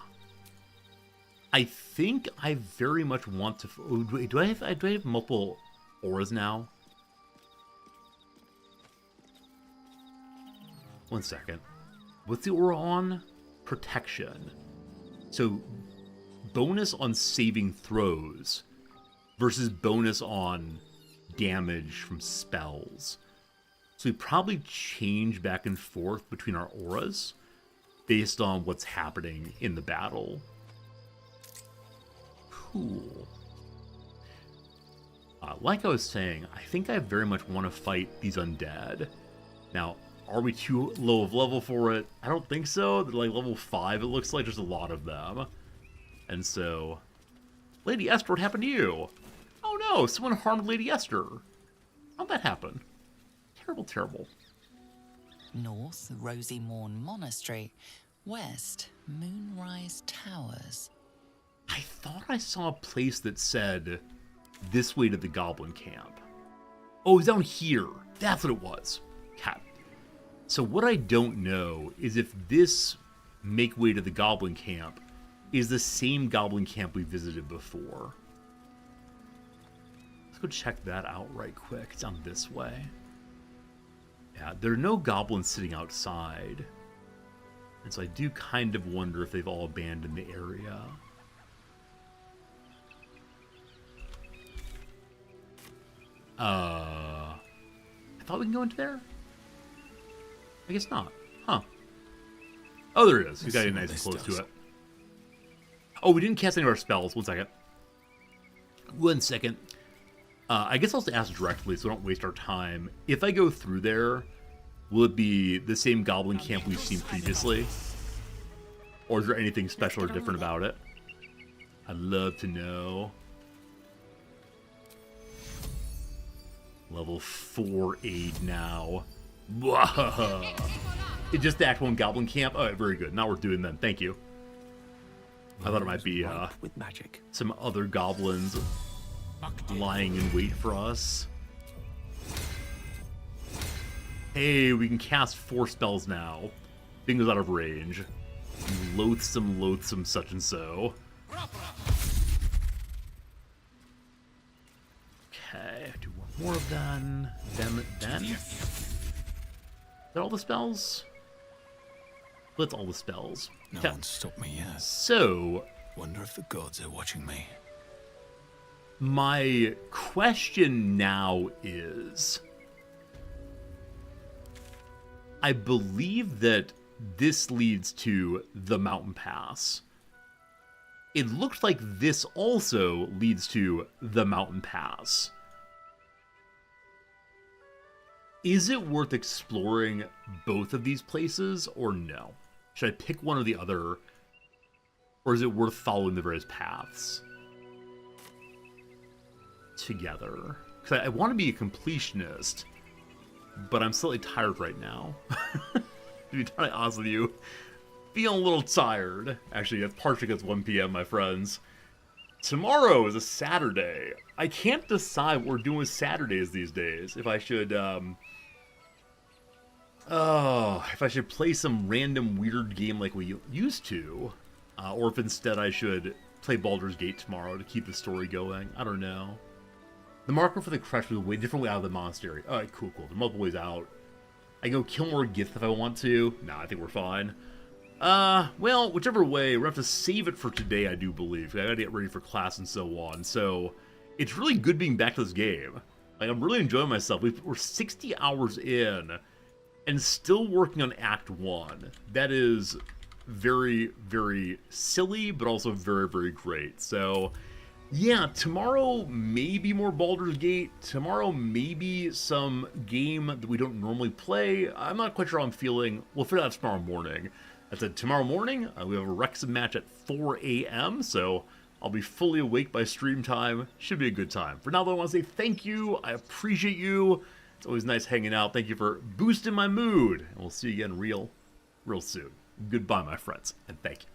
I think I very much want to... Oh, do I have multiple auras now? One second. What's the aura on? Protection. So, bonus on saving throws versus bonus on damage from spells. So we probably change back and forth between our auras based on what's happening in the battle. Cool. Like I was saying, I think I very much want to fight these undead. Now, are we too low of level for it? I don't think so. They're like level 5, it looks like. There's a lot of them. And so... Lady Esther, what happened to you? Oh no, someone harmed Lady Esther. How'd that happen? Terrible, terrible. North, Rosy Morn Monastery. West, Moonrise Towers. I thought I saw a place that said, this way to the Goblin Camp. Oh, it's down here. That's what it was. Cat. So what I don't know is if this make way to the Goblin Camp is the same Goblin Camp we visited before. Let's go check that out right quick. It's down this way. Yeah, there are no goblins sitting outside. And so I do kind of wonder if they've all abandoned the area. I thought we can go into there? I guess not. Huh. Oh, there it is. We got it nice and close to it. Oh, we didn't cast any of our spells. 1 second. 1 second. I guess I'll just ask directly so we don't waste our time. If I go through there, will it be the same goblin camp we've seen previously? Or is there anything special or different about it? I'd love to know. Level 4 aid now. It's just the Act 1 Goblin Camp? Alright, very good. Not worth doing then. Thank you. I thought it might be with magic. Some other goblins lying in wait for us. Hey, we can cast 4 spells now. Thing goes out of range. Loathsome, loathsome such and so. Okay, do one more of them. Then. Is that all the spells? That's all the spells. No Okay. one's stopped me yet. So, Wonder if the gods are watching me. my question now is, I believe that this leads to the mountain pass. It looks like this also leads to the mountain pass. Is it worth exploring both of these places or no? Should I pick one or the other? Or is it worth following the various paths together? Because I want to be a completionist, but I'm slightly tired right now. To be totally honest with you, feeling a little tired. Actually, that's partially because it's 1 p.m., my friends. Tomorrow is a Saturday. I can't decide what we're doing with Saturdays these days. If I should, if I should play some random weird game like we used to, or if instead I should play Baldur's Gate tomorrow to keep the story going. I don't know. The marker for the crush was a way different way out of the monastery. Alright, cool. There are multiple ways out. I can go kill more Gith if I want to. Nah, I think we're fine. Well, whichever way, we're gonna have to save it for today, I do believe. I gotta get ready for class and so on. So, it's really good being back to this game. Like, I'm really enjoying myself. We're 60 hours in, and still working on Act 1. That is very, very silly, but also very, very great. So, yeah, tomorrow maybe more Baldur's Gate. Tomorrow maybe some game that we don't normally play. I'm not quite sure how I'm feeling. We'll figure that out tomorrow morning. I said tomorrow morning, we have a Wrexham match at 4 a.m., so I'll be fully awake by stream time. Should be a good time. For now, though, I want to say thank you. I appreciate you. It's always nice hanging out. Thank you for boosting my mood. And we'll see you again real soon. Goodbye, my friends, and thank you.